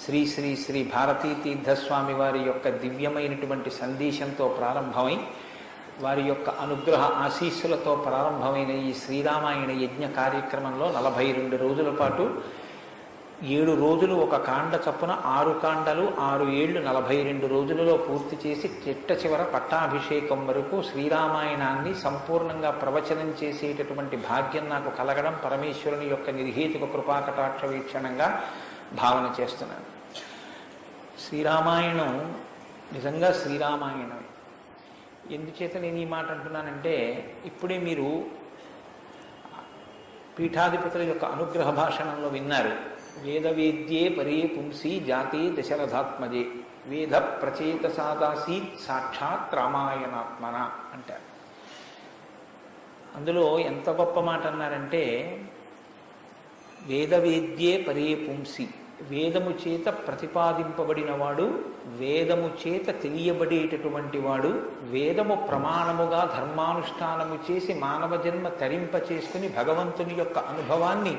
శ్రీ శ్రీ శ్రీ భారతీ తీర్థస్వామి వారి యొక్క దివ్యమైనటువంటి సందేశంతో ప్రారంభమై వారి యొక్క అనుగ్రహ ఆశీస్సులతో ప్రారంభమైన ఈ శ్రీరామాయణ యజ్ఞ కార్యక్రమంలో 42 రోజుల పాటు 7 రోజులు ఒక కాండ చప్పున 6 కాండలు 6 ఏళ్ళు 42 రోజులలో పూర్తి చేసి చిట్ట చివర పట్టాభిషేకం వరకు శ్రీరామాయణాన్ని సంపూర్ణంగా ప్రవచనం చేసేటటువంటి భాగ్యం నాకు కలగడం పరమేశ్వరుని యొక్క నిర్హేతుక కృపాకటాక్ష వీక్షణంగా భావన చేస్తున్నాను. శ్రీరామాయణం నిజంగా శ్రీరామాయణమే. ఎందుచేత నేను ఈ మాట అంటున్నానంటే, ఇప్పుడే మీరు పీఠాధిపతుల యొక్క అనుగ్రహ భాషణంలో విన్నారు. వేదవేద్యే పరే పుంసి జాతే దశరథాత్మజే వేద ప్రచేత సాదాసీత్ సాక్షాత్ రామాయణాత్మన అంటారు. అందులో ఎంత గొప్ప మాట అన్నారంటే, వేదవేద్యే పరే పుంసి, వేదము చేత ప్రతిపాదింపబడినవాడు, వేదము చేత తెలియబడేటటువంటి వాడు, వేదము ప్రమాణముగా ధర్మానుష్ఠానము చేసి మానవ జన్మ తరింప చేసుకుని భగవంతుని యొక్క అనుభవాన్ని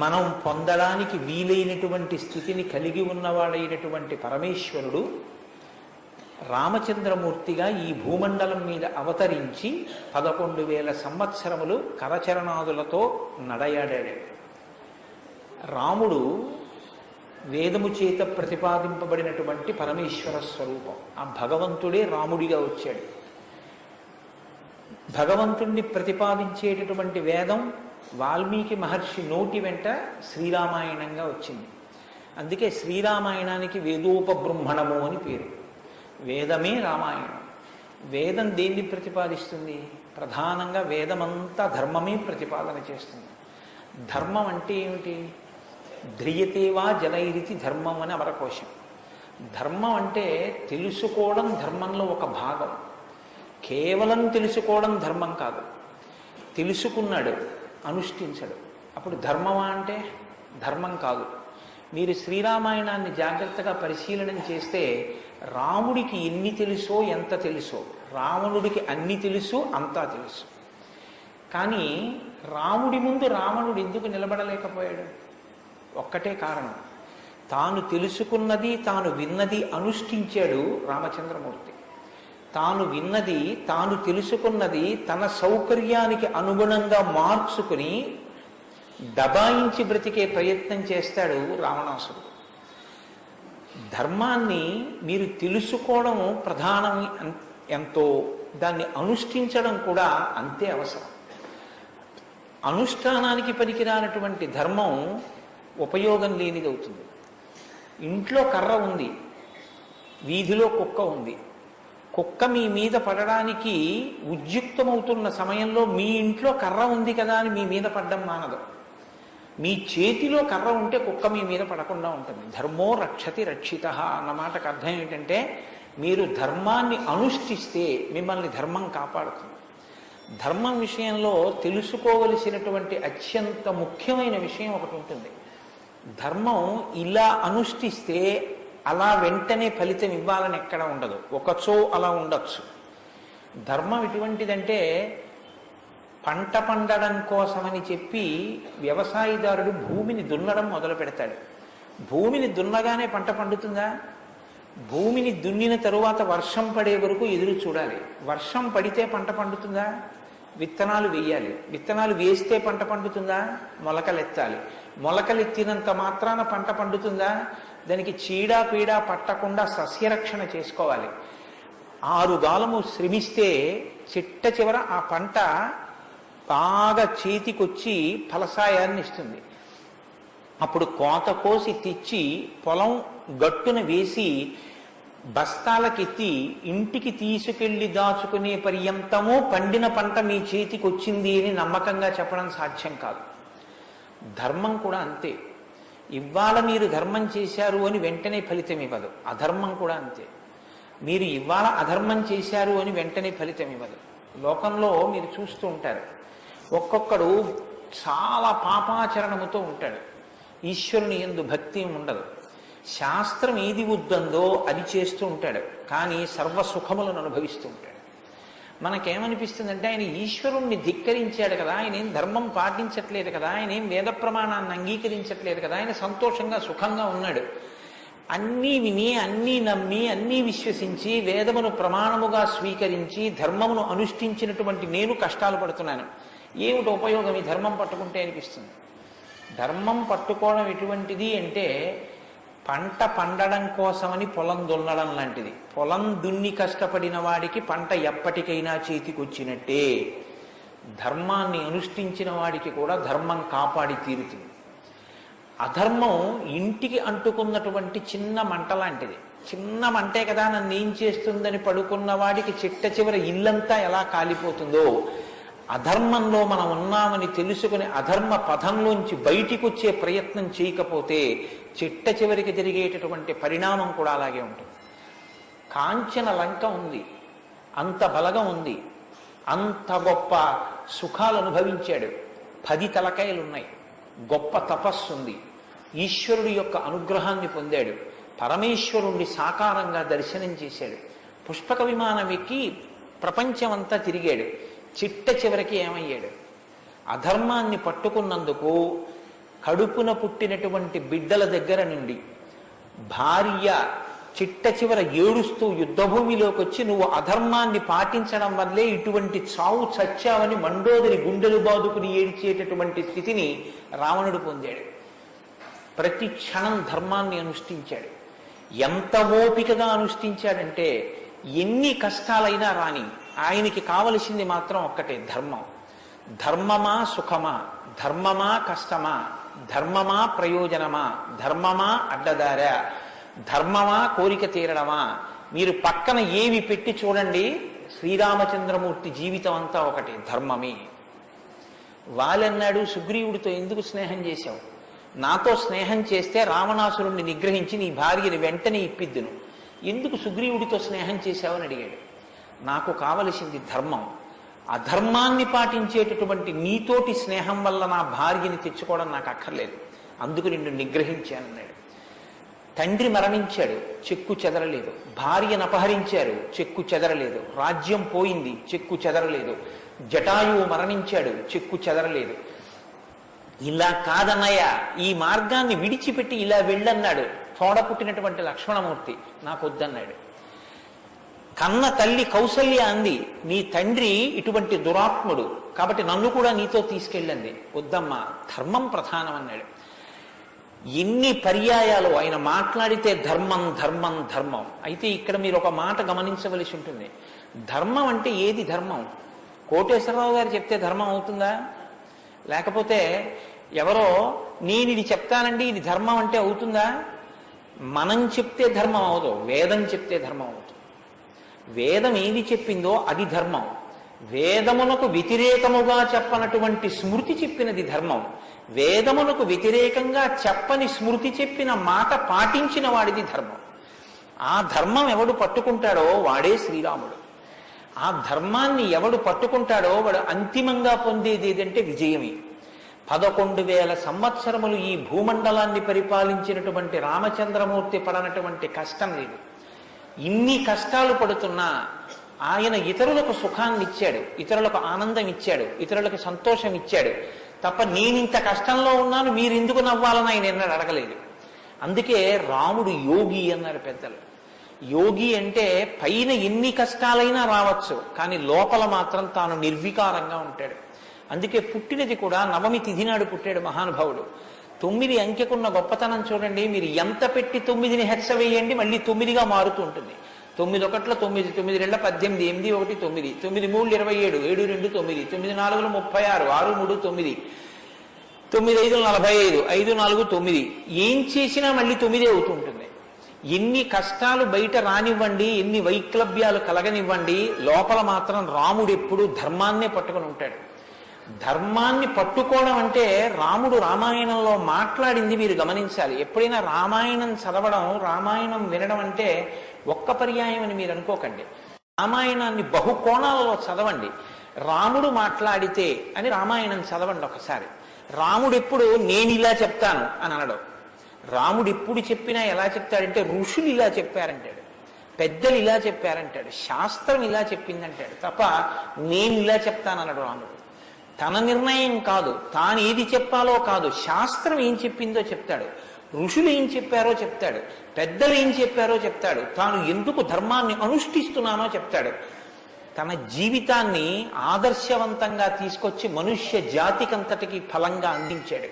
మనం పొందడానికి వీలైనటువంటి స్థితిని కలిగి ఉన్నవాడైనటువంటి పరమేశ్వరుడు రామచంద్రమూర్తిగా ఈ భూమండలం మీద అవతరించి 11,000 సంవత్సరములు కరచరణాదులతో నడయాడాడు. రాముడు వేదము చేత ప్రతిపాదింపబడినటువంటి పరమేశ్వర స్వరూపం. ఆ భగవంతుడే రాముడిగా వచ్చాడు. భగవంతుణ్ణి ప్రతిపాదించేటటువంటి వేదం వాల్మీకి మహర్షి నోటి వెంట శ్రీరామాయణంగా వచ్చింది. అందుకే శ్రీరామాయణానికి వేదోపబృంహణము అని పేరు. వేదమే రామాయణం. వేదం దేన్ని ప్రతిపాదిస్తుంది? ప్రధానంగా వేదమంతా ధర్మమే ప్రతిపాదన చేస్తుంది. ధర్మం అంటే ఏమిటి? ధ్రియతేవా జనైరితి ధర్మం అని అమరకోశం. ధర్మం అంటే తెలుసుకోవడం ధర్మంలో ఒక భాగం. కేవలం తెలుసుకోవడం ధర్మం కాదు. తెలుసుకున్నాడు, అనుష్ఠించడు, అప్పుడు ధర్మమా అంటే ధర్మం కాదు. మీరు శ్రీరామాయణాన్ని జాగ్రత్తగా పరిశీలన చేస్తే రాముడికి ఎన్ని తెలుసో ఎంత తెలుసో, రావణుడికి అన్ని తెలుసు అంతా తెలుసు. కానీ రాముడి ముందు రావణుడు ఎందుకు నిలబడలేకపోయాడు? ఒక్కటే కారణం, తాను తెలుసుకున్నది తాను విన్నది అనుష్ఠించాడు రామచంద్రమూర్తి. తాను విన్నది తాను తెలుసుకున్నది తన సౌకర్యానికి అనుగుణంగా మార్చుకుని దబాయించి బ్రతికే ప్రయత్నం చేస్తాడు రావణాసురుడు. ధర్మాన్ని మీరు తెలుసుకోవడం ప్రధానం ఎంతో, దాన్ని అనుష్ఠించడం కూడా అంతే అవసరం. అనుష్ఠానానికి పనికిరానటువంటి ధర్మం ఉపయోగం లేనిది అవుతుంది. ఇంట్లో కర్ర ఉంది, వీధిలో కుక్క ఉంది. కుక్క మీ మీద పడడానికి ఉద్యుక్తమవుతున్న సమయంలో మీ ఇంట్లో కర్ర ఉంది కదా అని మీ మీద పడ్డం మానదు. మీ చేతిలో కర్ర ఉంటే కుక్క మీ మీద పడకుండా ఉంటుంది. ధర్మో రక్షతి రక్షితః అన్న మాటకు అర్థం ఏంటంటే, మీరు ధర్మాన్ని అనుష్ఠిస్తే మిమ్మల్ని ధర్మం కాపాడుతుంది. ధర్మం విషయంలో తెలుసుకోవలసినటువంటి అత్యంత ముఖ్యమైన విషయం ఒకటి ఉంటుంది. ధర్మం ఇలా అనుష్ఠిస్తే అలా వెంటనే ఫలితం ఇవ్వాలని ఎక్కడ ఉండదు. ఒకచో అలా ఉండొచ్చు. ధర్మం ఎటువంటిదంటే, పంట పండడం కోసమని చెప్పి వ్యవసాయదారుడు భూమిని దున్నడం మొదలు పెడతాడు. భూమిని దున్నగానే పంట పండుతుందా? భూమిని దున్నిన తరువాత వర్షం పడే వరకు ఎదురు చూడాలి. వర్షం పడితే పంట పండుతుందా? విత్తనాలు వేయాలి. విత్తనాలు వేస్తే పంట పండుతుందా? మొలకలెత్తాలి. మొలకలెత్తినంత మాత్రాన పంట పండుతుందా? దానికి చీడా పీడా పట్టకుండా సస్యరక్షణ చేసుకోవాలి. 6 గాలము శ్రమిస్తే చిట్ట చివర ఆ పంట బాగా చేతికొచ్చి ఫలసాయాన్ని ఇస్తుంది. అప్పుడు కోత కోసి తెచ్చి పొలం గట్టున వేసి బస్తాలకెత్తి ఇంటికి తీసుకెళ్లి దాచుకునే పర్యంతమూ పండిన పంట మీ చేతికి వచ్చింది అని నమ్మకంగా చెప్పడం సాధ్యం కాదు. ధర్మం కూడా అంతే. ఇవాళ మీరు ధర్మం చేశారు అని వెంటనే ఫలితం ఇవ్వదు. అధర్మం కూడా అంతే. మీరు ఇవాళ అధర్మం చేశారు అని వెంటనే ఫలితం ఇవ్వదు. లోకంలో మీరు చూస్తూ ఉంటారు, ఒక్కొక్కడు చాలా పాపాచరణముతో ఉంటాడు. ఈశ్వరుని యందు భక్తి ఉండదు. శాస్త్రం ఏది వద్దందో అది చేస్తూ ఉంటాడు, కానీ సర్వసుఖములను అనుభవిస్తూ ఉంటాడు. మనకేమనిపిస్తుందంటే ఆయన ఈశ్వరుణ్ణి ధిక్కరించాడు కదా, ఆయన ఏం ధర్మం పాటించట్లేదు కదా, ఆయన ఏం వేద ప్రమాణాన్ని అంగీకరించట్లేదు కదా, ఆయన సంతోషంగా సుఖంగా ఉన్నాడు. అన్నీ విని అన్నీ నమ్మి అన్నీ విశ్వసించి వేదమును ప్రమాణముగా స్వీకరించి ధర్మమును అనుష్ఠించినటువంటి నేను కష్టాలు పడుతున్నాను. ఏమిటి ఉపయోగం ఈ ధర్మం పట్టుకుంటే అనిపిస్తుంది. ధర్మం పట్టుకోవడం ఎటువంటిది అంటే పంట పండడం కోసమని పొలం దున్నడం లాంటిది. పొలం దున్ని కష్టపడిన వాడికి పంట ఎప్పటికైనా చేతికొచ్చినట్టే. ధర్మాన్ని అనుష్ఠించిన వాడికి కూడా ధర్మం కాపాడి తీరుతుంది. అధర్మం ఇంటికి అంటుకున్నటువంటి చిన్న మంట లాంటిది. చిన్న మంటే కదా నన్ను ఏం చేస్తుందని పడుకున్న వాడికి చిట్ట చివర ఇల్లంతా ఎలా కాలిపోతుందో, అధర్మంలో మనం ఉన్నామని తెలుసుకుని అధర్మ పథంలోంచి బయటికి వచ్చే ప్రయత్నం చేయకపోతే చిట్ట చివరికి జరిగేటటువంటి పరిణామం కూడా అలాగే ఉంటుంది. కాంచన లంక ఉంది, అంత బలగం ఉంది, అంత గొప్ప సుఖాలు అనుభవించాడు, 10 తలకాయలున్నాయి, గొప్ప తపస్సు ఉంది, ఈశ్వరుడి యొక్క అనుగ్రహాన్ని పొందాడు, పరమేశ్వరుణ్ణి సాకారంగా దర్శనం చేశాడు, పుష్పక విమానం ఎక్కి ప్రపంచమంతా తిరిగాడు. చిట్ట చివరికి ఏమయ్యాడు? అధర్మాన్ని పట్టుకున్నందుకు కడుపున పుట్టినటువంటి బిడ్డల దగ్గర నుండి భార్య చిట్ట చివర ఏడుస్తూ యుద్ధభూమిలోకి వచ్చి నువ్వు అధర్మాన్ని పాటించడం వల్లే ఇటువంటి చావు చచ్చావని మండోదరి గుండెలు బాదుకుని ఏడ్చేటటువంటి స్థితిని రావణుడు పొందాడు. ప్రతి క్షణం ధర్మాన్ని అనుష్ఠించాడు. ఎంత ఓపికగా అనుష్ఠించాడంటే ఎన్ని కష్టాలైనా రాని ఆయనకి కావలసింది మాత్రం ఒక్కటే, ధర్మం. ధర్మమా సుఖమా, ధర్మమా కష్టమా, ధర్మమా ప్రయోజనమా, ధర్మమా అడ్డదారా, ధర్మమా కోరిక తీరడమా, మీరు పక్కన ఏవి పెట్టి చూడండి, శ్రీరామచంద్రమూర్తి జీవితం అంతా ఒకటి, ధర్మమే. వాళ్ళన్నాడు సుగ్రీవుడితో ఎందుకు స్నేహం చేశావు? నాతో స్నేహం చేస్తే రావణాసురుణ్ణి నిగ్రహించి నీ భార్యని వెంటనే ఇప్పిద్దును, ఎందుకు సుగ్రీవుడితో స్నేహం చేశావని అడిగాడు. నాకు కావలసింది ధర్మం. అధర్మాన్ని పాటించేటటువంటి నీతోటి స్నేహం వల్ల నా భార్యని తెచ్చుకోవడం నాకు అక్కర్లేదు, అందుకు నిన్ను నిగ్రహించానన్నాడు. తండ్రి మరణించాడు, చెక్కు చెదరలేదు. భార్యను అపహరించారు, చెక్కు చెదరలేదు. రాజ్యం పోయింది, చెక్కు చెదరలేదు. జటాయువు మరణించాడు, చెక్కు చెదరలేదు. ఇలా కాదన్నయ్య, ఈ మార్గాన్ని విడిచిపెట్టి ఇలా వెళ్ళన్నాడు తోడ పుట్టినటువంటి లక్ష్మణమూర్తి. నాకు వద్దన్నాడు. కన్న తల్లి కౌసల్య అంది, నీ తండ్రి ఇటువంటి దురాత్ముడు కాబట్టి నన్ను కూడా నీతో తీసుకెళ్ళండి. వద్దమ్మా, ధర్మం ప్రధానం అన్నాడు. ఎన్ని పర్యాయాలు ఆయన మాట్లాడితే ధర్మం ధర్మం ధర్మం. అయితే ఇక్కడ మీరు ఒక మాట గమనించవలసి ఉంటుంది. ధర్మం అంటే ఏది ధర్మం? కోటేశ్వరరావు గారు చెప్తే ధర్మం అవుతుందా? లేకపోతే ఎవరో నేను ఇది చెప్తానండి ఇది ధర్మం అంటే అవుతుందా? మనం చెప్తే ధర్మం అవదు, వేదం చెప్తే ధర్మం అవుతుంది. వేదం ఏది చెప్పిందో అది ధర్మం. వేదమునకు వ్యతిరేకముగా చెప్పనటువంటి స్మృతి చెప్పినది ధర్మం. వేదమునకు వ్యతిరేకంగా చెప్పని స్మృతి చెప్పిన మాట పాటించిన వాడిది ధర్మం. ఆ ధర్మం ఎవడు పట్టుకుంటాడో వాడే శ్రీరాముడు. ఆ ధర్మాన్ని ఎవడు పట్టుకుంటాడో వాడు అంతిమంగా పొందేది ఏదంటే విజయమే. 11,000 సంవత్సరములు ఈ భూమండలాన్ని పరిపాలించినటువంటి రామచంద్రమూర్తి పడనటువంటి కష్టం లేదు. ఇన్ని కష్టాలు పడుతున్నా ఆయన ఇతరులకు సుఖాన్ని ఇచ్చాడు, ఇతరులకు ఆనందం ఇచ్చాడు, ఇతరులకు సంతోషం ఇచ్చాడు తప్ప నేనింత కష్టంలో ఉన్నాను మీరు ఎందుకు నవ్వాలని ఆయన ఎన్నడూ అడగలేదు. అందుకే రాముడు యోగి అన్నారు పెద్దలు. యోగి అంటే పైన ఎన్ని కష్టాలైనా రావచ్చు, కానీ లోపల మాత్రం తాను నిర్వికారంగా ఉంటాడు. అందుకే పుట్టినది కూడా నవమి తిథి నాడు పుట్టాడు మహానుభావుడు. 9 అంకెకున్న గొప్పతనం చూడండి. మీరు ఎంత పెట్టి 9ని హెచ్చ వేయండి మళ్ళీ 9గా మారుతూ ఉంటుంది. 9 ఒకట్ల 9, 9 2 18, 8 1 9, 9 3 27, 7 2 9, 9 4 36, 6 3 9, 9 5 45, 5 4 9. ఏం చేసినా మళ్ళీ 9 అవుతూ ఉంటుంది. ఎన్ని కష్టాలు బయట రానివ్వండి, ఎన్ని వైక్లభ్యాలు కలగనివ్వండి, లోపల మాత్రం రాముడు ఎప్పుడు ధర్మాన్నే పట్టుకుని ఉంటాడు. ధర్మాన్ని పట్టుకోవడం అంటే రాముడు రామాయణంలో మాట్లాడింది మీరు గమనించాలి. ఎప్పుడైనా రామాయణం చదవడం, రామాయణం వినడం అంటే ఒక్క పర్యాయం అని మీరు అనుకోకండి. రామాయణాన్ని బహుకోణాలలో చదవండి. రాముడు మాట్లాడితే అని రామాయణం చదవండి ఒకసారి. రాముడు ఎప్పుడు నేను ఇలా చెప్తాను అని అనడం. రాముడు ఎప్పుడు చెప్పినా ఎలా చెప్తాడంటే ఋషులు ఇలా చెప్పారంటాడు. పెద్దలు ఇలా చెప్పారంటాడు, శాస్త్రం ఇలా చెప్పిందంటాడు తప్ప నేను ఇలా చెప్తానన్నాడు రాముడు. తన నిర్ణయం కాదు, తాను ఏది చెప్పాలో కాదు, శాస్త్రం ఏం చెప్పిందో చెప్తాడు, ఋషులు ఏం చెప్పారో చెప్తాడు, పెద్దలు ఏం చెప్పారో చెప్తాడు, తాను ఎందుకు ధర్మాన్ని అనుష్ఠిస్తున్నానో చెప్తాడు. తన జీవితాన్ని ఆదర్శవంతంగా తీసుకొచ్చి మనుష్య జాతికంతటికి ఫలంగా అందించాడు.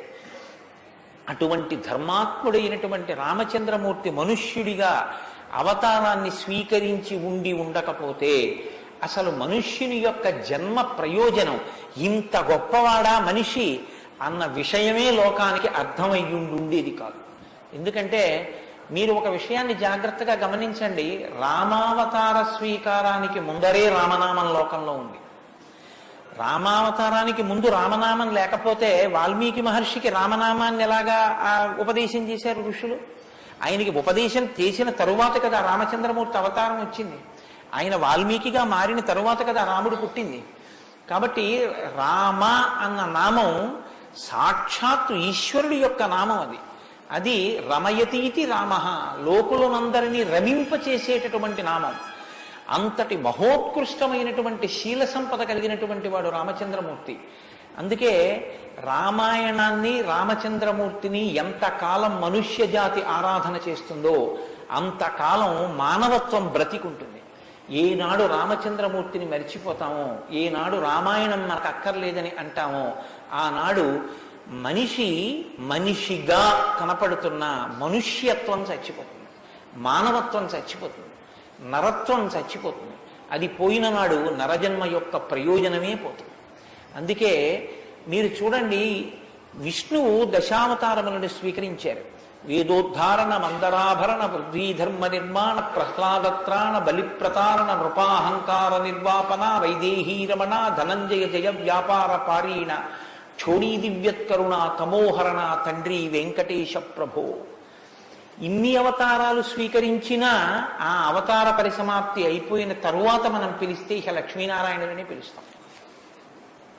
అటువంటి ధర్మాత్ముడైనటువంటి రామచంద్రమూర్తి మనుష్యుడిగా అవతారాన్ని స్వీకరించి ఉండకపోతే అసలు మనుష్యుని యొక్క జన్మ ప్రయోజనం ఇంత గొప్పవాడా మనిషి అన్న విషయమే లోకానికి అర్థమయ్యుండేది కాదు. ఎందుకంటే మీరు ఒక విషయాన్ని జాగ్రత్తగా గమనించండి, రామావతార స్వీకారానికి ముందరే రామనామం లోకంలో ఉంది. రామావతారానికి ముందు రామనామం లేకపోతే వాల్మీకి మహర్షికి రామనామాన్ని ఎలాగా ఉపదేశం చేశారు ఋషులు? ఆయనకి ఉపదేశం చేసిన తరువాత కదా రామచంద్రమూర్తి అవతారం వచ్చింది. ఆయన వాల్మీకిగా మారిన తరువాత కదా రాముడు పుట్టింది. కాబట్టి రామ అన్న నామం సాక్షాత్తు ఈశ్వరుడి యొక్క నామం. అది రమయతీతి రామ, లోకులనందరినీ రమింపచేసేటటువంటి నామం. అంతటి మహోత్కృష్టమైనటువంటి శీల సంపద కలిగినటువంటి వాడు రామచంద్రమూర్తి. అందుకే రామాయణాన్ని రామచంద్రమూర్తిని ఎంతకాలం మనుష్య జాతి ఆరాధన చేస్తుందో అంతకాలం మానవత్వం బ్రతికుంటుంది. ఏనాడు రామచంద్రమూర్తిని మరిచిపోతామో, ఏనాడు రామాయణం మనకు అక్కర్లేదని అంటామో, ఆనాడు మనిషిగా కనపడుతున్న మనుష్యత్వం చచ్చిపోతుంది, మానవత్వం చచ్చిపోతుంది, నరత్వం చచ్చిపోతుంది. అది పోయిన నాడు నరజన్మ యొక్క ప్రయోజనమే పోతుంది. అందుకే మీరు చూడండి, విష్ణువు దశావతారములను స్వీకరించారు. వేదోద్ధారణ, మందరాభరణ, పృథ్వీధర్మ నిర్మాణ, ప్రహ్లాదత్రాణ, బలిప్రతారణ, నృపాహంకార నిర్వాపన, వైదేహీ రమణ, ధనంజయ జయ వ్యాపార పారీణ, ఛోడీ దివ్యత్కరుణ, తమోహరణ, తండ్రి వెంకటేశ ప్రభో. ఇన్ని అవతారాలు స్వీకరించినా ఆ అవతార పరిసమాప్తి అయిపోయిన తరువాత మనం పిలిస్తే ఇక లక్ష్మీనారాయణుడిని పిలుస్తాం.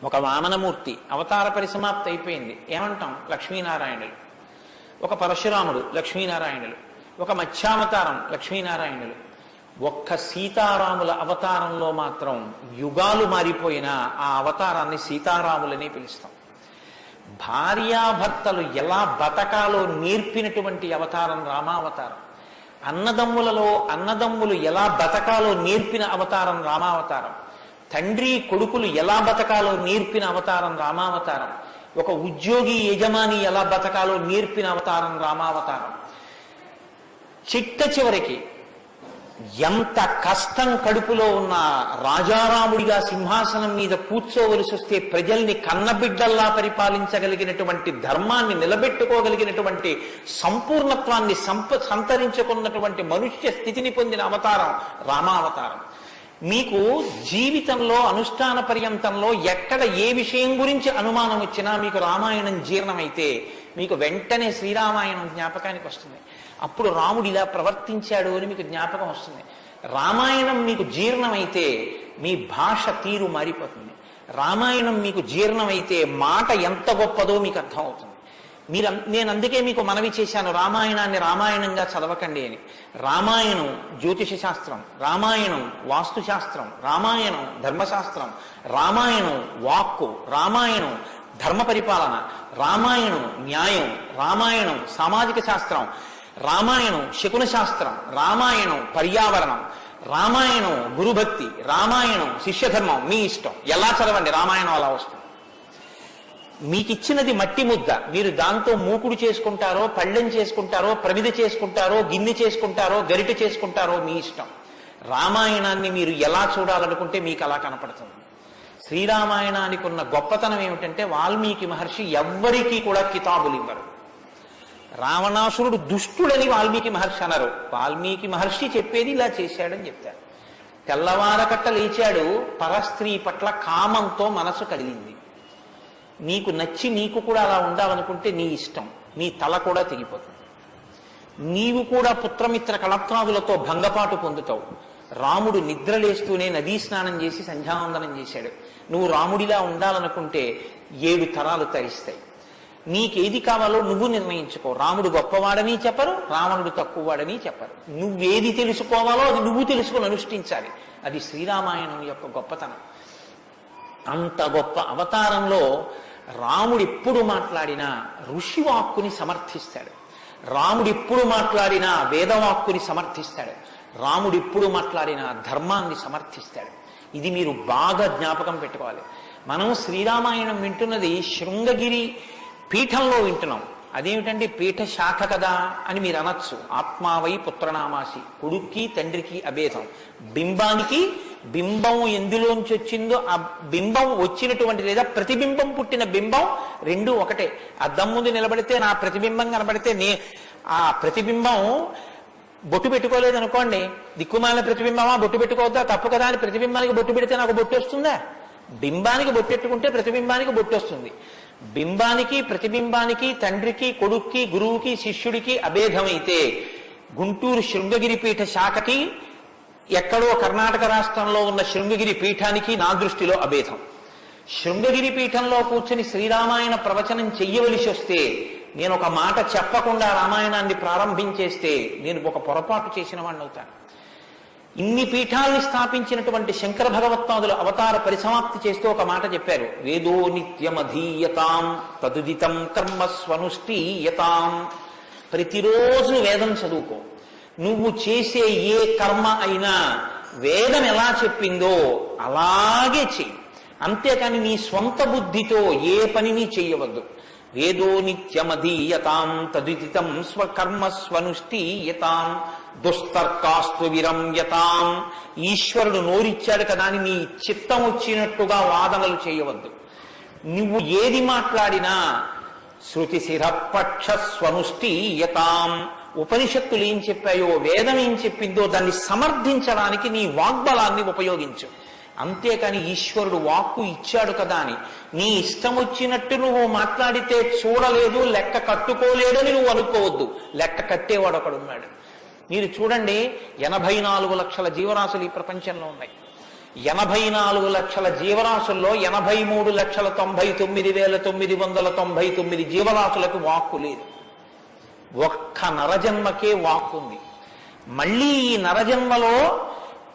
ఒక వామనమూర్తి అవతార పరిసమాప్తి అయిపోయింది, ఏమంటాం? లక్ష్మీనారాయణులు. ఒక పరశురాముడు, లక్ష్మీనారాయణులు. ఒక మత్స్యావతారం, లక్ష్మీనారాయణులు. ఒక్క సీతారాముల అవతారంలో మాత్రం యుగాలు మారిపోయినా ఆ అవతారాన్ని సీతారాములనే పిలుస్తాం. భార్యాభర్తలు ఎలా బతకాలో నేర్పినటువంటి అవతారం రామావతారం. అన్నదమ్ములు ఎలా బతకాలో నేర్పిన అవతారం రామావతారం. తండ్రి కొడుకులు ఎలా బతకాలో నేర్పిన అవతారం రామావతారం. ఒక ఉద్యోగి యజమాని ఎలా బతకాలో నేర్పిన అవతారం రామావతారం. చివరికి ఎంత కష్టం కడుపులో ఉన్న రాజారాముడిగా సింహాసనం మీద కూర్చోవలసి వస్తే ప్రజల్ని కన్నబిడ్డల్లా పరిపాలించగలిగినటువంటి, ధర్మాన్ని నిలబెట్టుకోగలిగినటువంటి, సంపూర్ణత్వాన్ని సంతరించుకున్నటువంటి మనుష్య స్థితిని పొందిన అవతారం రామావతారం. మీకు జీవితంలో అనుష్ఠాన పర్యంతంలో ఎక్కడ ఏ విషయం గురించి అనుమానం వచ్చినా మీకు రామాయణం జీర్ణమైతే మీకు వెంటనే శ్రీరామాయణం జ్ఞాపకానికి వస్తుంది. అప్పుడు రాముడు ఇలా ప్రవర్తించాడు అని మీకు జ్ఞాపకం వస్తుంది. రామాయణం మీకు జీర్ణమైతే మీ భాష తీరు మారిపోతుంది. రామాయణం మీకు జీర్ణమైతే మాట ఎంత గొప్పదో మీకు అర్థమవుతుంది. నేను అందుకే మీకు మనవి చేశాను, రామాయణాన్ని రామాయణంగా చదవకండి అని. రామాయణం జ్యోతిష శాస్త్రం, రామాయణం వాస్తు శాస్త్రం, రామాయణం ధర్మశాస్త్రం, రామాయణం వాక్కు, రామాయణం ధర్మ పరిపాలన, రామాయణం న్యాయం, రామాయణం సామాజిక శాస్త్రం, రామాయణం శకున శాస్త్రం, రామాయణం పర్యావరణం, రామాయణం గురుభక్తి, రామాయణం శిష్యధర్మం. మీ ఇష్టం, ఎలా చదవండి, రామాయణం అలా వస్తుంది. మీకిచ్చినది మట్టి ముద్ద, మీరు దాంతో మూకుడు చేసుకుంటారో, పళ్ళెం చేసుకుంటారో, ప్రమిద చేసుకుంటారో, గిన్నె చేసుకుంటారో, గరిటె చేసుకుంటారో మీ ఇష్టం. రామాయణాన్ని మీరు ఎలా చూడాలనుకుంటే మీకు అలా కనపడుతుంది. శ్రీరామాయణానికి ఉన్న గొప్పతనం ఏమిటంటే వాల్మీకి మహర్షి ఎవ్వరికీ కూడా కితాబులు ఇవ్వరు. రావణాసురుడు దుష్టుడని వాల్మీకి మహర్షి అనరు. వాల్మీకి మహర్షి చెప్పేది ఇలా చేశాడని చెప్తారు. తెల్లవారకట్ట లేచాడు, పరస్త్రీ పట్ల కామంతో మనసు కదిలింది. నీకు నచ్చి నీకు కూడా అలా ఉండాలనుకుంటే నీ ఇష్టం, నీ తల కూడా తెగిపోతుంది. నీవు కూడా పుత్రమిత్ర కళత్రాదులతో భంగపాటు పొందుతావు. రాముడు నిద్రలేస్తూనే నదీ స్నానం చేసి సంధ్యావందనం చేశాడు. నువ్వు రాముడిలా ఉండాలనుకుంటే 7 తరాలు తరిస్తాయి. నీకేది కావాలో నువ్వు నిర్ణయించుకో. రాముడు గొప్పవాడని చెప్పరు, రావణుడు తక్కువవాడని చెప్పరు. నువ్వేది తెలుసుకోవాలో అది నువ్వు తెలుసుకుని అనుష్ఠించాలి. అది శ్రీరామాయణం యొక్క గొప్పతనం. అంత గొప్ప అవతారంలో రాముడు ఎప్పుడు మాట్లాడినా ఋషివాక్కుని సమర్థిస్తాడు, రాముడు ఎప్పుడు మాట్లాడినా వేదవాక్కుని సమర్థిస్తాడు, రాముడు ఎప్పుడు మాట్లాడినా ధర్మాన్ని సమర్థిస్తాడు. ఇది మీరు బాగా జ్ఞాపకం పెట్టుకోవాలి. మనం శ్రీరామాయణం వింటున్నది శృంగగిరి పీఠంలో వింటున్నాం. అదేమిటంటే పీఠ శాఖ కదా అని మీరు అనొచ్చు. ఆత్మావై పుత్రనామాసి, కొడుక్కి తండ్రికి అభేదం. బింబానికి బింబం ఎందులోంచి వచ్చిందో ఆ బింబం వచ్చినటువంటి లేదా ప్రతిబింబం పుట్టిన బింబం రెండు ఒకటే. అద్దం ముందు నిలబడితే నా ప్రతిబింబం కనబడితే ఆ ప్రతిబింబం బొట్టు పెట్టుకోలేదు అనుకోండి, దిక్కుమాలిన ప్రతిబింబమా బొట్టు పెట్టుకోవద్దా తప్పు కదా అని ప్రతిబింబానికి బొట్టు పెడితే నాకు బొట్టు వస్తుందా? బింబానికి బొట్టెట్టుకుంటే ప్రతిబింబానికి బొట్టు వస్తుంది. బింబానికి ప్రతిబింబానికి తండ్రికి కొడుక్కి గురువుకి శిష్యుడికి అభేదమైతే గుంటూరు శృంగగిరి పీఠ శాఖకి ఎక్కడో కర్ణాటక రాష్ట్రంలో ఉన్న శృంగగిరి పీఠానికి నా దృష్టిలో అభేదం. శృంగగిరి పీఠంలో కూర్చుని శ్రీరామాయణ ప్రవచనం చెయ్యవలసి వస్తే నేను ఒక మాట చెప్పకుండా రామాయణాన్ని ప్రారంభించేస్తే నేను ఒక పొరపాటు చేసిన వాడిని అవుతాను. ఇన్ని పీఠాల్ని స్థాపించినటువంటి శంకర భగవత్పాదులు అవతార పరిసమాప్తి చేస్తూ ఒక మాట చెప్పారు. వేదో నిత్యమధీయతాం తదుదితం కర్మస్వనుష్ఠీయతాం. ప్రతిరోజు వేదం చదువుకో. నువ్వు చేసే ఏ కర్మ అయినా వేదం ఎలా చెప్పిందో అలాగే చెయ్యి. అంతేకాని నీ స్వంత బుద్ధితో ఏ పనిని చెయ్యవద్దు. వేదో నిత్యమధీయతాం తదుదితం స్వకర్మస్వనుష్ఠీయతాం దుస్తర్కాస్తు విరమ్యతాం. ఈశ్వరుడు నోరిచ్చాడు కదా అని నీ చిత్తం వచ్చినట్టుగా వాదనలు చేయవద్దు. నువ్వు ఏది మాట్లాడినా శృతిశిరపక్ష స్వనుష్ఠీయతాం. ఉపనిషత్తులు ఏం చెప్పాయో వేదం ఏం చెప్పిందో దాన్ని సమర్థించడానికి నీ వాగ్బలాన్ని ఉపయోగించు. అంతేకాని ఈశ్వరుడు వాక్కు ఇచ్చాడు కదా అని నీ ఇష్టం వచ్చినట్టు నువ్వు మాట్లాడితే చూడలేదు లెక్క కట్టుకోలేడని నువ్వు అనుకోవద్దు. లెక్క కట్టేవాడు ఒకడున్నాడు. మీరు చూడండి, 84 లక్షల జీవరాశులు ఈ ప్రపంచంలో ఉన్నాయి. 84 లక్షల జీవరాశుల్లో 83,99,999 జీవరాశులకు వాక్కు లేదు. ఒక్క నరజన్మకే వాక్కు ఉంది. మళ్ళీ ఈ నరజన్మలో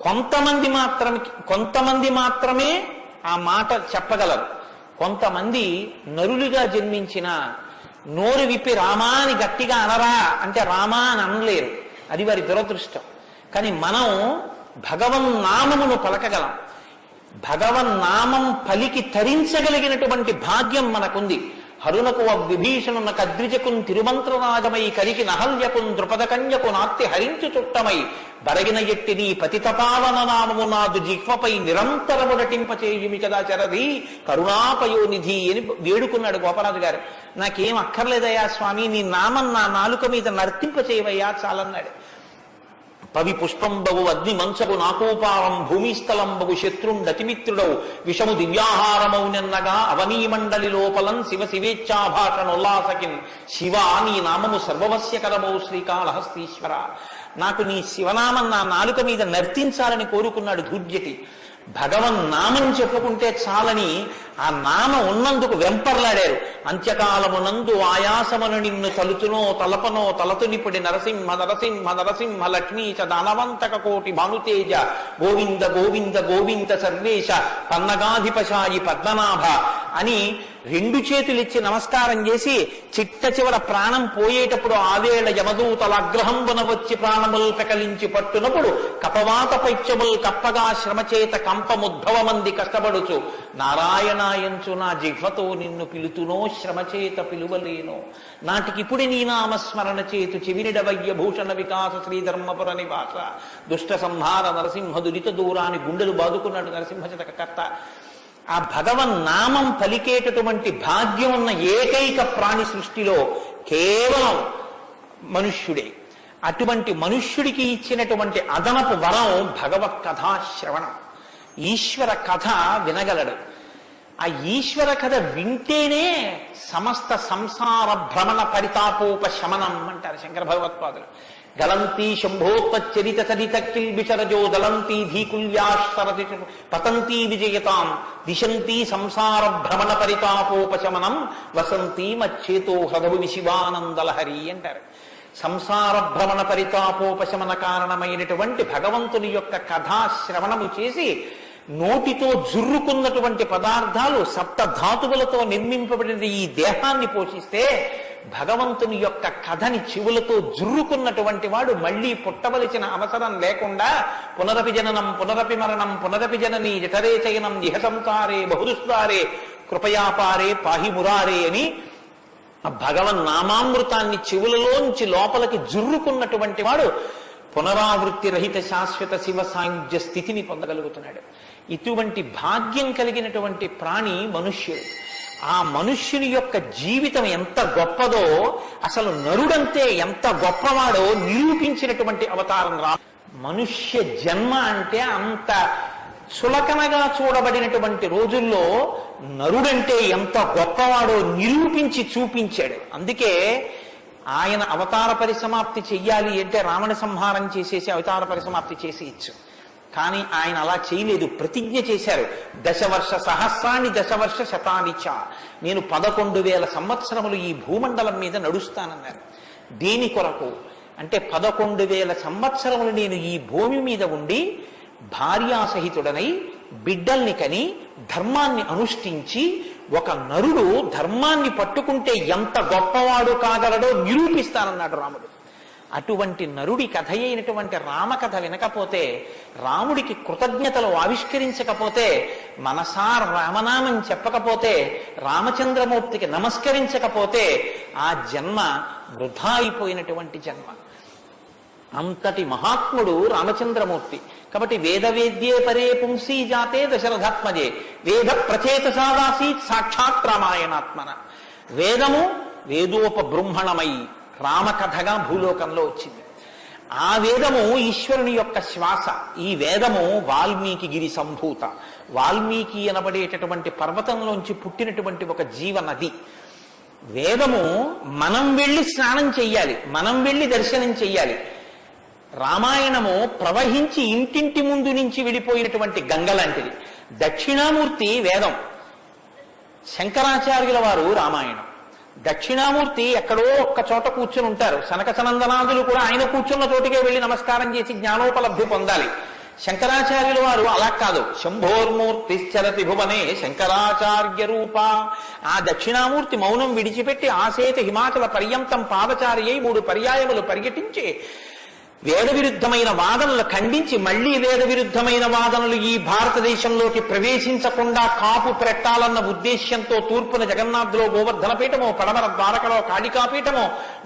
కొంతమంది మాత్రమే ఆ మాట చెప్పగలరు. కొంతమంది నరులుగా జన్మించిన నోరు విప్పి రామా అని గట్టిగా అనరా అంటే రామా అని అనలేరు. అది వారి దురదృష్టం. కానీ మనం భగవన్నామమును పలకగలం. భగవన్నామం పలికి తరించగలిగినటువంటి భాగ్యం మనకుంది. హరునకు విభీషణున కద్రిజకున్ తిరుమంత్రరాజమై కరికి నహల్యకున్ ద్రుపద కన్యకు నాత్తి హరించు చుట్టమై బరగిన ఎట్టి నీ పతితపావన నామము నాదు జిహ్వపై నిరంతరము నటింపచేయుమి కదా చరది కరుణాపయోనిధి అని వేడుకున్నాడు గోపరాజు గారు. నాకేం అక్కర్లేదయ్యా స్వామి, నీ నామం నా నాలుక మీద నర్తింపచేయవయ్యా చాలన్నాడు. పవి పుష్పంబగు అగ్ని మంచగు నాకోపావం భూమిస్థలంబగు శత్రుండతిమిత్రుడవు విషము దివ్యాహారమౌనెన్నగా అవనీమండలి లోపలం శివ శివేచ్ఛాభాషణోల్లాసకిన్ శివ నీ నామము సర్వవస్యకరమౌ శ్రీకాళహస్తీశ్వర. నాకు నీ శివనామం నా నాలుక మీద నర్తించాలని కోరుకున్నాడు ధూర్జటి. భగవన్నామం చెప్పుకుంటే చాలని ఆ నామం ఉన్నందుకు వెంపర్లాడారు. అంత్యకాలమునందు ఆయాసమును నిన్ను తలుచునో తలపనో తలతునిపుడి నరసింహ నరసింహ నరసింహ లక్ష్మీ చ దానవంతక కోటి భానుతేజ గోవింద గోవింద గోవింద సర్వేశ పన్నగాధిపశాయి పద్మనాభ అని 2 చేతులిచ్చి నమస్కారం చేసి చిట్ట చివర ప్రాణం పోయేటప్పుడు ఆవేళ యమదూతల అగ్రహంబున వచ్చి ప్రాణముల్ పెకలించి పట్టునప్పుడు కపవాత పైత్యముల్ కప్పగా శ్రమచేత కంపముద్భవమంది కష్టపడుచు నారాయణాయంచు నా జిహ్వతో నిన్ను పిలుతునో శ్రమచేత పిలువలేనో నాటికిపుడి నీ నామస్మరణ చేతు చెవినిడవయ్య భూషణ వికాస శ్రీధర్మపుర నివాస దుష్ట సంహార నరసింహ దురిత దూరాన్ని గుండెలు బాదుకున్నాడు నరసింహశతక కర్త. ఆ భగవన్నామం పలికేటటువంటి భాగ్యం ఉన్న ఏకైక ప్రాణి సృష్టిలో కేవలం మనుష్యుడే. అటువంటి మనుష్యుడికి ఇచ్చినటువంటి అదనపు వరం భగవత్ కథాశ్రవణం. ఈశ్వర కథ వినగలడు. ఆ ఈశ్వర కథ వింటేనే సమస్త సంసార భ్రమణ పరితాపోపశమనం అంటారు శంకర భగవత్పాదులు. గలంతి శంభోత్పచ్చరిత చరిత కిల్బిచరజో దళంతి ధీకుల్యాశ్వరతి పతంతి విజయతాం దిశంతి సంసార భ్రమణ పరితాపోపశమనం వసంతి మచ్చేతో హృదవు విశివానందలహరి అంటారు. సంసార భ్రమణ పరితాపోపశమన కారణమైనటువంటి భగవంతుని యొక్క కథాశ్రవణము చేసి నోటితో జుర్రుకున్నటువంటి పదార్థాలు సప్త ధాతువులతో నిర్మింపబడిన ఈ దేహాన్ని పోషిస్తే భగవంతుని యొక్క కథని చెవులతో జుర్రుకున్నటువంటి వాడు మళ్లీ పుట్టవలసిన అవసరం లేకుండా పునరపి జననం పునరపి మరణం పునరపి జనని జఠరే చయనం ఇహ సంసారే బహుదుస్తారే కృపయాపారే పాహి మురారే అని ఆ భగవన్ నామామృతాన్ని చెవులలోంచి లోపలికి జుర్రుకున్నటువంటి వాడు పునరావృత్తి రహిత శాశ్వత శివ సాయుధ్య స్థితిని పొందగలుగుతున్నాడు. ఇటువంటి భాగ్యం కలిగినటువంటి ప్రాణి మనుష్యుడు. ఆ మనుష్యుని యొక్క జీవితం ఎంత గొప్పదో, అసలు నరుడంతే ఎంత గొప్పవాడో నిరూపించినటువంటి అవతారం రా. మనుష్య జన్మ అంటే అంత సులకనగా చూడబడినటువంటి రోజుల్లో నరుడంటే ఎంత గొప్పవాడో నిరూపించి చూపించాడు. అందుకే ఆయన అవతార పరిసమాప్తి చెయ్యాలి అంటే రావణ సంహారం చేసేసి అవతార పరిసమాప్తి చేసేయచ్చు. కానీ ఆయన అలా చేయలేదు, ప్రతిజ్ఞ చేశారు. దశవర్ష సహస్రాన్ని దశవర్ష శతానిచ, నేను 11,000 సంవత్సరములు ఈ భూమండలం మీద నడుస్తానన్నారు. దేని కొరకు అంటే 11,000 సంవత్సరములు నేను ఈ భూమి మీద ఉండి భార్యాసహితుడనై బిడ్డల్ని కని ధర్మాన్ని అనుష్ఠించి ఒక నరుడు ధర్మాన్ని పట్టుకుంటే ఎంత గొప్పవాడు కాగలడో నిరూపిస్తానన్నాడు రాముడు. అటువంటి నరుడి కథ అయినటువంటి రామకథ వినకపోతే, రాముడికి కృతజ్ఞతలు ఆవిష్కరించకపోతే, మనసార రామనామం చెప్పకపోతే, రామచంద్రమూర్తికి నమస్కరించకపోతే ఆ జన్మ వృధా అయిపోయినటువంటి జన్మ. అంతటి మహాత్ముడు రామచంద్రమూర్తి. కాబట్టి వేదవేద్యే పరే పుంసీ జాతే దశరథాత్మజే వేద ప్రచేతసాదాసీత్ సాక్షాత్ రామాయణాత్మన. వేదము వేదోపబృంహణమై రామకథగా భూలోకంలో వచ్చింది. ఆ వేదము ఈశ్వరుని యొక్క శ్వాస. ఈ వేదము వాల్మీకి గిరి సంభూత. వాల్మీకి అనబడేటటువంటి పర్వతంలోంచి పుట్టినటువంటి ఒక జీవనది. వేదము మనం వెళ్ళి స్నానం చెయ్యాలి, మనం వెళ్ళి దర్శనం చెయ్యాలి. రామాయణము ప్రవహించి ఇంటింటి ముందు నుంచి వెళ్ళిపోయినటువంటి గంగ లాంటిది. దక్షిణామూర్తి వేదం, శంకరాచార్యుల వారు రామాయణం. దక్షిణామూర్తి ఎక్కడో ఒక్క చోట కూర్చుని ఉంటారు. సనక సనందనాదులు కూడా ఆయన కూర్చున్న చోటికే వెళ్ళి నమస్కారం చేసి జ్ఞానోపలబ్ధి పొందాలి. శంకరాచార్యుల వారు అలా కాదు. శంభోర్మూర్తి చరతి భువనే శంకరాచార్య రూప. ఆ దక్షిణామూర్తి మౌనం విడిచిపెట్టి ఆసేత హిమాచల పర్యంతం పాదచారి అయి 3 పర్యాయములు పరిగెట్టించి వేద విరుద్ధమైన వాదనలు ఖండించి మళ్లీ వేద విరుద్ధమైన వాదనలు ఈ భారతదేశంలోకి ప్రవేశించకుండా కాపు పెట్టాలన్న ఉద్దేశ్యంతో తూర్పున జగన్నాథ్లో గోవర్ధన పీఠము, పడమర ద్వారకలో కాళికాపీఠము,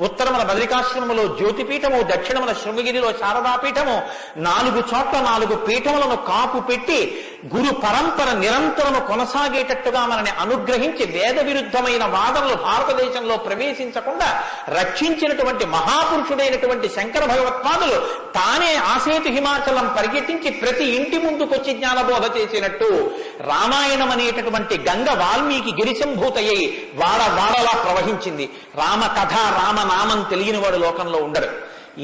ఉత్తరమున బదరికాశ్రమములో జ్యోతిపీఠము, దక్షిణమున శృంగగిరిలో శారదాపీఠము, 4 చోట్ల 4 పీఠములను కాపు పెట్టి గురు పరంపర నిరంతరము కొనసాగేటట్టుగా మనని అనుగ్రహించి వేద విరుద్ధమైన వాదనలు భారతదేశంలో ప్రవేశించకుండా రక్షించినటువంటి మహాపురుషుడైనటువంటి శంకర భగవత్పాదులు తానే ఆసేతు హిమాచలం పరిగెట్టించి ప్రతి ఇంటి ముందుకొచ్చి జ్ఞానబోధ చేసినట్టు రామాయణం అనేటటువంటి గంగ వాల్మీకి గిరిశంభూతయ్యి వాడలా ప్రవహించింది. రామకథ రామనామం తెలియనివాడు లోకంలో ఉండడు.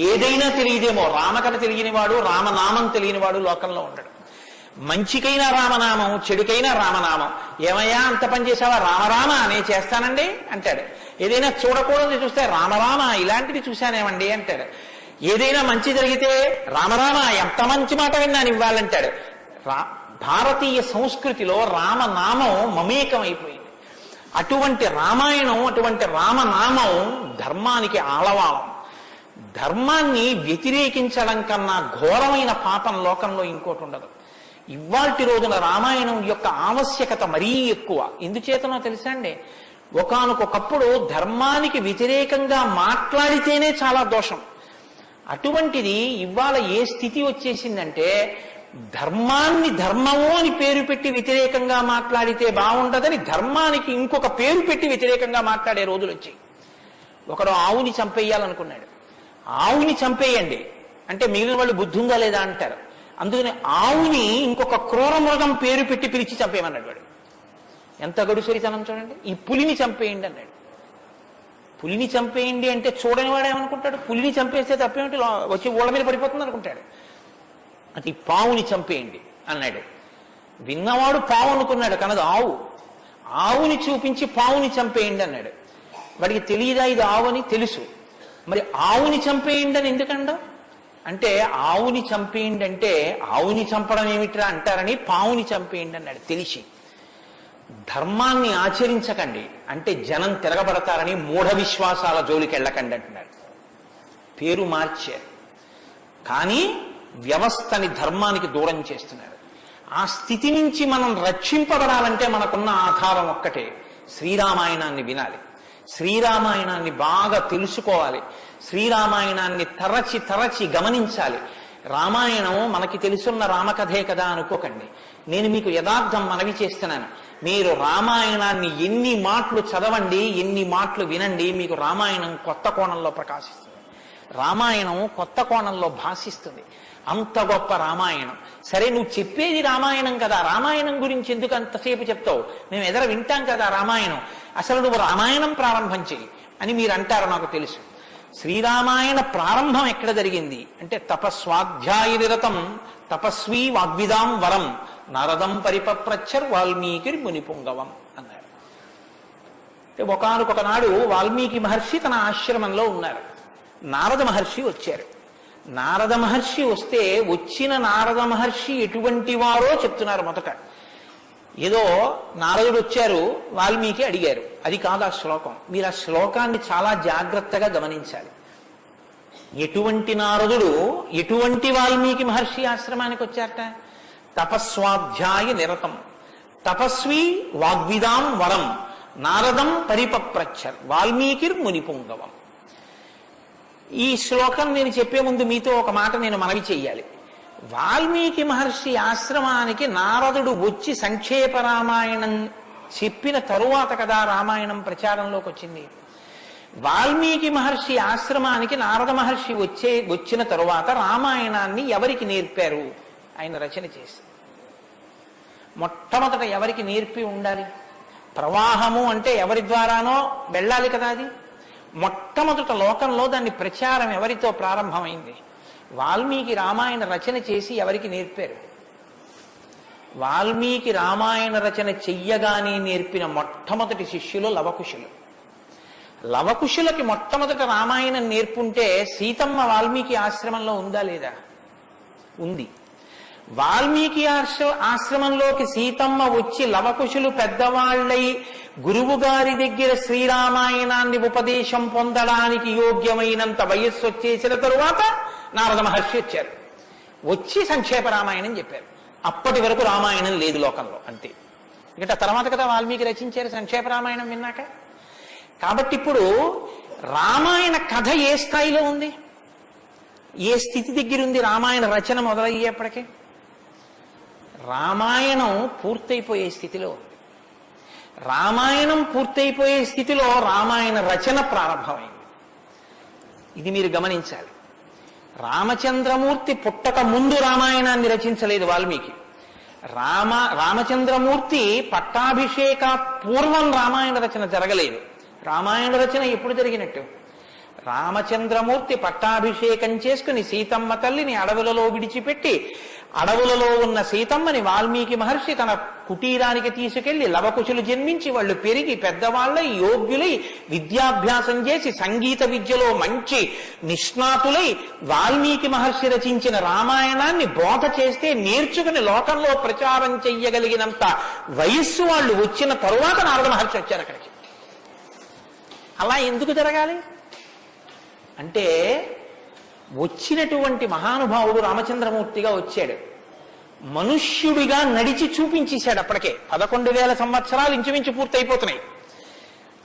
ఏదైనా తెలియదేమో, రామకథ తెలియనివాడు రామనామం తెలియనివాడు లోకంలో ఉండడు. మంచికైనా రామనామం, చెడుకైనా రామనామం. ఏమయ్యా అంత పని చేసావా? రామరామ అనే చేస్తానండి అంటాడు. ఏదైనా చూడకూడదు చూస్తే రామరామ ఇలాంటిది చూశానేమండి అంటాడు. ఏదైనా మంచి జరిగితే రామరామ ఎంత మంచి మాట విన్నాను ఇవ్వాలంటాడు. భారతీయ సంస్కృతిలో రామనామం మమేకమైపోయింది. అటువంటి రామాయణం, అటువంటి రామనామం ధర్మానికి ఆలవాలం. ధర్మాన్ని వ్యతిరేకించడం కన్నా ఘోరమైన పాపం లోకంలో ఇంకోటి ఉండదు. ఇవాల్టి రోజున రామాయణం యొక్క ఆవశ్యకత మరీ ఎక్కువ. ఎందుచేతనో తెలుసా అండి? ఒకానొకప్పుడు ధర్మానికి వ్యతిరేకంగా మాట్లాడితేనే చాలా దోషం. అటువంటిది ఇవాళ ఏ స్థితి వచ్చేసిందంటే ధర్మాన్ని ధర్మము అని పేరు పెట్టి వ్యతిరేకంగా మాట్లాడితే బాగుండదని ధర్మానికి ఇంకొక పేరు పెట్టి వ్యతిరేకంగా మాట్లాడే రోజులు వచ్చాయి. ఒకడు ఆవుని చంపేయాలనుకున్నాడు. ఆవుని చంపేయండి అంటే మిగిలిన వాళ్ళు బుద్ధి ఉందా లేదా అంటారు. అందుకని ఆవుని ఇంకొక క్రూర మృగం పేరు పెట్టి పిలిచి చంపేయమన్నాడు వాడు. ఎంత గడుసరితనం చూడండి. ఈ పులిని చంపేయండి అన్నాడు. పులిని చంపేయండి అంటే చూడని వాడు ఏమనుకుంటాడు? పులిని చంపేస్తే తప్పేమిటి, వచ్చి ఓళ్ళ మీద పడిపోతుంది అనుకుంటాడు. అది పావుని చంపేయండి అన్నాడు. విన్నవాడు పావు అనుకున్నాడు, కనదు ఆవు. ఆవుని చూపించి పావుని చంపేయండి అన్నాడు. వాడికి తెలియదా ఇది ఆవు అని? తెలుసు. మరి ఆవుని చంపేయండి అని ఎందుకండవు అంటే, ఆవుని చంపేయండి అంటే ఆవుని చంపడం ఏమిట్రా అంటారని పావుని చంపేయండి అన్నాడు. తెలిసి ధర్మాన్ని ఆచరించకండి అంటే జనం తిరగబడతారని మూఢ విశ్వాసాల జోలికి వెళ్ళకండి అంటున్నాడు. పేరు మార్చారు, కానీ వ్యవస్థని ధర్మానికి దూరం చేస్తున్నారు. ఆ స్థితి నుంచి మనం రక్షింపబడాలంటే మనకున్న ఆధారం ఒక్కటే, శ్రీరామాయణాన్ని వినాలి, శ్రీరామాయణాన్ని బాగా తెలుసుకోవాలి, శ్రీరామాయణాన్ని తరచి తరచి గమనించాలి. రామాయణం మనకి తెలుసున్న రామకథే కదా అనుకోకండి. నేను మీకు యథార్థం మనవి చేస్తున్నాను. మీరు రామాయణాన్ని ఎన్ని మాటలు చదవండి, ఎన్ని మాటలు వినండి, మీకు రామాయణం కొత్త కోణంలో ప్రకాశిస్తుంది, రామాయణం కొత్త కోణంలో భాషిస్తుంది. అంత గొప్ప రామాయణం. సరే, నువ్వు చెప్పేది రామాయణం కదా, రామాయణం గురించి ఎందుకు అంతసేపు చెప్తావు? మేము ఎదర వింటాం కదా రామాయణం, అసలు నువ్వు రామాయణం ప్రారంభం చెయ్యి అని మీరు అంటారు. నాకు తెలుసు. శ్రీరామాయణ ప్రారంభం ఎక్కడ జరిగింది అంటే, తపస్వాధ్యాయ నిరతం తపస్వీ వాగ్విదాం వరం నారదం పరిపప్రచ్చర్ వాల్మీకి మునిపుంగవం అన్నారు. ఒకానొక నాడు వాల్మీకి మహర్షి తన ఆశ్రమంలో ఉన్నారు. నారద మహర్షి వచ్చారు. నారద మహర్షి వస్తే వచ్చిన నారద మహర్షి ఎటువంటి వారో చెప్తున్నారు. మొదట ఏదో నారదుడు వచ్చారు, వాల్మీకి అడిగారు, అది కాదు ఆ శ్లోకం. మీరు ఆ శ్లోకాన్ని చాలా జాగ్రత్తగా గమనించాలి. ఎటువంటి నారదుడు ఎటువంటి వాల్మీకి మహర్షి ఆశ్రమానికి వచ్చారట? తపస్వాధ్యాయ నిరతం తపస్వి వాగ్విదాం వరం నారదం పరిపప్రచ్చర్ వాల్మీకిర్ మునిపుంగవం. ఈ శ్లోకం నేను చెప్పే ముందు మీతో ఒక మాట నేను మనవి చెయ్యాలి. వాల్మీకి మహర్షి ఆశ్రమానికి నారదుడు వచ్చి సంక్షేప రామాయణం చెప్పిన తరువాత కదా రామాయణం ప్రచారంలోకి వచ్చింది. వాల్మీకి మహర్షి ఆశ్రమానికి నారద మహర్షి వచ్చిన తరువాత రామాయణాన్ని ఎవరికి నేర్పారు? ఆయన రచన చేసి మొట్టమొదట ఎవరికి నేర్పి ఉండాలి? ప్రవాహము అంటే ఎవరి ద్వారానో వెళ్ళాలి కదా. అది మొట్టమొదట లోకంలో దాన్ని ప్రచారం ఎవరితో ప్రారంభమైంది? వాల్మీకి రామాయణ రచన చేసి ఎవరికి నేర్పారు? వాల్మీకి రామాయణ రచన చెయ్యగానే నేర్పిన మొట్టమొదటి శిష్యులు లవకుశులు. లవకుశులకి మొట్టమొదట రామాయణం నేర్పుంటే సీతమ్మ వాల్మీకి ఆశ్రమంలో ఉందా లేదా? ఉంది. వాల్మీకి ఆశ్రమంలోకి సీతమ్మ వచ్చి లవకుశులు పెద్దవాళ్ళై గురువు గారి దగ్గర శ్రీరామాయణాన్ని ఉపదేశం పొందడానికి యోగ్యమైనంత వయస్సు వచ్చేసిన తరువాత నారద మహర్షి వచ్చారు. వచ్చి సంక్షేప రామాయణం చెప్పారు. అప్పటి వరకు రామాయణం లేదు లోకంలో, అంతే. ఇంకా తర్వాత కదా వాల్మీకి రచించారు సంక్షేప రామాయణం విన్నాక. కాబట్టి ఇప్పుడు రామాయణ కథ ఏ స్థాయిలో ఉంది, ఏ స్థితి దగ్గర ఉంది? రామాయణ రచన మొదలయ్యేప్పటికీ రామాయణం పూర్తయిపోయే స్థితిలో ఉంది. రామాయణం పూర్తయిపోయే స్థితిలో రామాయణ రచన ప్రారంభమైంది. ఇది మీరు గమనించాలి. రామచంద్రమూర్తి పుట్టక ముందు రామాయణాన్ని రచించలేదు వాల్మీకి. రామచంద్రమూర్తి పట్టాభిషేక పూర్వం రామాయణ రచన జరగలేదు. రామాయణ రచన ఎప్పుడు జరిగినట్టు? రామచంద్రమూర్తి పట్టాభిషేకం చేసుకుని సీతమ్మ తల్లిని అడవులలో విడిచిపెట్టి, అడవులలో ఉన్న సీతమ్మని వాల్మీకి మహర్షి తన కుటీరానికి తీసుకెళ్లి లవకుశులు జన్మించి వాళ్ళు పెరిగి పెద్దవాళ్ళై యోగ్యులై విద్యాభ్యాసం చేసి సంగీత విద్యలో మంచి నిష్ణాతులై వాల్మీకి మహర్షి రచించిన రామాయణాన్ని బోధ చేస్తే నేర్చుకుని లోకంలో ప్రచారం చెయ్యగలిగినంత వయస్సు వాళ్ళు వచ్చిన తరువాత నారద మహర్షి వచ్చారు అక్కడికి. అలా ఎందుకు జరగాలి అంటే, వచ్చినటువంటి మహానుభావుడు రామచంద్రమూర్తిగా వచ్చాడు, మనుష్యుడిగా నడిచి చూపించేశాడు. అప్పటికే 11,000 సంవత్సరాలు ఇంచుమించు పూర్తయిపోతున్నాయి.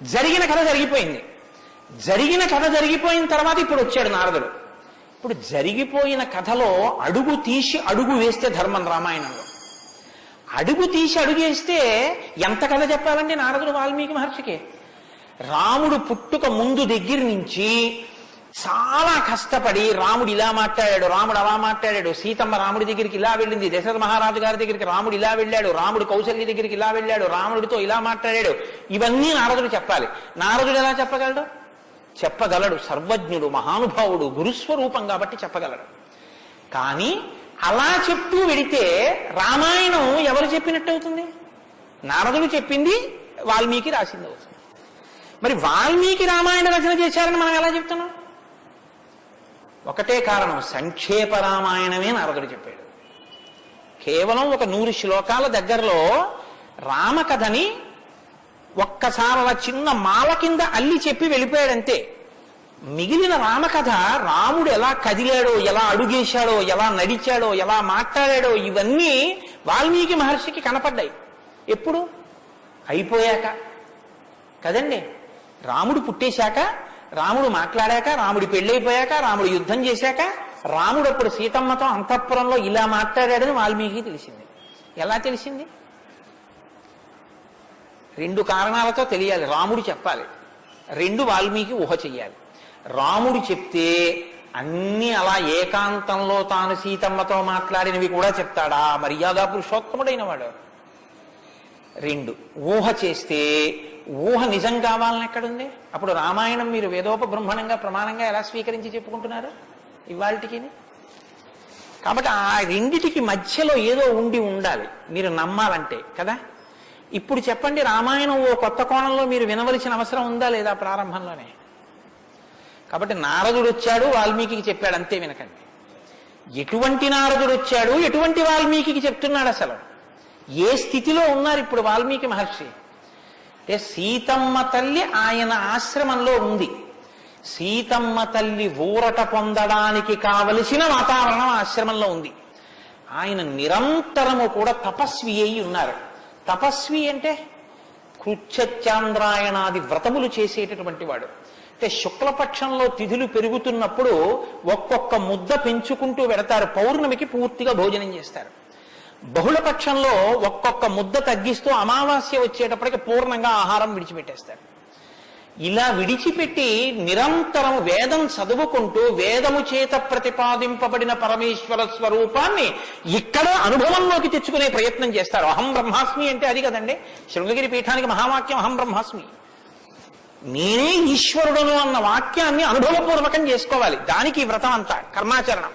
జరిగిన కథ జరిగిపోయింది. జరిగిన కథ జరిగిపోయిన తర్వాత ఇప్పుడు వచ్చాడు నారదుడు. ఇప్పుడు జరిగిపోయిన కథలో అడుగు తీసి అడుగు వేస్తే ధర్మం రామాయణంలో. అడుగు తీసి అడుగు వేస్తే ఎంత కథ చెప్పాలండి నారదుడు వాల్మీకి మహర్షికి? రాముడు పుట్టుక ముందు దగ్గర నుంచి చాలా కష్టపడి రాముడు ఇలా మాట్లాడాడు, రాముడు అలా మాట్లాడాడు, సీతమ్మ రాముడి దగ్గరికి ఇలా వెళ్ళింది, దశరథ మహారాజు గారి దగ్గరికి రాముడు ఇలా వెళ్ళాడు, రాముడు కౌశల్య దగ్గరికి ఇలా వెళ్ళాడు, రాముడితో ఇలా మాట్లాడాడు, ఇవన్నీ నారదుడు చెప్పాలి. నారదుడు ఎలా చెప్పగలడు? చెప్పగలడు. సర్వజ్ఞుడు, మహానుభావుడు, గురుస్వరూపం కాబట్టి చెప్పగలడు. కానీ అలా చెప్తూ వెడితే రామాయణం ఎవరు చెప్పినట్టు అవుతుంది? నారదుడు చెప్పింది వాల్మీకి రాసింది అవుతుంది. మరి వాల్మీకి రామాయణ రచన చేశారని మనం ఎలా చెప్తున్నాం? ఒకటే కారణం, సంక్షేప రామాయణమే నారదుడు చెప్పాడు. కేవలం ఒక 100 శ్లోకాల దగ్గరలో రామకథని ఒక్కసారి అలా చిన్న మాల కింద అల్లి చెప్పి వెళ్ళిపోయాడంతే. మిగిలిన రామకథ రాముడు ఎలా కదిలాడో, ఎలా అడుగేశాడో, ఎలా నడిచాడో, ఎలా మాట్లాడాడో ఇవన్నీ వాల్మీకి మహర్షికి కనపడ్డాయి. ఎప్పుడు? అయిపోయాక కదండి. రాముడు పుట్టేశాక, రాముడు మాట్లాడాక, రాముడి పెళ్ళైపోయాక, రాముడు యుద్ధం చేశాక, రాముడు అప్పుడు సీతమ్మతో అంతఃపురంలో ఇలా మాట్లాడాడని వాల్మీకి తెలిసింది. ఎలా తెలిసింది? 2 కారణాలతో తెలియాలి. రాముడు చెప్పాలి, 2 వాల్మీకి ఊహ చెయ్యాలి. రాముడు చెప్తే అన్ని అలా ఏకాంతంలో తాను సీతమ్మతో మాట్లాడినవి కూడా చెప్తాడా? మర్యాదా పురుషోత్తముడైన వాడు. 2 ఊహ చేస్తే ఊహ నిజం కావాలని ఎక్కడుంది? అప్పుడు రామాయణం మీరు వేదోపబ్రహ్మణంగా ప్రమాణంగా ఎలా స్వీకరించి చెప్పుకుంటున్నారు ఇవాళకి? కాబట్టి ఆ రెండిటికి మధ్యలో ఏదో ఉండాలి మీరు నమ్మాలంటే కదా. ఇప్పుడు చెప్పండి, రామాయణం ఓ కొత్త కోణంలో మీరు వినవలసిన అవసరం ఉందా లేదా ప్రారంభంలోనే? కాబట్టి నారదుడు వచ్చాడు, వాల్మీకి చెప్పాడు, అంతే. వినకండి. ఎటువంటి నారదుడు వచ్చాడు, ఎటువంటి వాల్మీకి చెప్తున్నాడు, అసలు ఏ స్థితిలో ఉన్నారు ఇప్పుడు వాల్మీకి మహర్షి అంటే? సీతమ్మ తల్లి ఆయన ఆశ్రమంలో ఉంది. సీతమ్మ తల్లి ఊరట పొందడానికి కావలసిన వాతావరణం ఆశ్రమంలో ఉంది. ఆయన నిరంతరము కూడా తపస్వి అయి ఉన్నారు. తపస్వి అంటే కృచ్ఛచాంద్రాయణాది వ్రతములు చేసేటటువంటి వాడు. అంటే శుక్లపక్షంలో తిథులు పెరుగుతున్నప్పుడు ఒక్కొక్క ముద్ద పెంచుకుంటూ వెడతారు. పౌర్ణమికి పూర్తిగా భోజనం చేస్తారు. బహుళపక్షంలో ఒక్కొక్క ముద్ద తగ్గిస్తూ అమావాస్య వచ్చేటప్పటికి పూర్ణంగా ఆహారం విడిచిపెట్టేస్తారు. ఇలా విడిచిపెట్టి నిరంతరం వేదం చదువుకుంటూ వేదము చేత ప్రతిపాదింపబడిన పరమేశ్వర స్వరూపాన్ని ఇక్కడ అనుభవంలోకి తెచ్చుకునే ప్రయత్నం చేస్తారు. అహం బ్రహ్మాస్మి అంటే అది కదండి. శృంగగిరి పీఠానికి మహావాక్యం అహం బ్రహ్మాస్మి, నేనే ఈశ్వరుడును అన్న వాక్యాన్ని అనుభవపూర్వకం చేసుకోవాలి. దానికి వ్రతం అంతా కర్మాచరణం.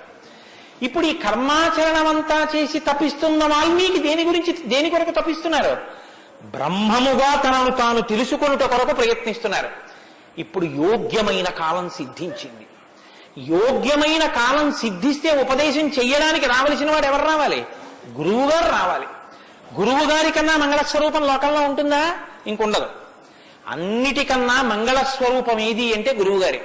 ఇప్పుడు ఈ కర్మాచరణం అంతా చేసి తపిస్తున్న వాల్మీకి దేని కొరకు తపిస్తున్నారు? బ్రహ్మముగా తనను తాను తెలుసుకొనుట కొరకు ప్రయత్నిస్తున్నారు. ఇప్పుడు యోగ్యమైన కాలం సిద్ధించింది. యోగ్యమైన కాలం సిద్ధిస్తే ఉపదేశం చెయ్యడానికి రావలసిన వాడు ఎవరు రావాలి? గురువుగారు రావాలి. గురువు గారి కన్నా మంగళస్వరూపం లోకంలో ఉంటుందా? ఇంకుండదు. అన్నిటికన్నా మంగళస్వరూపం ఏది అంటే గురువుగారి.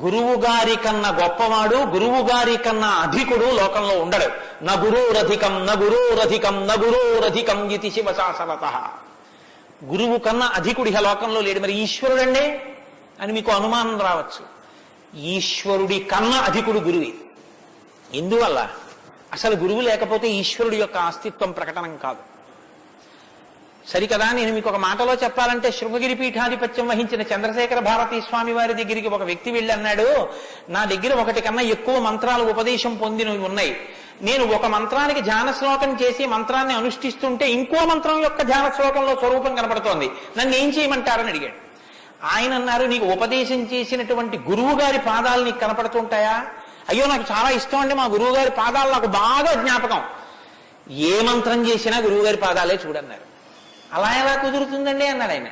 గురువు గారి కన్నా గొప్పవాడు, గురువు గారి కన్నా అధికుడు లోకంలో ఉండడు. నగురోరధికం నగురోరధికం నగురోరధికం ఇది శివశాసనతః. గురువు కన్నా అధికుడి లోకంలో లేడు. మరి ఈశ్వరుడండే అని మీకు అనుమానం రావచ్చు. ఈశ్వరుడి కన్నా అధికుడు గురువే. ఎందువల్ల? అసలు గురువు లేకపోతే ఈశ్వరుడి యొక్క అస్తిత్వం ప్రకటనం కాదు. సరికదా. నేను మీకు ఒక మాటలో చెప్పాలంటే, శృంగగిరి పీఠాధిపత్యం వహించిన చంద్రశేఖర భారతీ స్వామి వారి దగ్గరికి ఒక వ్యక్తి వెళ్ళి అన్నాడు, నా దగ్గర 1 కన్నా ఎక్కువ మంత్రాలు ఉపదేశం పొందినవి ఉన్నాయి. నేను ఒక మంత్రానికి ధ్యాన శ్లోకం చేసి మంత్రాన్ని అనుష్ఠిస్తుంటే ఇంకో మంత్రం యొక్క ధ్యాన శ్లోకంలో స్వరూపం కనపడుతోంది, నన్ను ఏం చేయమంటారని అడిగాడు. ఆయన అన్నారు, నీకు ఉపదేశం చేసినటువంటి గురువు గారి పాదాలు నీకు కనపడుతుంటాయా? అయ్యో నాకు చాలా ఇష్టం అండి, మా గురువు గారి పాదాలు నాకు బాగా జ్ఞాపకం. ఏ మంత్రం చేసినా గురువు గారి పాదాలే చూడన్నారు. అలా ఎలా కుదురుతుందండి అన్నాడు ఆయన.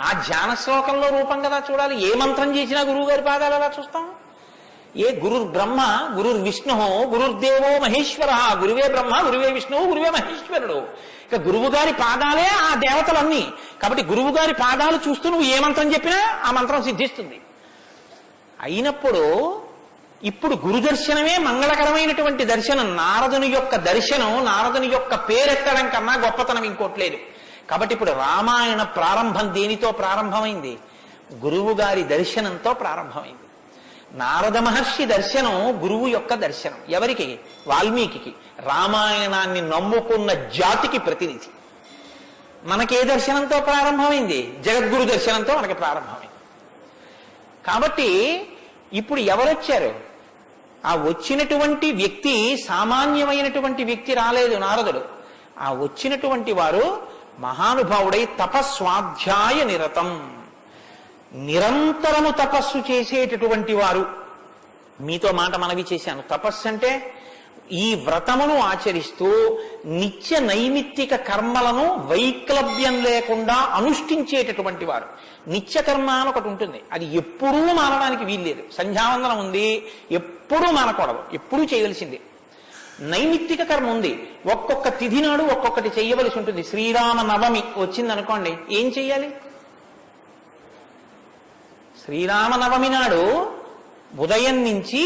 ఆ ధ్యాన శ్లోకంలో రూపం కదా చూడాలి. ఏ మంత్రం చేసినా గురువు గారి పాదాలు ఎలా చూస్తాం? ఏ గురుర్ బ్రహ్మ గురుర్ విష్ణు గురుర్దేవో మహేశ్వర. గురువే బ్రహ్మ, గురువే విష్ణువు, గురువే మహేశ్వరుడు. ఇక గురువు గారి పాదాలే ఆ దేవతలన్నీ. కాబట్టి గురువు గారి పాదాలు చూస్తూ నువ్వు ఏ మంత్రం చెప్పినా ఆ మంత్రం సిద్ధిస్తుంది. అయినప్పుడు ఇప్పుడు గురు దర్శనమే మంగళకరమైనటువంటి దర్శనం. నారదుని యొక్క దర్శనం, నారదుని యొక్క పేరెత్తడం కన్నా గొప్పతనం ఇంకోట్లేదు. కాబట్టి ఇప్పుడు రామాయణ ప్రారంభం దేనితో ప్రారంభమైంది? గురువు గారి దర్శనంతో ప్రారంభమైంది. నారద మహర్షి దర్శనం గురువు యొక్క దర్శనం. ఎవరికి? వాల్మీకి. రామాయణాన్ని నమ్ముకున్న జాతికి ప్రతినిధి. మనకే దర్శనంతో ప్రారంభమైంది? జగద్గురు దర్శనంతో మనకి ప్రారంభమైంది. కాబట్టి ఇప్పుడు ఎవరొచ్చారు? ఆ వచ్చినటువంటి వ్యక్తి సామాన్యమైనటువంటి వ్యక్తి రాలేదు, నారదుడు. ఆ వచ్చినటువంటి వారు మహానుభావుడై తపస్వాధ్యాయ నిరతం, నిరంతరము తపస్సు చేసేటటువంటి వారు. మీతో మాట మనవి చేశాను. తపస్సు అంటే ఈ వ్రతమును ఆచరిస్తూ నిత్య నైమిత్తిక కర్మలను వైక్లభ్యం లేకుండా అనుష్ఠించేటటువంటి వారు. నిత్య కర్మ అని ఒకటి ఉంటుంది, అది ఎప్పుడూ మానడానికి వీల్లేదు. సంధ్యావందనం ఉంది, ఎప్పుడూ మానకూడదు, ఎప్పుడూ చేయవలసింది. నైమిత్తిక కర్మ ఉంది, ఒక్కొక్క తిథి నాడు ఒక్కొక్కటి చెయ్యవలసి ఉంటుంది. శ్రీరామ నవమి వచ్చిందనుకోండి, ఏం చెయ్యాలి? శ్రీరామనవమి నాడు ఉదయం నుంచి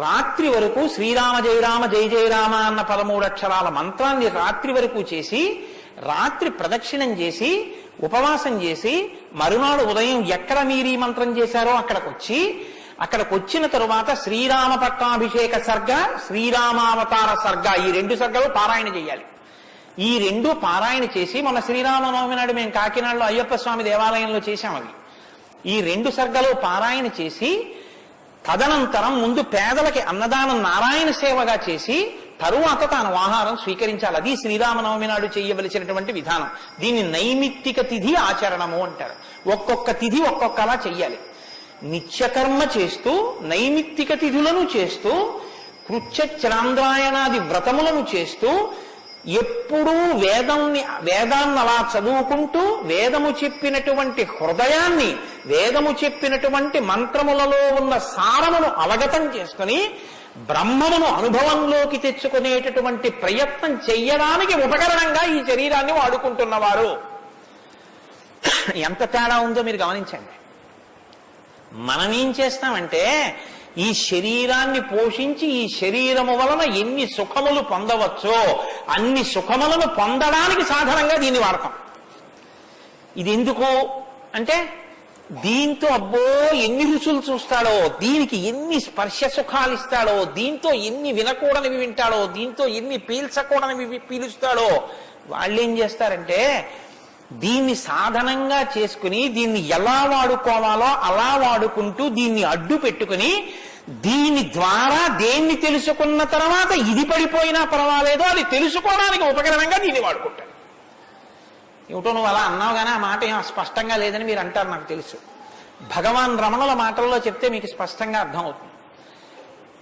రాత్రి వరకు శ్రీరామ జయ రామ జయ జయ రామ అన్న 13 అక్షరాల మంత్రాన్ని రాత్రి వరకు చేసి, రాత్రి ప్రదక్షిణం చేసి, ఉపవాసం చేసి, మరునాడు ఉదయం ఎక్కడ మీరు ఈ మంత్రం చేశారో అక్కడికి వచ్చిన తరువాత శ్రీరామ పట్టాభిషేక సర్గ, శ్రీరామావతార సర్గ, ఈ 2 సర్గలు పారాయణ చేయాలి. ఈ 2 పారాయణ చేసి, మన శ్రీరామనవమి నాడు మేము కాకినాడలో అయ్యప్ప స్వామి దేవాలయంలో చేశాం. అవి ఈ 2 సర్గలు పారాయణ చేసి, తదనంతరం ముందు పేదలకి అన్నదానం నారాయణ సేవగా చేసి, తరువాత తాను ఆహారం స్వీకరించాలి. అది శ్రీరామనవమి నాడు చేయవలసినటువంటి విధానం. దీన్ని నైమిత్తిక తిథి ఆచరణము అంటారు. ఒక్కొక్క తిథి ఒక్కొక్కలా చెయ్యాలి. నిత్యకర్మ చేస్తూ, నైమిత్తిక తిథులను చేస్తూ, కృత్యచరాంద్రాయణాది వ్రతములను చేస్తూ, ఎప్పుడూ వేదాన్ని అలా చదువుకుంటూ, వేదము చెప్పినటువంటి హృదయాన్ని, వేదము చెప్పినటువంటి మంత్రములలో ఉన్న సారమును అవగతం చేసుకుని బ్రహ్మమును అనుభవంలోకి తెచ్చుకునేటటువంటి ప్రయత్నం చెయ్యడానికి ఉపకరణంగా ఈ శరీరాన్ని వాడుకుంటున్నవారు. ఎంత తేడా ఉందో మీరు గమనించండి. మనం ఏం చేస్తామంటే, ఈ శరీరాన్ని పోషించి ఈ శరీరము వలన ఎన్ని సుఖములు పొందవచ్చో అన్ని సుఖములను పొందడానికి సాధనంగా దీన్ని వాడతాం. ఇది ఎందుకు అంటే, దీంతో అబ్బో ఎన్ని రుచులు చూస్తాడో, దీనికి ఎన్ని స్పర్శ సుఖాలు ఇస్తాడో, దీంతో ఎన్ని వినకూడనివి వింటాడో, దీంతో ఎన్ని పీల్చకూడనివి పీలుస్తాడో. వాళ్ళేం చేస్తారంటే, దీన్ని సాధనంగా చేసుకుని దీన్ని ఎలా వాడుకోవాలో అలా వాడుకుంటూ దీన్ని అడ్డు పెట్టుకుని, దీని ద్వారా దేన్ని తెలుసుకున్న తర్వాత ఇది పడిపోయినా పర్వాలేదో అది తెలుసుకోవడానికి ఉపకరణంగా దీన్ని వాడుకుంటాడు. ఏమిటో నువ్వు అలా అన్నావు కానీ ఆ మాట ఏం స్పష్టంగా లేదని మీరు అంటారు, నాకు తెలుసు. భగవాన్ రమణుల మాటల్లో చెప్తే మీకు స్పష్టంగా అర్థమవుతుంది.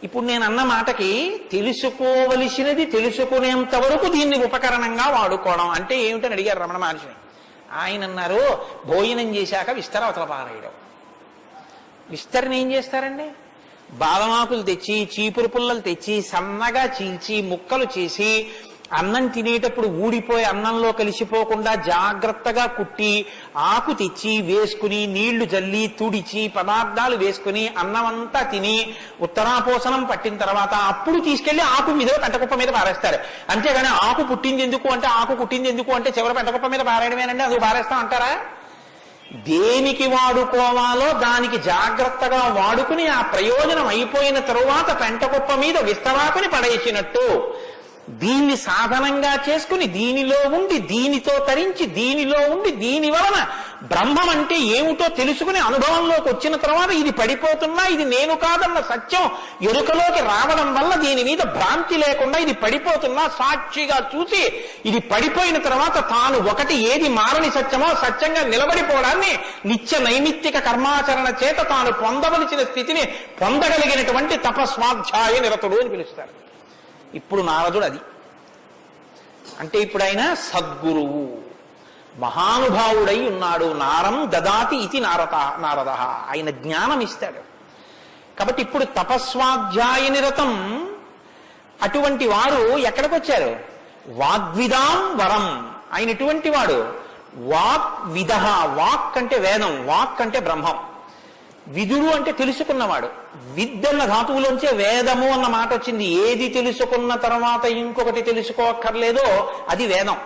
ఇప్పుడు నేను అన్న మాటకి తెలుసుకోవలసినది తెలుసుకునేంత వరకు దీన్ని ఉపకరణంగా వాడుకోవడం అంటే ఏమిటని అడిగారు రమణ మహర్షిని. ఆయన అన్నారు, భోజనం చేశాక విస్తర అవతల పారేయడం. విస్తరని ఏం చేస్తారండి? బాదమాకులు తెచ్చి, చీపురు పుల్లలు తెచ్చి, సన్నగా చీల్చి, ముక్కలు చేసి, అన్నం తినేటప్పుడు ఊడిపోయి అన్నంలో కలిసిపోకుండా జాగ్రత్తగా కుట్టి, ఆకు తెచ్చి వేసుకుని, నీళ్లు జల్లి తుడిచి, పదార్థాలు వేసుకుని, అన్నమంతా తిని ఉత్తరాపోసనం పట్టిన తర్వాత అప్పుడు తీసుకెళ్లి ఆకు మీద పెంటకుప్ప మీద పారేస్తారు. అంతేగాని ఆకు పుట్టింది ఎందుకు అంటే, ఆకు పుట్టింది ఎందుకు అంటే చివరి పెంటకుప్ప మీద పారేయడమేనండి, అది పారేస్తాం అంటారా? దేనికి వాడుకోవాలో దానికి జాగ్రత్తగా వాడుకుని ఆ ప్రయోజనం అయిపోయిన తరువాత పెంటకుప్ప మీద విస్తరాకుని పడేసినట్టు దీన్ని సాధనంగా చేసుకుని, దీనిలో ఉండి దీనితో తరించి, దీనిలో ఉండి దీని వలన బ్రహ్మం అంటే ఏమిటో తెలుసుకుని అనుభవంలోకి వచ్చిన తర్వాత ఇది పడిపోతున్నా ఇది నేను కాదన్న సత్యం ఎరుకలోకి రావడం వల్ల దీని మీద భ్రాంతి లేకుండా ఇది పడిపోతున్నా సాక్షిగా చూసి, ఇది పడిపోయిన తర్వాత తాను ఒకటి ఏది మారని సత్యమో సత్యంగా నిలబడిపోవడాన్ని నిత్య నైమిత్తిక కర్మాచరణ చేత తాను పొందవలసిన స్థితిని పొందగలిగినటువంటి తపస్వాధ్యాయ నిరతుడు అని పిలుస్తారు. ఇప్పుడు నారదుడు అది అంటే, ఇప్పుడు ఆయన సద్గురువు, మహానుభావుడై ఉన్నాడు. నారం దదాతి ఇది నారద, ఆయన జ్ఞానం ఇస్తాడు. కాబట్టి ఇప్పుడు తపస్వాధ్యాయ నిరతం అటువంటి వారు ఎక్కడికి వచ్చారు? వాగ్విదాం వరం. ఆయన ఎటువంటి వాడు? వాగ్విద. వాక్ అంటే వేదం, వాక్ అంటే బ్రహ్మం, విదుడు అంటే తెలుసుకున్నవాడు. విద్దన్న ధాతువులోంచే వేదము అన్న మాట వచ్చింది. ఏది తెలుసుకున్న తర్వాత ఇంకొకటి తెలుసుకోక్కర్లేదో అది వేదం.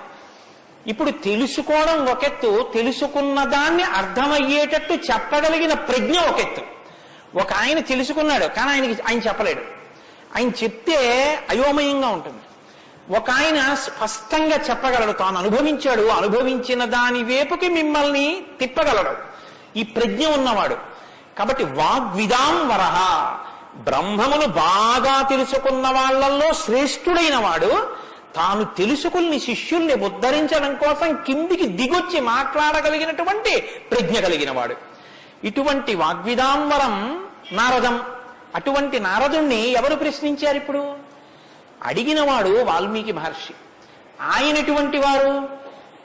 ఇప్పుడు తెలుసుకోవడం ఒకెత్తు, తెలుసుకున్న దాన్ని అర్థమయ్యేటట్టు చెప్పగలిగిన ప్రజ్ఞ ఒకెత్తు. ఒక ఆయన తెలుసుకున్నాడు కానీ ఆయన చెప్పలేడు, ఆయన చెప్తే అయోమయంగా ఉంటుంది. ఒక ఆయన స్పష్టంగా చెప్పగలడు, తాను అనుభవించాడు, అనుభవించిన దాని వైపుకి మిమ్మల్ని తిప్పగలడు, ఈ ప్రజ్ఞ ఉన్నవాడు. కాబట్టి వాగ్విదాం వరహ, బ్రహ్మమును బాగా తెలుసుకున్న వాళ్ళల్లో శ్రేష్ఠుడైన వాడు తాను తెలుసుకుని శిష్యుల్ని ఉద్ధరించడం కోసం కిందికి దిగొచ్చి మాట్లాడగలిగినటువంటి ప్రజ్ఞ కలిగిన వాడు. ఇటువంటి వాగ్విదాంబరం నారదం. అటువంటి నారదుణ్ణి ఎవరు ప్రశ్నించారు? ఇప్పుడు అడిగినవాడు వాల్మీకి మహర్షి. ఆయనటువంటి వారు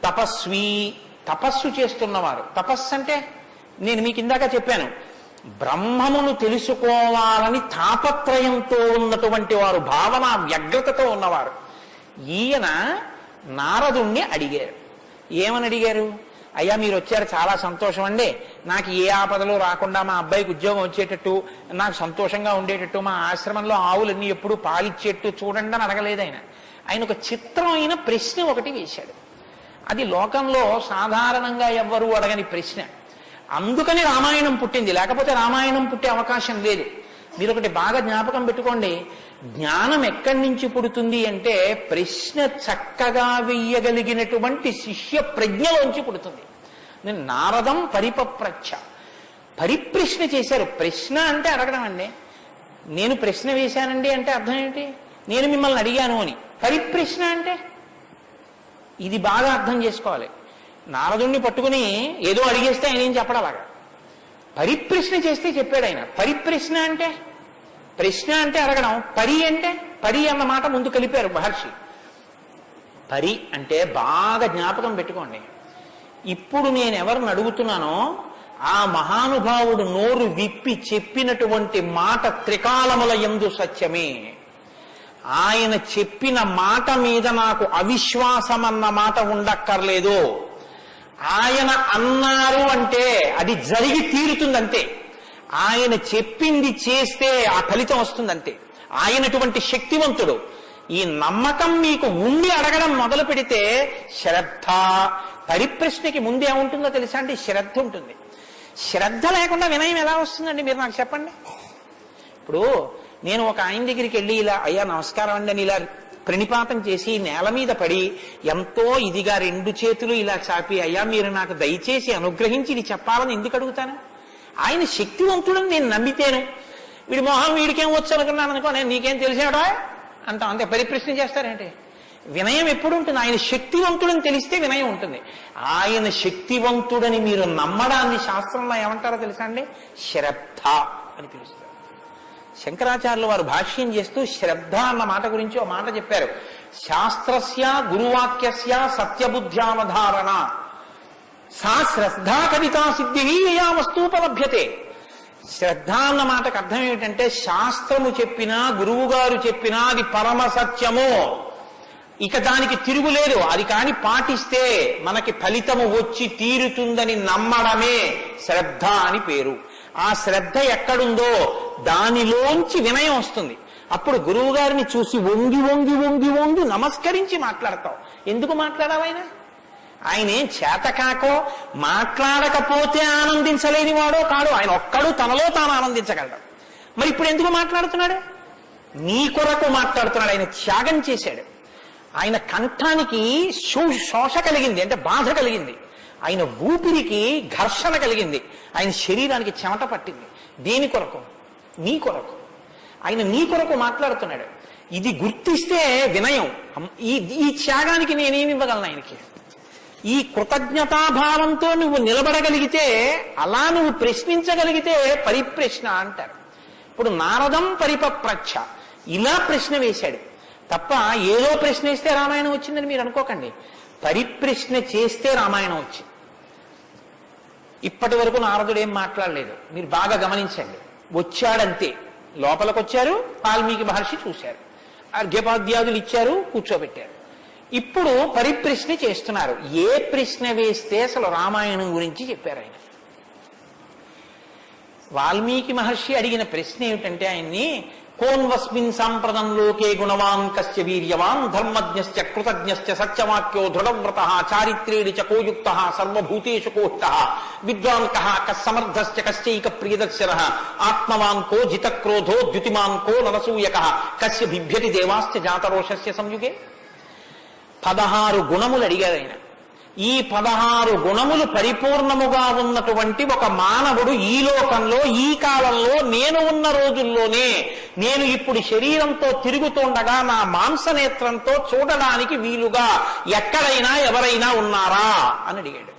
తపస్వి, తపస్సు చేస్తున్నవారు. తపస్సు అంటే నేను మీకు ఇందాక చెప్పాను, బ్రహ్మమును తెలుసుకోవాలని తాపత్రయంతో ఉన్నటువంటి వారు, భావన వ్యగ్రతతో ఉన్నవారు. ఈయన నారదుణ్ణి అడిగారు. ఏమని అడిగారు? అయ్యా మీరు వచ్చారు, చాలా సంతోషం అండి, నాకు ఏ ఆపదలు రాకుండా మా అబ్బాయికి ఉద్యోగం వచ్చేటట్టు, నాకు సంతోషంగా ఉండేటట్టు, మా ఆశ్రమంలో ఆవులన్నీ ఎప్పుడు పాలిచ్చేట్టు చూడండి అని అడగలేదు ఆయన. ఆయన ఒక చిత్రమైన ప్రశ్న ఒకటి వేశాడు. అది లోకంలో సాధారణంగా ఎవ్వరూ అడగని ప్రశ్న. అందుకని రామాయణం పుట్టింది, లేకపోతే రామాయణం పుట్టే అవకాశం లేదు. మీరు ఒకటి బాగా జ్ఞాపకం పెట్టుకోండి, జ్ఞానం ఎక్కడి నుంచి పుడుతుంది అంటే ప్రశ్న చక్కగా వెయ్యగలిగినటువంటి శిష్య ప్రజ్ఞలోంచి పుడుతుంది. నేను నారదం పరిపప్రచ్ఛ, పరిప్రశ్న చేశారు. ప్రశ్న అంటే అడగడం అండి. నేను ప్రశ్న వేశానండి అంటే అర్థం ఏంటి? నేను మిమ్మల్ని అడిగాను అని. పరిప్రశ్న అంటే ఇది బాగా అర్థం చేసుకోవాలి. నారదుణ్ణి పట్టుకుని ఏదో అడిగేస్తే ఆయన ఏం చెప్పడలాగా, పరిప్రశ్న చేస్తే చెప్పాడు ఆయన. పరిప్రశ్న అంటే, ప్రశ్న అంటే అడగడం, పరి అంటే, పరి అన్న మాట ముందు కలిపారు మహర్షి. పరి అంటే బాగా జ్ఞాపకం పెట్టుకోండి, ఇప్పుడు నేను ఎవరిని అడుగుతున్నానో ఆ మహానుభావుడు నోరు విప్పి చెప్పినటువంటి మాట త్రికాలముల యందు సత్యమే. ఆయన చెప్పిన మాట మీద నాకు అవిశ్వాసం అన్న మాట ఉండక్కర్లేదు. ఆయన అన్నారు అంటే అది జరిగి తీరుతుందంతే. ఆయన చెప్పింది చేస్తే ఆ ఫలితం వస్తుందంతే. ఆయనటువంటి శక్తివంతుడు. ఈ నమ్మకం మీకు ఉండి అడగడం మొదలు పెడితే శ్రద్ధ, పరిప్రశ్నకి ముందే ఉంటుందో తెలుసా అండి? శ్రద్ధ ఉంటుంది. శ్రద్ధ లేకుండా వినయం ఎలా వస్తుందండి? మీరు నాకు చెప్పండి. ఇప్పుడు నేను ఒక ఆయన దగ్గరికి వెళ్ళి ఇలా అయ్యా నమస్కారం అండి అని ఇలా ప్రణిపాతం చేసి నేల మీద పడి ఎంతో ఇదిగా రెండు చేతులు ఇలా చాపి అయ్యా మీరు నాకు దయచేసి అనుగ్రహించి ఇది చెప్పాలని ఎందుకు అడుగుతాను? ఆయన శక్తివంతుడని నేను నమ్మితేను. వీడి మొహం వీడికేం వచ్చు అనుకున్నాను అనుకో, నేను నీకేం తెలిసాడో అంత అంతే పరిప్రశ్న చేస్తారేంటి? వినయం ఎప్పుడు ఉంటుంది? ఆయన శక్తివంతుడని తెలిస్తే వినయం ఉంటుంది. ఆయన శక్తివంతుడని మీరు నమ్మడాన్ని శాస్త్రంలో ఏమంటారో తెలుసా అండి? శ్రద్ధ అని పిలుస్తారు. శంకరాచార్యులు వారు భాష్యం చేస్తూ శ్రద్ధ అన్న మాట గురించి ఒక మాట చెప్పారు. శాస్త్రస్య గురువాక్యస్య సత్యబుద్ధ్యావధారణ సా శ్రద్ధా కవితా సిద్ధి యా వస్తూపలభ్యతే. శ్రద్ధ అన్న మాటకు అర్థం ఏమిటంటే శాస్త్రము చెప్పినా గురువు గారు చెప్పినా అది పరమ సత్యము, ఇక దానికి తిరుగులేదు, అది కాని పాటిస్తే మనకి ఫలితము వచ్చి తీరుతుందని నమ్మడమే శ్రద్ధ అని పేరు. ఆ శ్రద్ధ ఎక్కడుందో దానిలోంచి వినయం వస్తుంది. అప్పుడు గురువు గారిని చూసి వంగి వంగి వంగి వంగి నమస్కరించి మాట్లాడతావు. ఎందుకు మాట్లాడాలైనా? ఆయన ఏం చేతకాకో మాట్లాడకపోతే ఆనందించలేని వాడో కాడు. ఆయన ఒక్కడు తనలో తాను ఆనందించగలడు. మరి ఇప్పుడు ఎందుకు మాట్లాడుతున్నాడు? నీ కొరకు మాట్లాడుతున్నాడు. ఆయన త్యాగం చేశాడు. ఆయన కంఠానికి శోష కలిగింది, అంటే బాధ కలిగింది. ఆయన ఊపిరికి ఘర్షణ కలిగింది. ఆయన శరీరానికి చెమట పట్టింది. దేని కొరకు? నీ కొరకు. ఆయన నీ కొరకు మాట్లాడుతున్నాడు. ఇది గుర్తిస్తే వినయం. ఈ త్యాగానికి నేనేమి ఇవ్వగలను ఆయనకి? ఈ కృతజ్ఞతాభావంతో నువ్వు నిలబడగలిగితే, అలా నువ్వు ప్రశ్నించగలిగితే పరిప్రశ్న అంటారు. ఇప్పుడు నారదం పరిపప్రచ్ఛ ఇలా ప్రశ్న వేశాడు తప్ప ఏదో ప్రశ్న వేస్తే రామాయణం వచ్చిందని మీరు అనుకోకండి. పరిప్రశ్న చేస్తే రామాయణం వచ్చింది. ఇప్పటి వరకు నారదుడు ఏం మాట్లాడలేదు, మీరు బాగా గమనించండి. వచ్చాడంతే, లోపలికి వచ్చారు, వాల్మీకి మహర్షి చూశారు, అర్ఘ్యపాద్యాదులు ఇచ్చారు, కూర్చోబెట్టారు. ఇప్పుడు పరిప్రశ్న చేస్తున్నారు. ఏ ప్రశ్న వేస్తే అసలు రామాయణం గురించి చెప్పారు ఆయన? వాల్మీకి మహర్షి అడిగిన ప్రశ్న ఏమిటంటే ఆయన్ని, కోన్వస్మిన్ సాంప్రదం లోకే గుణవాన్ కస్య వీర్యవాన్ ధర్మజ్ఞశ్చ కృతజ్ఞశ్చ సత్యవాక్యో దృఢవ్రత చారిత్రేణి చ కోయుక్త సర్వభూతేషు కోష్ట విద్వాన్ కః కస్సమర్థశ్చ కశ్చైక ప్రియదర్శనః ఆత్మవాన్ కో జితక్రోధో ద్యుతిమాన్ కో నరసూయకః కస్య బిభ్యతి దేవాశ్చ జాతరోషస్య సంయుగే. 16 గుణములు అడిగారు ఆయన. ఈ 16 గుణములు పరిపూర్ణముగా ఉన్నటువంటి ఒక మానవుడు ఈ లోకంలో ఈ కాలంలో నేను ఉన్న రోజుల్లోనే నేను ఇప్పుడు శరీరంతో తిరుగుతుండగా నా మాంసనేత్రంతో చూడడానికి వీలుగా ఎక్కడైనా ఎవరైనా ఉన్నారా అని అడిగాడు.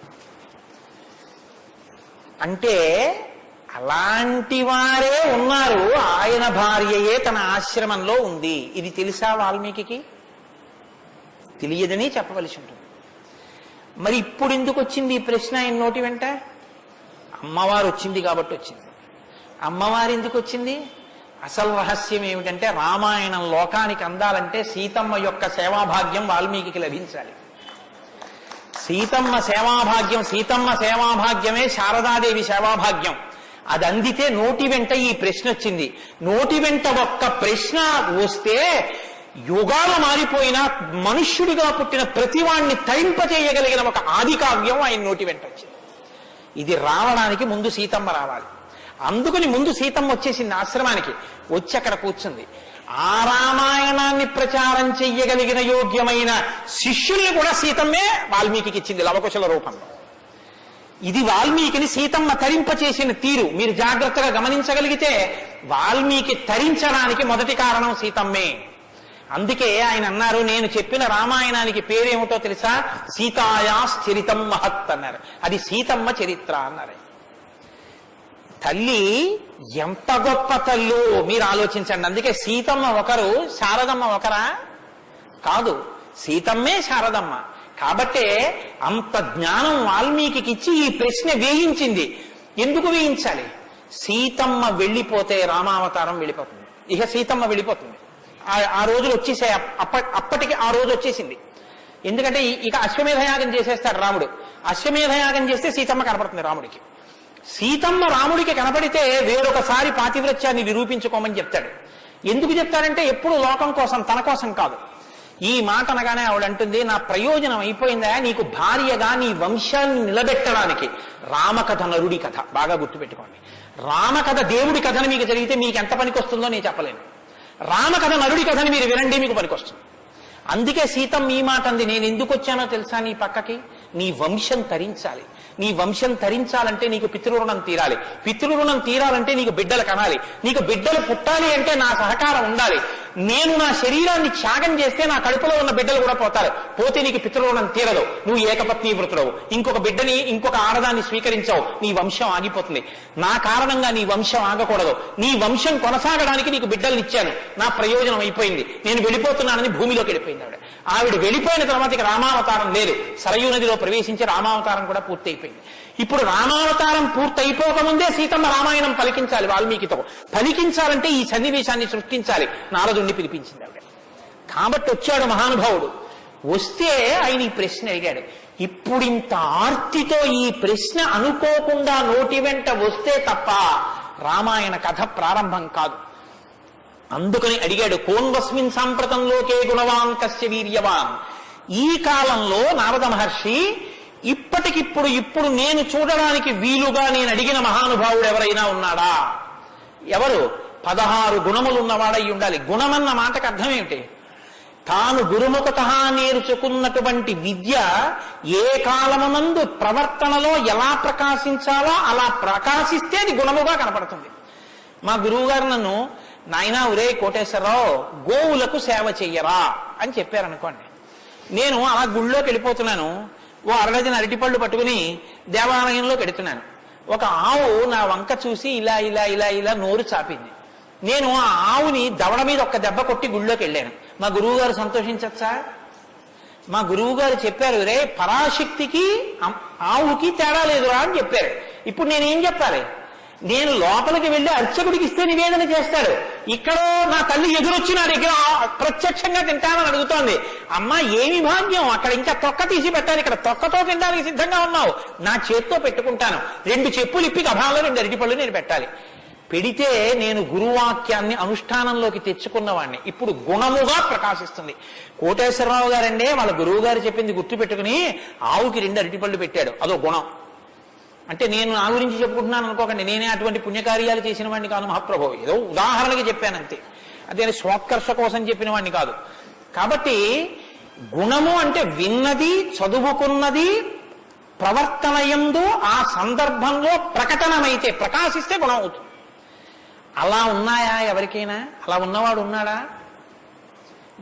అంటే అలాంటి వారే ఉన్నారు. ఆయన భార్యయే తన ఆశ్రమంలో ఉంది. ఇది తెలుసా వాల్మీకి? తెలియదని చెప్పవలసి ఉంటుంది. మరి ఇప్పుడు ఎందుకు వచ్చింది ఈ ప్రశ్న ఆయన నోటి వెంట? అమ్మవారు వచ్చింది కాబట్టి వచ్చింది. అమ్మవారు ఎందుకు వచ్చింది? అసలు రహస్యం ఏమిటంటే రామాయణం లోకానికి అందాలంటే సీతమ్మ యొక్క సేవాభాగ్యం వాల్మీకి లభించాలి. సీతమ్మ సేవాభాగ్యమే శారదాదేవి సేవాభాగ్యం. అది అందితే నోటి వెంట ఈ ప్రశ్న వచ్చింది. నోటి వెంట ఒక్క ప్రశ్న వస్తే యుగాలు మారిపోయినా మనుష్యుడిగా పుట్టిన ప్రతివాణ్ణి తరింపచేయగలిగిన ఒక ఆది కావ్యం ఆయన నోటి వెంట వచ్చింది. ఇది రావడానికి ముందు సీతమ్మ రావాలి. అందుకని ముందు సీతమ్మ వచ్చేసింది ఆశ్రమానికి. వచ్చి అక్కడ కూర్చుంది. ఆ రామాయణాన్ని ప్రచారం చెయ్యగలిగిన యోగ్యమైన శిష్యుల్ని కూడా సీతమ్మే వాల్మీకి ఇచ్చింది లవకుశల రూపంలో. ఇది వాల్మీకిని సీతమ్మ తరింపచేసిన తీరు మీరు జాగ్రత్తగా గమనించగలిగితే వాల్మీకి తరించడానికి మొదటి కారణం సీతమ్మే. అందుకే ఆయన అన్నారు, నేను చెప్పిన రామాయణానికి పేరేమిటో తెలుసా? సీతాయాశ్చరితం మహత్ అన్నారు. అది సీతమ్మ చరిత్ర అన్నారు. తల్లి ఎంత గొప్ప తల్లు మీరు ఆలోచించండి. అందుకే సీతమ్మ ఒకరు, శారదమ్మ ఒకరా? కాదు, సీతమ్మే శారదమ్మ. కాబట్టే అంత జ్ఞానం వాల్మీకి ఇచ్చి ఈ ప్రశ్న వేయించింది. ఎందుకు వేయించాలి? సీతమ్మ వెళ్ళిపోతే రామావతారం వెళ్ళిపోతుంది. ఇక సీతమ్మ వెళ్ళిపోతుంది. ఆ రోజులు వచ్చేసాయి. అప్పటికి ఆ రోజు వచ్చేసింది. ఎందుకంటే ఇక అశ్వమేధయాగం చేసేస్తాడు రాముడు. అశ్వమేధయాగం చేస్తే సీతమ్మ కనపడుతుంది రాముడికి. సీతమ్మ రాముడికి కనపడితే వేరొకసారి పాతివ్రత్యాన్ని నిరూపించుకోమని చెప్తాడు. ఎందుకు చెప్తాడంటే ఎప్పుడు లోకం కోసం, తన కోసం కాదు. ఈ మాట అనగానే ఆవిడంటుంది, నా ప్రయోజనం అయిపోయిందా? నీకు భార్యగా నీ వంశాన్ని నిలబెట్టడానికి. రామకథ నరుడి కథ బాగా గుర్తుపెట్టుకోండి. రామకథ దేవుడి కథను మీకు జరిగితే మీకు ఎంత పనికి వస్తుందో నేను చెప్పలేను. రామకథ నరుడి కథని మీరు వినండి, మీకు పనికొస్తుంది. అందుకే సీతమ్మ ఈ మాట అంది, నేను ఎందుకు వచ్చానో తెలుసా నీ పక్కకి? నీ వంశం తరించాలి. నీ వంశం తరించాలంటే నీకు పితృరుణం తీరాలి. పితృరుణం తీరాలంటే నీకు బిడ్డలు కనాలి. నీకు బిడ్డలు పుట్టాలి అంటే నా సహకారం ఉండాలి. నేను నా శరీరాన్ని త్యాగం చేస్తే నా కడుపులో ఉన్న బిడ్డలు కూడా పోతారు. పోతే నీకు పితృరుణం తీరదు. నువ్వు ఏకపత్ని వృతుడవు. ఇంకొక బిడ్డని, ఇంకొక ఆడదాన్ని స్వీకరించావు, నీ వంశం ఆగిపోతుంది. నా కారణంగా నీ వంశం ఆగకూడదు. నీ వంశం కొనసాగడానికి నీకు బిడ్డల్ని ఇచ్చాను. నా ప్రయోజనం అయిపోయింది, నేను వెళ్ళిపోతున్నానని భూమిలోకి వెళ్ళిపోయింది ఆవిడ. ఆవిడ వెళ్ళిపోయిన తర్వాత ఇక రామావతారం లేదు. సరయూ నదిలో ప్రవేశించి రామావతారం కూడా పూర్తయిపోయింది. ఇప్పుడు రామావతారం పూర్తయిపోకముందే సీతమ్మ రామాయణం పలికించాలి వాల్మీకితో. పలికించాలంటే ఈ సన్నివేశాన్ని సృష్టించాలి. నారదుణ్ణి పిలిపించింది ఆవిడ. కాబట్టి వచ్చాడు మహానుభావుడు. వస్తే ఆయన ఈ ప్రశ్న అడిగాడు. ఇప్పుడింత ఆర్తితో ఈ ప్రశ్న అనుకోకుండా నోటి వెంట వస్తే తప్ప రామాయణ కథ ప్రారంభం కాదు. అందుకని అడిగాడు, కోన్వస్మిన్ సాంప్రతంలోకే గుణవాన్ కస్య వీర్యవాన్. ఈ కాలంలో నారద మహర్షి ఇప్పుడు నేను చూడడానికి వీలుగా నేను అడిగిన మహానుభావుడు ఎవరైనా ఉన్నాడా? ఎవరు? 16 గుణములు ఉన్నవాడై ఉండాలి. గుణమన్న మాటకు అర్థం ఏమిటి? తాను గురుముఖత నేర్చుకున్నటువంటి విద్య ఏ కాలమునందు ప్రవర్తనలో ఎలా ప్రకాశించాలో అలా ప్రకాశిస్తే అది గుణముగా కనపడుతుంది. మా గురువు గారు నన్ను, నాయనా ఒరే కోటేశ్వరరావు, గోవులకు సేవ చెయ్యరా అని చెప్పారనుకోండి. నేను అలా గుళ్ళోకి వెళ్ళిపోతున్నాను. ఓ అరడజన అరటిపళ్ళు పట్టుకుని దేవాలయంలోకి వెడుతున్నాను. ఒక ఆవు నా వంక చూసి ఇలా ఇలా ఇలా ఇలా నోరు చాపింది. నేను ఆ ఆవుని దవడ మీద ఒక్క దెబ్బ కొట్టి గుళ్ళోకి వెళ్ళాను. మా గురువు గారు సంతోషించచ్చా? మా గురువు గారు చెప్పారు, రే పరాశక్తికి ఆవుకి తేడా లేదురా అని చెప్పారు. ఇప్పుడు నేనేం చెప్పాలి? నేను లోపలికి వెళ్ళి అర్చకుడికి ఇస్తే నివేదన చేస్తాడు. ఇక్కడ నా తల్లి ఎదురొచ్చి నా దగ్గర ప్రత్యక్షంగా తింటానని అడుగుతోంది. అమ్మా ఏమి భాగ్యం, అక్కడ ఇంకా తొక్క తీసి పెట్టాలి, ఇక్కడ తొక్కతో తినడానికి సిద్ధంగా ఉన్నావు. నా చేత్తో పెట్టుకుంటాను. 2 చెప్పులు ఇప్పి గభాలో 2 అరటిపళ్ళు నేను పెట్టాలి. పెడితే నేను గురువాక్యాన్ని అనుష్ఠానంలోకి తెచ్చుకున్నవాడిని. ఇప్పుడు గుణముగా ప్రకాశిస్తుంది. కోటేశ్వరరావు గారండే వాళ్ళ గురువు గారు చెప్పింది గుర్తు పెట్టుకుని ఆవుకి 2 అరటిపళ్ళు పెట్టాడు. అదో గుణం. అంటే నేను నా గురించి చెప్పుకుంటున్నాను అనుకోకండి. నేనే అటువంటి పుణ్యకార్యాలు చేసిన వాడిని కాదు మహాప్రభు. ఏదో ఉదాహరణకి చెప్పానంతే. అదే స్వోత్కర్ష కోసం చెప్పిన వాడిని కాదు. కాబట్టి గుణము అంటే విన్నది, చదువుకున్నది, ప్రవర్తనయందు ఆ సందర్భంలో ప్రకటనమైతే, ప్రకాశిస్తే గుణం అవుతుంది. అలా ఉన్నాయా ఎవరికైనా? అలా ఉన్నవాడు ఉన్నాడా?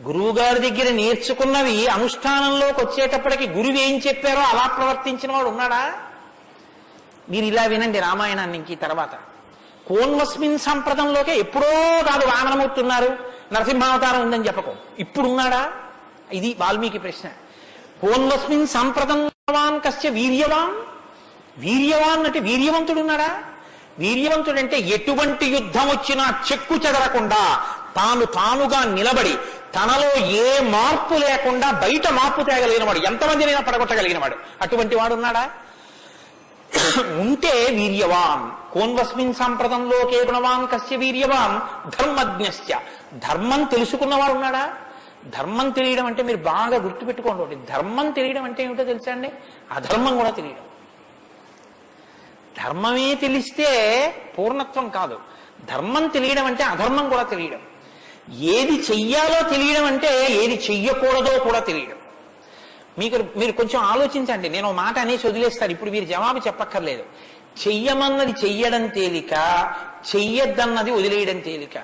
గురువుగారి దగ్గర నేర్చుకున్నవి అనుష్ఠానంలోకి వచ్చేటప్పటికి గురువు ఏం చెప్పారో అలా ప్రవర్తించిన వాడు ఉన్నాడా? మీరు ఇలా వినండి రామాయణాన్ని ఇంక తర్వాత. కోన్వస్మిన్ సంప్రదంలోకే ఎప్పుడో కాదు వామనమూర్తి ఉన్నారు, నరసింహావతారం ఉందని చెప్పకు. ఇప్పుడున్నాడా? ఇది వాల్మీకి ప్రశ్న. కోన్వస్మిన్ సంప్రదంవాన్ కస్య వీర్యవాన్. వీర్యవాన్ అంటే వీర్యవంతుడున్నాడా? వీర్యవంతుడంటే ఎటువంటి యుద్ధం వచ్చినా చెక్కు చెదరకుండా తానుగా నిలబడి తనలో ఏ మార్పు లేకుండా బయట మార్పు తేగలిగిన వాడు, ఎంతమందినైనా పడగొట్టగలిగిన వాడు, అటువంటి వాడు ఉన్నాడా? ఉంటే వీర్యవాన్. కోన్వస్మిన్ సంప్రదంలోకే గుణవాన్ కస్య వీర్యవాన్ ధర్మజ్ఞశ్చ. ధర్మం తెలుసుకున్నవాడు ఉన్నాడా? ధర్మం తెలియడం అంటే మీరు బాగా గుర్తుపెట్టుకోండి, ధర్మం తెలియడం అంటే ఏమిటో తెలుసా అండి? అధర్మం కూడా తెలియడం. ధర్మమే తెలిస్తే పూర్ణత్వం కాదు. ధర్మం తెలియడం అంటే అధర్మం కూడా తెలియడం. ఏది చెయ్యాలో తెలియడం అంటే ఏది చెయ్యకూడదో కూడా తెలియడం. మీరు కొంచెం ఆలోచించండి. నేను మాట అనేసి వదిలేస్తాను, ఇప్పుడు మీరు జవాబు చెప్పక్కర్లేదు. చెయ్యమన్నది చెయ్యడం తేలిక, చెయ్యొద్దన్నది వదిలేయడం తేలిక.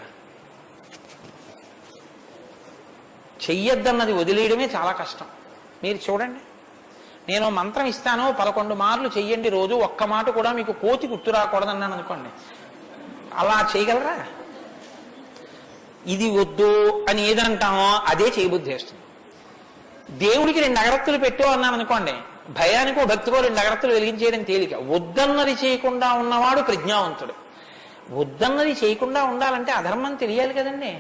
చెయ్యొద్దన్నది వదిలేయడమే చాలా కష్టం. మీరు చూడండి, నేను మంత్రం ఇస్తాను 11 మార్లు చెయ్యండి రోజు, ఒక్క మాట కూడా మీకు కోతి గుర్తు రాకూడదన్నాను అనుకోండి, అలా చేయగలరా? ఇది వద్దు అని ఏదంటామో అదే చేయబుద్ధి చేస్తుంది. దేవుడికి 2 అగరత్తులు పెట్టు అన్నాను అనుకోండి, భయానికో భక్తికో 2 అగరత్తులు వెలిగించేయడం తేలిక. వద్దన్నది చేయకుండా ఉన్నవాడు ప్రజ్ఞావంతుడు. వద్దన్నది చేయకుండా ఉండాలంటే అధర్మం తెలియాలి కదండి.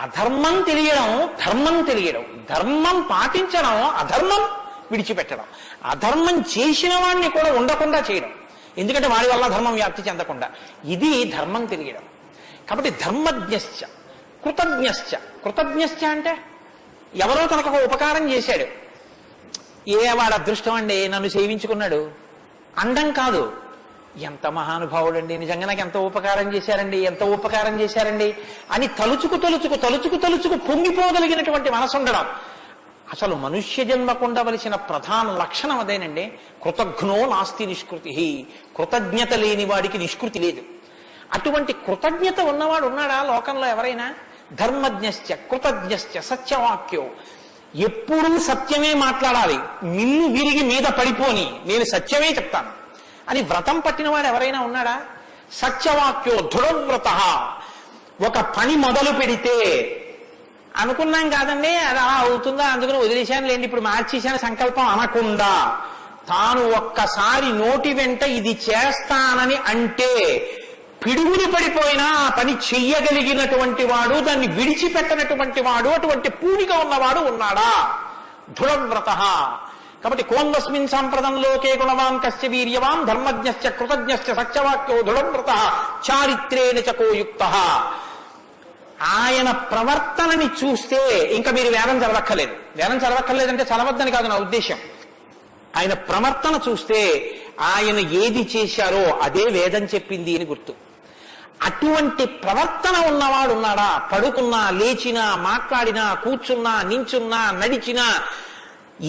అధర్మం తెలియడం, ధర్మం తెలియడం, ధర్మం పాటించడం, అధర్మం విడిచిపెట్టడం, అధర్మం చేసిన వాడిని కూడా ఉండకుండా చేయడం, ఎందుకంటే వాడి వల్ల ధర్మం వ్యాప్తి చెందకుండా. ఇది ధర్మం తెలియడం. కాబట్టి ధర్మజ్ఞశ్చ కృతజ్ఞశ్చ. కృతజ్ఞశ్చ అంటే ఎవరో తనకు ఒక ఉపకారం చేశాడు, వాడు అదృష్టం అండి నన్ను సేవించుకున్నాడు అండం కాదు. ఎంత మహానుభావుడండి, నిజంగా నాకు ఎంత ఉపకారం చేశారండి, ఎంత ఉపకారం చేశారండి అని తలుచుకు పొంగిపోగలిగినటువంటి మనసు ఉండడం. అసలు మనుష్య జన్మకు ఉండవలసిన ప్రధాన లక్షణం అదేనండి. కృతజ్ఞో నాస్తి నిష్కృతి. కృతజ్ఞత లేని వాడికి నిష్కృతి లేదు. అటువంటి కృతజ్ఞత ఉన్నవాడు ఉన్నాడా లోకంలో ఎవరైనా? ధర్మజ్ఞశ్చ కృతజ్ఞశ్చ సత్యవాక్యో. ఎప్పుడూ సత్యమే మాట్లాడాలి, మిన్ను విరిగి మీద పడిపోని నేను సత్యమే చెప్తాను అని వ్రతం పట్టినవాడు ఎవరైనా ఉన్నాడా? సత్యవాక్యో దృఢవ్రత. ఒక పని మొదలు పెడితే అనుకున్నాం కాదండి అది అలా అవుతుందా అందుకని వదిలేశాను లేండి ఇప్పుడు మార్చేశాను సంకల్పం అనకుండా తాను ఒక్కసారి నోటి వెంట ఇది చేస్తానని అంటే పిడుగులు పడిపోయినా ఆ పని చెయ్యగలిగినటువంటి వాడు, దాన్ని విడిచిపెట్టనటువంటి వాడు, అటువంటి పూనిక ఉన్నవాడు ఉన్నాడా? దృఢవ్రత. కాబట్టి కోన్వస్మిన్ సంప్రదంలోకే గుణవాన్ కస్య వీర్యవాన్ ధర్మజ్ఞశ్చ కృతజ్ఞశ్చ సత్యవాక్యో దృఢవ్రత చారిత్రేణ చకోయుక్తః. ఆయన ప్రవర్తనని చూస్తే ఇంకా మీరు వేదం చదవక్కర్లేదు. వేదం చదవక్కర్లేదంటే చదవద్దని కాదు నా ఉద్దేశం. ఆయన ప్రవర్తన చూస్తే ఆయన ఏది చేశారో అదే వేదం చెప్పింది అని గుర్తు. అటువంటి ప్రవర్తన ఉన్నవాడు ఉన్నాడా? పడుకున్నా, లేచినా, మాట్లాడినా, కూర్చున్నా, నించున్నా, నడిచినా,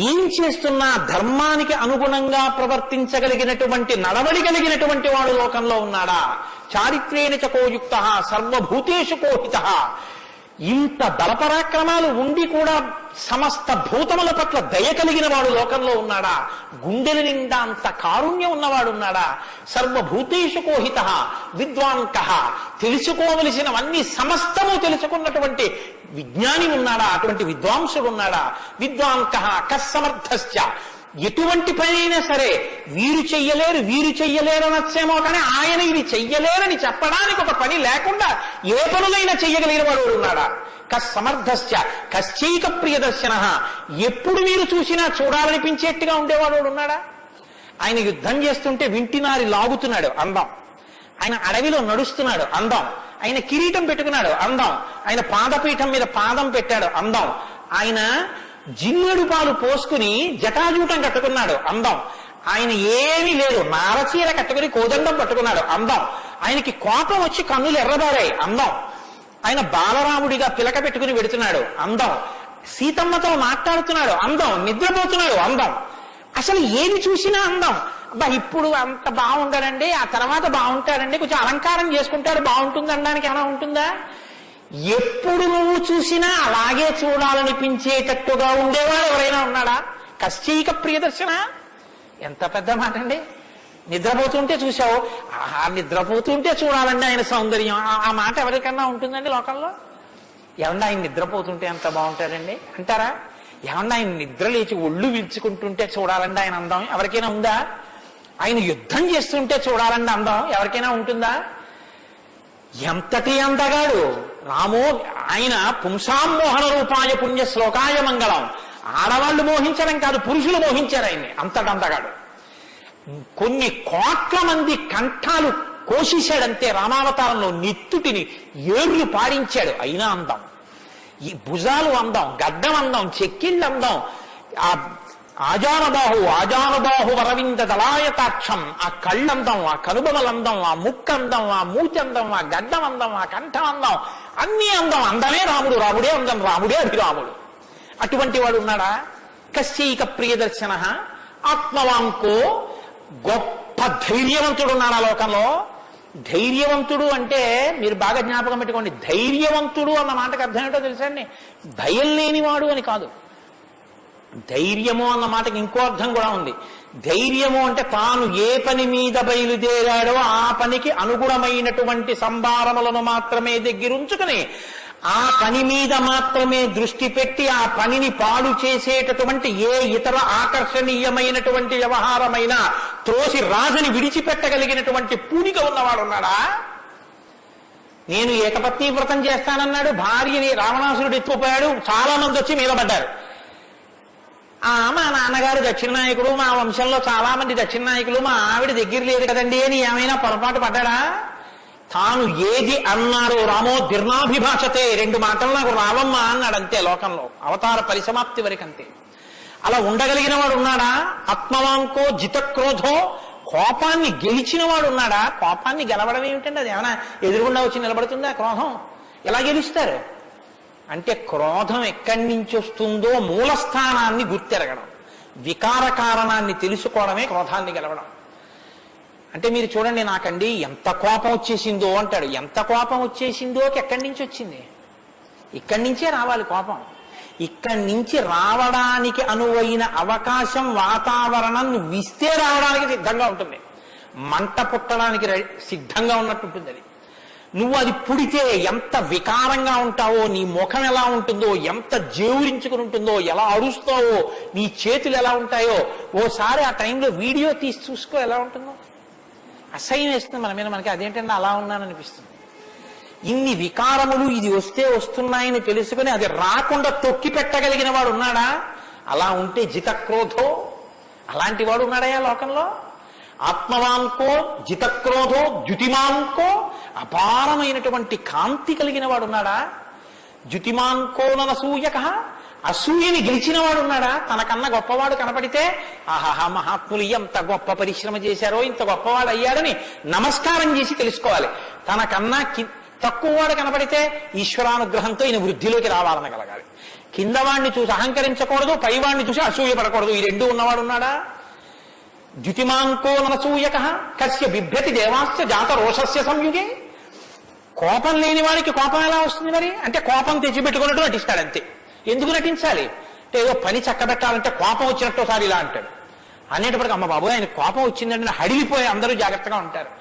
ఏం చేస్తున్నా ధర్మానికి అనుగుణంగా ప్రవర్తించగలిగినటువంటి, నడవడిగలిగినటువంటి వాడు లోకంలో ఉన్నాడా? చారిత్రేణ చకోయుక్త సర్వభూతేషు కోహిత. ఇంత బలపరాక్రమాలు ఉండి కూడా సమస్త భూతముల పట్ల దయ కలిగిన వాడు లోకంలో ఉన్నాడా? గుండెల నిండా అంత కారుణ్యం ఉన్నవాడు ఉన్నాడా? సర్వభూతేషు కోహిత విద్వాంకః. తెలుసుకోవలసినవన్నీ సమస్తము తెలుసుకున్నటువంటి విజ్ఞాని ఉన్నాడా? అటువంటి విద్వాంసుడు ఉన్నాడా? విద్వాంకః కస్సమర్థశ్చ. ఎటువంటి పనైనా సరే వీరు చెయ్యలేరు అనొచ్చేమో కానీ ఆయన ఇది చెయ్యలేరని చెప్పడానికి ఒక పని లేకుండా ఏ పనులైనా చెయ్యగలిగిన వాడు ఉన్నాడా? కస్సమర్థశ్చ కశ్చైక ప్రియదర్శన. ఎప్పుడు మీరు చూసినా చూడాలనిపించేట్టుగా ఉండేవాడు ఉన్నాడా? ఆయన యుద్ధం చేస్తుంటే వింటినారి లాగుతున్నాడు అందం. ఆయన అడవిలో నడుస్తున్నాడు అందం. ఆయన కిరీటం పెట్టుకున్నాడు అందం. ఆయన పాదపీఠం మీద పాదం పెట్టాడు అందం. ఆయన జిన్నెడు పాలు పోసుకుని జటాజూటం కట్టుకున్నాడు అందం. ఆయన ఏమీ లేదు, నారచీర కట్టుకుని కోదండం పట్టుకున్నాడు అందం. ఆయనకి కోపం వచ్చి కన్నులు ఎర్రబారాయి అందం. ఆయన బాలరాముడిగా పిలక పెట్టుకుని వెడుతున్నాడు అందం. సీతమ్మతో మాట్లాడుతున్నాడు అందం, నిద్రపోతున్నాడు అందం, అసలు ఏది చూసినా అందం. అబ్బా ఇప్పుడు అంత బాగుంటాడండి, ఆ తర్వాత బాగుంటాడండి, కొంచెం అలంకారం చేసుకుంటాడు బాగుంటుంది అనడానికి ఏమైనా ఉంటుందా? ఎప్పుడు నువ్వు చూసినా అలాగే చూడాలనిపించేటట్టుగా ఉండేవాడు ఎవరైనా ఉన్నాడా? కశ్చైక ప్రియదర్శన ఎంత పెద్ద మాట అండి. నిద్రపోతుంటే చూసావు, ఆ నిద్రపోతుంటే చూడాలండి ఆయన సౌందర్యం, ఆ మాట ఎవరికన్నా ఉంటుందండి లోకంలో? ఏమన్నా ఆయన నిద్రపోతుంటే ఎంత బాగుంటాడండి అంటారా? ఏమన్నా ఆయన నిద్ర లేచి ఒళ్ళు విరుచుకుంటుంటే చూడాలండి ఆయన అందం ఎవరికైనా ఉందా? ఆయన యుద్ధం చేస్తుంటే చూడాలండి అందం ఎవరికైనా ఉంటుందా? ఎంతటి అందగాడు రామో! ఆయన పుంసామోహన రూపాయ పుణ్య శ్లోకాయ మంగళం. ఆడవాళ్ళు మోహించడం కాదు, పురుషులు మోహించారు ఆయన్ని. అంతటి అందగాడు. కొన్ని కోట్ల మంది కంఠాలు కోసేశాడంతే రామావతారంలో, నెత్తుటిని ఏర్లు పారించాడు. అయినా అందం. ఈ భుజాలు అందం, గడ్డం అందం, చెక్కిళ్ళు అందం, ఆ ఆజానబాహు వరవింద దళాయతాక్షం, ఆ కళ్ళందం, ఆ కనుబొమలందం, ఆ ముక్కందం, ఆ మూచందం, ఆ గడ్డం అందం, ఆ కంఠం అందం, అన్నీ అందం. అందమే రాముడు, రాముడే అందం, రాముడే అభిరాముడు. అటువంటి వాడు ఉన్నాడా? కశ్చైక ప్రియదర్శన ఆత్మవాంకో, గొప్ప ధైర్యవంతుడు ఉన్నాడు ఆ లోకంలో. ధైర్యవంతుడు అంటే మీరు బాగా జ్ఞాపకం పెట్టుకోండి, ధైర్యవంతుడు అన్న మాటకు అర్థం ఏంటో తెలుసా అండి? భయం లేనివాడు అని కాదు. ధైర్యము అన్న మాటకి ఇంకో అర్థం కూడా ఉంది. ధైర్యము అంటే తాను ఏ పని మీద బయలుదేరాడో ఆ పనికి అనుగుణమైనటువంటి సంభారములను మాత్రమే దగ్గరుంచుకుని ఆ పని మీద మాత్రమే దృష్టి పెట్టి ఆ పనిని పాడు చేసేటటువంటి ఏ ఇతర ఆకర్షణీయమైనటువంటి వ్యవహారమైన త్రోసి రాజని విడిచిపెట్టగలిగినటువంటి పూనిక ఉన్నవాడు ఉన్నాడా? నేను ఏకపత్ని వ్రతం చేస్తానన్నాడు, భార్యని రావణాసురుడు ఎత్తుకుపోయాడు, చాలా మంది వచ్చి మీద పడ్డారు. మా నాన్నగారు దక్షిణ నాయకుడు, మా వంశంలో చాలా మంది దక్షిణ నాయకులు, మా ఆవిడ దగ్గర లేదు కదండి అని ఏమైనా పొరపాటు పడ్డాడా? తాను ఏది అన్నారో రామో దీర్ణాభిభాషతే, 2 మాటలు నాకు రావమ్మా అన్నాడు అంతే. లోకంలో అవతార పరిసమాప్తి వరకు అంతే. అలా ఉండగలిగిన వాడు ఉన్నాడా? ఆత్మవాంకో జితక్రోధో, కోపాన్ని గెలిచిన వాడు ఉన్నాడా? కోపాన్ని గెలవడం ఏమిటండి? అది ఏమైనా ఎదురుగుండా వచ్చి నిలబడుతుందా క్రోధం? ఎలా గెలుస్తారు అంటే క్రోధం ఎక్కడి నుంచి వస్తుందో మూలస్థానాన్ని గుర్తెరగడం, వికార కారణాన్ని తెలుసుకోవడమే క్రోధాన్ని గెలవడం. అంటే మీరు చూడండి, నాకండి ఎంత కోపం వచ్చేసిందో అంటాడు. ఎంత కోపం వచ్చేసిందో ఎక్కడి నుంచి వచ్చింది? ఇక్కడి నుంచే రావాలి కోపం. ఇక్కడి నుంచి రావడానికి అనువైన అవకాశం, వాతావరణం నువ్వు ఇస్తే రావడానికి సిద్ధంగా ఉంటుంది. మంట పుట్టడానికి సిద్ధంగా ఉన్నట్టు ఉంటుంది అది. నువ్వు అది పుడితే ఎంత వికారంగా ఉంటావో, నీ ముఖం ఎలా ఉంటుందో, ఎంత జేవురించుకుని ఉంటుందో, ఎలా అరుస్తావో, నీ చేతులు ఎలా ఉంటాయో ఓసారి ఆ టైంలో వీడియో తీసి చూసుకో ఎలా ఉంటుందో. అసహ్యం వేస్తుంది మన మీద. మనకి అదేంటంటే అలా ఉన్నాననిపిస్తుంది. ఇన్ని వికారములు ఇది వస్తే వస్తున్నాయని తెలుసుకుని అది రాకుండా తొక్కి పెట్టగలిగిన వాడు ఉన్నాడా? అలా ఉంటే జితక్రోధో, అలాంటి వాడు ఉన్నాడయా లోకంలో? ఆత్మవాంకో జితక్రోధో ద్యుతిమాంకో, అపారమైనటువంటి కాంతి కలిగిన వాడు ఉన్నాడా? ద్యుతిమాంకో ననసూయక, అసూయని గెలిచిన వాడు ఉన్నాడా? తనకన్నా గొప్పవాడు కనపడితే ఆహాహా మహాత్ములు ఎంత గొప్ప పరిశ్రమ చేశారో, ఇంత గొప్పవాడు అయ్యాడని నమస్కారం చేసి తెలుసుకోవాలి. తనకన్నా తక్కువవాడు కనపడితే ఈశ్వరానుగ్రహంతో ఈయన వృద్ధిలోకి రావాలనగలగాలి. కిందవాడిని చూసి అహంకరించకూడదు, పైవాడిని చూసి అసూయపడకూడదు. ఈ 2 ఉన్నవాడు ఉన్నాడా? ద్యుతిమాంకో ననసూయక కస్య బిభ్యతి దేవాశ్చ జాత రోషస్య సంయుగే. కోపం లేని వాడికి కోపం ఎలా వస్తుంది మరి? అంటే కోపం తెచ్చిపెట్టుకున్నట్టు నటిస్తాడు అంతే. ఎందుకు నటించాలి అంటే ఏదో పని చక్కబెట్టాలంటే కోపం వచ్చినట్టు ఒకసారి ఇలా అంటాడు. అనేటప్పటికి అమ్మ బాబు ఆయన కోపం వచ్చిందంటే హడిలిపోయి అందరూ జాగ్రత్తగా ఉంటారు.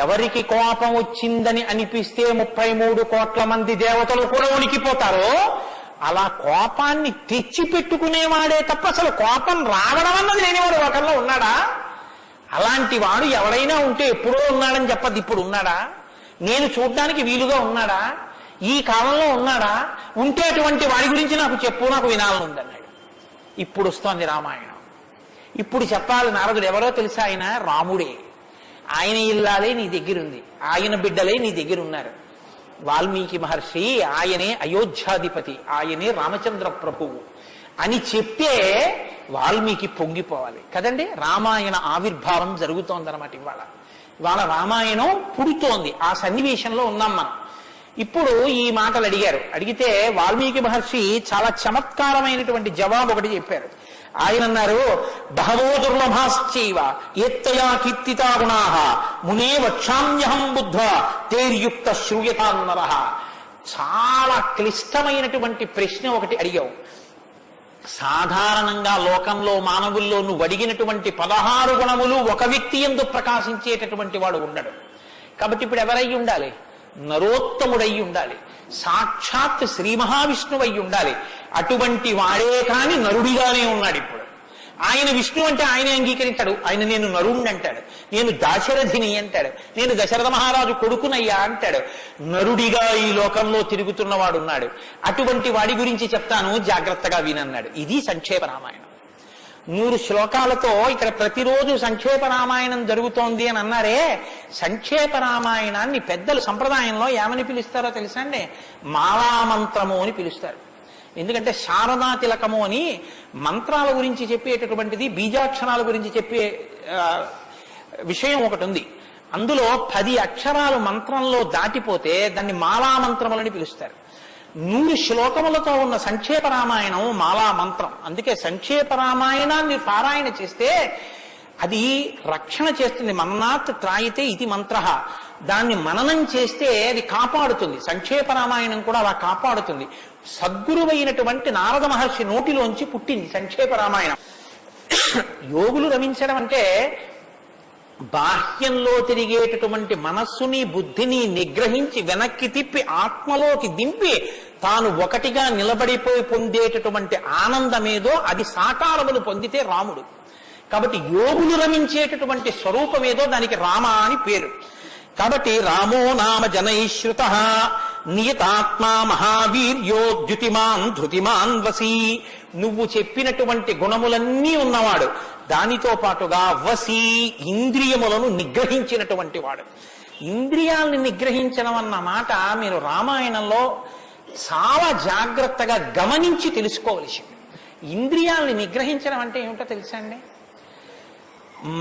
ఎవరికి కోపం వచ్చిందని అనిపిస్తే 33 కోట్ల మంది దేవతలు కూడా ఉనికిపోతారో అలా కోపాన్ని తెచ్చి పెట్టుకునేవాడే తప్ప అసలు కోపం రావడం అన్నది లేనివాడు ఒకరిలో ఉన్నాడా? అలాంటి వాడు ఎవడైనా ఉంటే ఎప్పుడో ఉన్నాడని చెప్పద్దు, ఇప్పుడు ఉన్నాడా? నేను చూడ్డానికి వీలుగా ఉన్నాడా? ఈ కాలంలో ఉన్నాడా? ఉంటే అటువంటి వాడి గురించి నాకు చెప్పు, నాకు వినాలని ఉందన్నాడు. ఇప్పుడు వస్తోంది రామాయణం. ఇప్పుడు చెప్పాలి నారదుడు ఎవరో తెలుసా? ఆయన రాముడే. ఆయన ఇల్లాలే నీ దగ్గరుంది, ఆయన బిడ్డలే నీ దగ్గర ఉన్నారు. వాల్మీకి మహర్షి ఆయనే అయోధ్యాధిపతి, ఆయనే రామచంద్ర ప్రభువు అని చెప్తే వాల్మీకి పొంగిపోవాలి కదండి. రామాయణ ఆవిర్భావం జరుగుతోందన్నమాట. ఇవాళ రామాయణం పుడుతోంది. ఆ సన్నివేశంలో ఉన్నాం మనం. ఇప్పుడు ఈ మాటలు అడిగారు. అడిగితే వాల్మీకి మహర్షి చాలా చమత్కారమైనటువంటి జవాబు ఒకటి చెప్పారు. ఆయన అన్నారు, బహవో దుర్లభాశ్చైవ ఏత్తయా కీర్తితా గుణాః మునే వక్షామ్యహం బుద్ధ్వా తేర్యుక్త శ్రూయతాన్నరః. చాలా క్లిష్టమైనటువంటి ప్రశ్న ఒకటి అడిగావు. సాధారణంగా లోకంలో మానవుల్లో నువ్వు అడిగినటువంటి 16 గుణములు ఒక వ్యక్తి యందు ప్రకాశించేటటువంటి వాడు ఉండడు. కాబట్టి ఇప్పుడు ఎవరై ఉండాలి? నరోత్తముడై ఉండాలి, సాక్షాత్ శ్రీ మహావిష్ణువు అయి ఉండాలి. అటువంటి వాడే కాని నరుడిగానే ఉన్నాడు. ఇప్పుడు ఆయన విష్ణు అంటే ఆయనే అంగీకరించాడు. ఆయన నేను నరుణ్ణి అంటాడు, నేను దాశరథిని అంటాడు, నేను దశరథ మహారాజు కొడుకునయ్యా అంటాడు. నరుడిగా ఈ లోకంలో తిరుగుతున్నవాడు ఉన్నాడు. అటువంటి వాడి గురించి చెప్తాను, జాగ్రత్తగా వినన్నాడు. ఇది సంక్షేప రామాయణం. 100 శ్లోకాలతో ఇక్కడ ప్రతిరోజు సంక్షేప రామాయణం జరుగుతోంది అని అన్నారే. సంక్షేప రామాయణాన్ని పెద్దలు సంప్రదాయంలో ఏమని పిలుస్తారో తెలుసా అండి? మాలామంత్రము అని పిలుస్తారు. ఎందుకంటే శారదా తిలకము అని మంత్రాల గురించి చెప్పేటటువంటిది, బీజాక్షరాల గురించి చెప్పే విషయం ఒకటి ఉంది. అందులో 10 అక్షరాలు మంత్రంలో దాటిపోతే దాన్ని మాలామంత్రములని పిలుస్తారు. 100 శ్లోకములతో ఉన్న సంక్షేప రామాయణం మాలా మంత్రం. అందుకే సంక్షేప రామాయణాన్ని పారాయణ చేస్తే అది రక్షణ చేస్తుంది. మన్నాత్ త్రాయితే ఇది మంత్ర. దాన్ని మననం చేస్తే అది కాపాడుతుంది. సంక్షేప రామాయణం కూడా అలా కాపాడుతుంది. సద్గురువైనటువంటి నారద మహర్షి నోటిలోంచి పుట్టింది సంక్షేప రామాయణం. యోగులు రమించడం అంటే బాహ్యంలో తిరిగేటటువంటి మనస్సుని బుద్ధిని నిగ్రహించి వెనక్కి తిప్పి ఆత్మలోకి దింపి తాను ఒకటిగా నిలబడిపోయి పొందేటటువంటి ఆనందమేదో అది సాకారములు పొందితే రాముడు. కాబట్టి యోగులు రమించేటటువంటి స్వరూపమేదో దానికి రామ అని పేరు. కాబట్టి రామో నామ జనైశ్రుత నియతాత్మా మహావీర్యో ద్యుతిమాన్ ధృతిమాన్ వసీ. నువ్వు చెప్పినటువంటి గుణములన్నీ ఉన్నవాడు. దానితో పాటుగా వసీ, ఇంద్రియములను నిగ్రహించినటువంటి వాడు. ఇంద్రియాల్ని నిగ్రహించడం అన్న మాట మీరు రామాయణంలో చాలా జాగ్రత్తగా గమనించి తెలుసుకోవలసింది. ఇంద్రియాల్ని నిగ్రహించడం అంటే ఏమిటో తెలుసా అండి?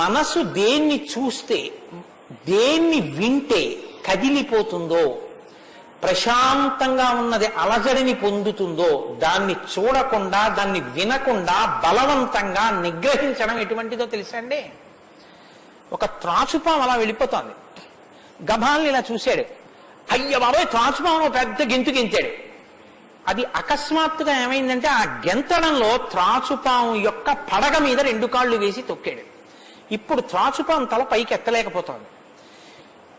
మనసు దేన్ని చూస్తే, దేన్ని వింటే కదిలిపోతుందో, ప్రశాంతంగా ఉన్నది అలజడిని పొందుతుందో దాన్ని చూడకుండా, దాన్ని వినకుండా బలవంతంగా నిగ్రహించడం ఎటువంటిదో తెలుసా అండి? ఒక త్రాచుపాము అలా వెళ్ళిపోతోంది. గభాల్ని ఇలా చూశాడు, అయ్య బాబాయ్ త్రాచుపాము పెద్ద గెంతు గెంతాడు. అది అకస్మాత్తుగా ఏమైందంటే ఆ గెంతడంలో త్రాచుపాము యొక్క పడగ మీద 2 కాళ్ళు వేసి తొక్కాడు. ఇప్పుడు త్రాచుపాము తల పైకి ఎత్తలేకపోతోంది.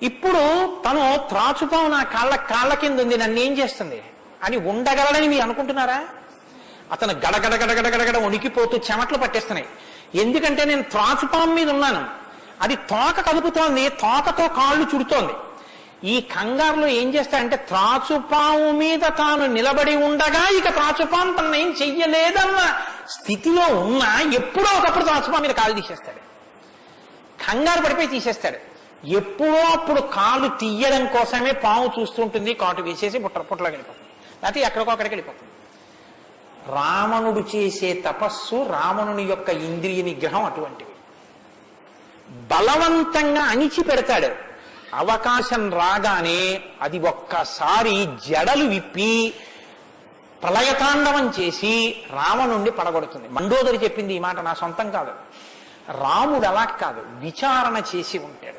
ఇప్పుడు తను త్రాచుపాము నా కాళ్ళ కింద ఉంది, నన్ను ఏం చేస్తుంది అని ఉండగలడని మీరు అనుకుంటున్నారా? అతను గడగడగడగడగడ వణికిపోతూ చెమట్లు పట్టేస్తున్నాయి. ఎందుకంటే నేను త్రాచుపాము మీద ఉన్నాను, అది తోక కదుపుతోంది, తోకతో కాళ్ళు చుడుతోంది. ఈ కంగారులో ఏం చేస్తాడంటే త్రాచుపాము మీద తాను నిలబడి ఉండగా ఇక త్రాచుపాము తనను ఏం చెయ్యలేదన్న స్థితిలో ఉన్నా ఎప్పుడో ఒకప్పుడు త్రాచుపాము మీద కాలు తీసేస్తాడు. కంగారు పడిపోయి తీసేస్తాడు. ఎప్పుడో అప్పుడు కాలు తీయడం కోసమే పాము చూస్తుంటుంది, కాటు వేసేసి పుట్టలో వెళ్ళిపోతుంది, లేకపోతే ఎక్కడికో అక్కడికి వెళ్ళిపోతుంది. రావణుడు చేసే తపస్సు, రావణుని యొక్క ఇంద్రియ నిగ్రహం అటువంటివి. బలవంతంగా అణిచి పెడతాడు. అవకాశం రాగానే అది ఒక్కసారి జడలు విప్పి ప్రళయతాండవం చేసి రావణుణ్ణి పడగొడుతుంది. మండోదరి చెప్పింది ఈ మాట, నా సొంతం కాదు. రాముడు అలా కాదు, విచారణ చేసి ఉంటాడు.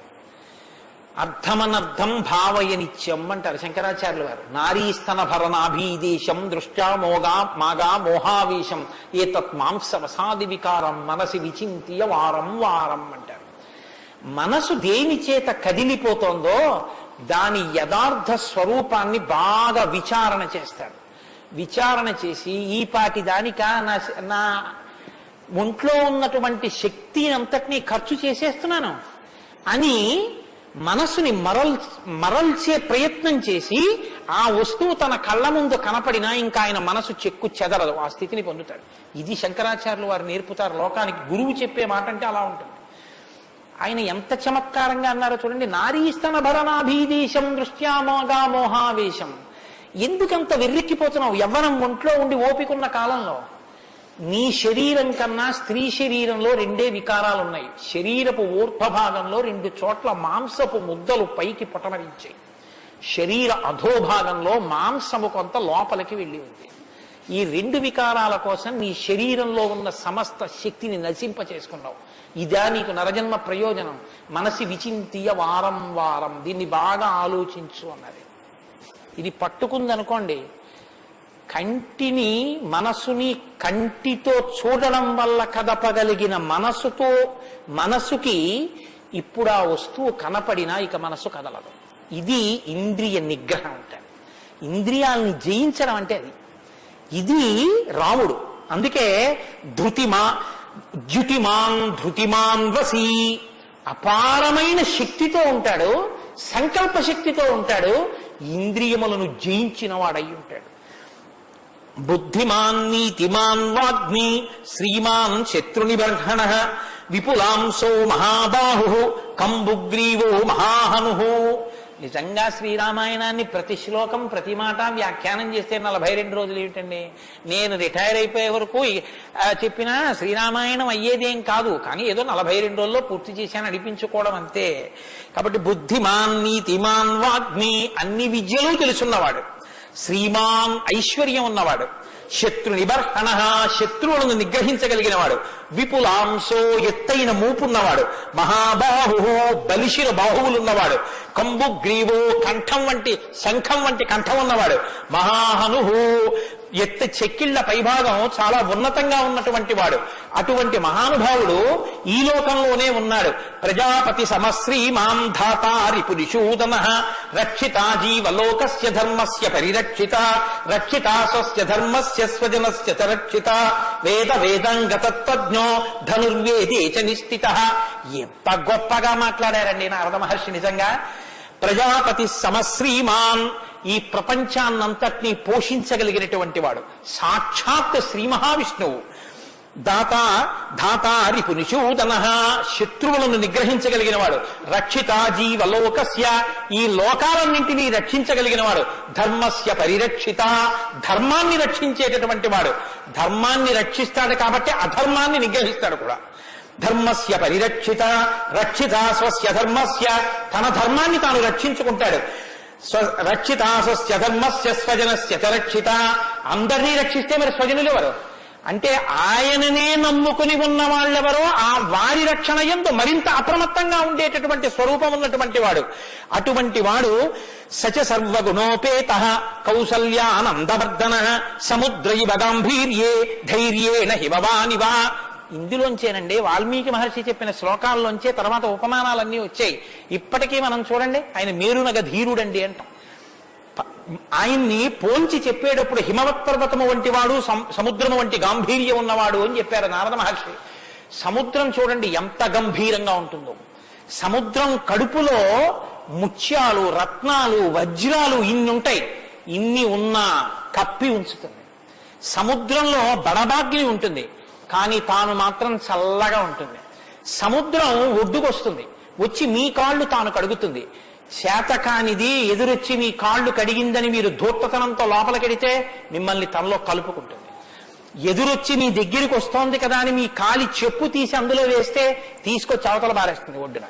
అర్థమనర్థం భావయ నిత్యం అంటారు శంకరాచార్యులు వారు. నారీస్తన భరణాభీదేశం దృష్ట్యా మాగా మోహావేశం ఏతత్ మాంసవసాది వికారం మనసి విచింత్య వారం వారం అంటారు. మనసు దేని చేత కదిలిపోతోందో దాని యథార్థ స్వరూపాన్ని బాగా విచారణ చేస్తారు. విచారణ చేసి ఈ పాటి దానిక నా ఒంట్లో ఉన్నటువంటి శక్తి అంతటినీ ఖర్చు చేసేస్తున్నాను అని మనసుని మరల్చే ప్రయత్నం చేసి ఆ వస్తువు తన కళ్ళ ముందు కనపడినా ఇంకా ఆయన మనసు చెక్కు చెదరదు, ఆ స్థితిని పొందుతాడు. ఇది శంకరాచార్యులు వారు నేర్పుతారు లోకానికి. గురువు చెప్పే మాట అంటే అలా ఉంటుంది. ఆయన ఎంత చమత్కారంగా అన్నారో చూడండి. నారీస్తన భరణాభీదేశం దృష్ట్యా మోగా మోహావేశం. ఎందుకంత వెర్రెక్కిపోతున్నావు? యవ్వనం ఒంట్లో ఉండి ఓపికన్న కాలంలో నీ శరీరం కన్నా స్త్రీ శరీరంలో 2 వికారాలు ఉన్నాయి. శరీరపు ఊర్ధ్వభాగంలో 2 చోట్ల మాంసపు ముద్దలు పైకి పొటమరించాయి. శరీర అధోభాగంలో మాంసము కొంత లోపలికి వెళ్ళి ఉంది. ఈ రెండు వికారాల కోసం నీ శరీరంలో ఉన్న సమస్త శక్తిని నశింప చేసుకున్నావు. ఇదా నీకు నరజన్మ ప్రయోజనం? మనసి విచింతియ వారం వారం, దీన్ని బాగా ఆలోచించు అన్నది. ఇది పట్టుకుందనుకోండి, కంటిని మనసుని కంటితో చూడడం వల్ల కదపగలిగిన మనసుకి ఇప్పుడు ఆ వస్తువు కనపడినా ఇక మనసు కదలదు. ఇది ఇంద్రియ నిగ్రహం అంటారు. ఇంద్రియాలని జయించడం అంటే అది. ఇది రాముడు. అందుకే ధృతిమాన్ వసి, అపారమైన శక్తితో ఉంటాడు, సంకల్ప శక్తితో ఉంటాడు, ఇంద్రియములను జయించిన వాడై ఉంటాడు. బుద్ధిమాన్ నీతిమాన్ వాగ్మి శ్రీమాన్ శత్రునిబర్హణ విపులాంసో మహాబాహు కంబుగ్రీవో మహాహను. నిజంగా శ్రీరామాయణాన్ని ప్రతి శ్లోకం ప్రతి మాట వ్యాఖ్యానం చేస్తే 42 రోజులు ఏమిటండి? నేను రిటైర్ అయిపోయే వరకు చెప్పినా శ్రీరామాయణం అయ్యేదేం కాదు. కానీ ఏదో 42 రోజుల్లో పూర్తి చేశాను అనిపించుకోవడం అంతే. కాబట్టి బుద్ధిమాన్ నీతిమాన్ వాగ్మి, అన్ని విద్యలు తెలుసున్నవాడు, శ్రీమాన్ ఐశ్వర్యం ఉన్నవాడు, శత్రు నిబర్హణ శత్రువులను నిగ్రహించగలిగిన వాడు, విపులాంశో ఎత్తైన మూపున్నవాడు, మహాబాహు బలిషిర బాహువులున్నవాడు, కంబుగ్రీవో శంఖం వంటి కంఠం ఉన్నవాడు, మహాహను చెక్కిళ్ల పైభాగం చాలా ఉన్నతంగా ఉన్నటువంటి వాడు. అటువంటి మహానుభావుడు ఈ లోకంలోనే ఉన్నాడు. ప్రజాపతి సమశ్రీమాం ధాతారి పురుషూదన రక్షితా జీవలోకస్య ధర్మస్య పరిరక్షిత రక్షితా స్వస్య ధర్మస్య స్వజనస్య చ రక్షిత వేదంగతత్వజ్ఞో ధనుర్వేదే చ నిష్ఠితః. ఎంత గొప్పగా మాట్లాడారండి నారద మహర్షి. నిజంగా ప్రజాపతి సమశ్రీమాన్, ఈ ప్రపంచాన్నంతటినీ పోషించగలిగినటువంటి వాడు, సాక్షాత్ శ్రీ మహావిష్ణువు. ధాతారి పునిషూదన, శత్రువులను నిగ్రహించగలిగిన వాడు. రక్షితా జీవలోకస్య, ఈ లోకాలన్నింటినీ రక్షించగలిగిన వాడు. ధర్మస్య పరిరక్షిత, ధర్మాన్ని రక్షించేటటువంటి వాడు. ధర్మాన్ని రక్షిస్తాడు కాబట్టి అధర్మాన్ని నిగ్రహిస్తాడు కూడా. ధర్మస్య పరిరక్షిత రక్షిత స్వస్య ధర్మస్య, తన ధర్మాన్ని తాను రక్షించుకుంటాడు. రక్షిత స్వస్య ధర్మస్య స్వజనస్య చ రక్షిత, అందరినీ రక్షిస్తే మరి స్వజనులు ఎవరు? అంటే ఆయననే నమ్ముకుని ఉన్న వాళ్ళెవరో ఆ వారి రక్షణ యందు మరింత అప్రమత్తంగా ఉండేటటువంటి స్వరూపం ఉన్నటువంటి వాడు. అటువంటి వాడు సచ సర్వగుణోపేత కౌసల్యానందవర్ధన సముద్రైవ గాంభీర్యే ధైర్యేణ హిమవానివా. ఇందులోంచేనండి వాల్మీకి మహర్షి చెప్పిన శ్లోకాల్లోంచే తర్వాత ఉపమానాలన్నీ వచ్చాయి. ఇప్పటికీ మనం చూడండి, ఆయన మేరునగ ధీరుడండి అంటాం. ఆయన్ని పోల్చి చెప్పేటప్పుడు హిమవత్ పర్వతము వంటి వాడు, సముద్రము వంటి గాంభీర్యం ఉన్నవాడు అని చెప్పారు నారద మహర్షి. సముద్రం చూడండి ఎంత గంభీరంగా ఉంటుందో. సముద్రం కడుపులో ముత్యాలు, రత్నాలు, వజ్రాలు ఇన్ని ఉంటాయి. ఇన్ని ఉన్నా కప్పి ఉంచుతుంది. సముద్రంలో బడబాగ్ని ఉంటుంది, కానీ తాను మాత్రం చల్లగా ఉంటుంది. సముద్రం ఒడ్డుకొస్తుంది, వచ్చి మీ కాళ్ళు తాను కడుగుతుంది. శాతకానిది ఎదురొచ్చి మీ కాళ్ళు కడిగిందని మీరు ధూర్తతనంతో లోపలికెడితే మిమ్మల్ని తనలో కలుపుకుంటుంది. ఎదురొచ్చి మీ దగ్గరికి వస్తోంది కదా అని మీ కాలి చెప్పు తీసి అందులో వేస్తే తీసుకొచ్చి అవతల బారేస్తుంది ఒడ్డున.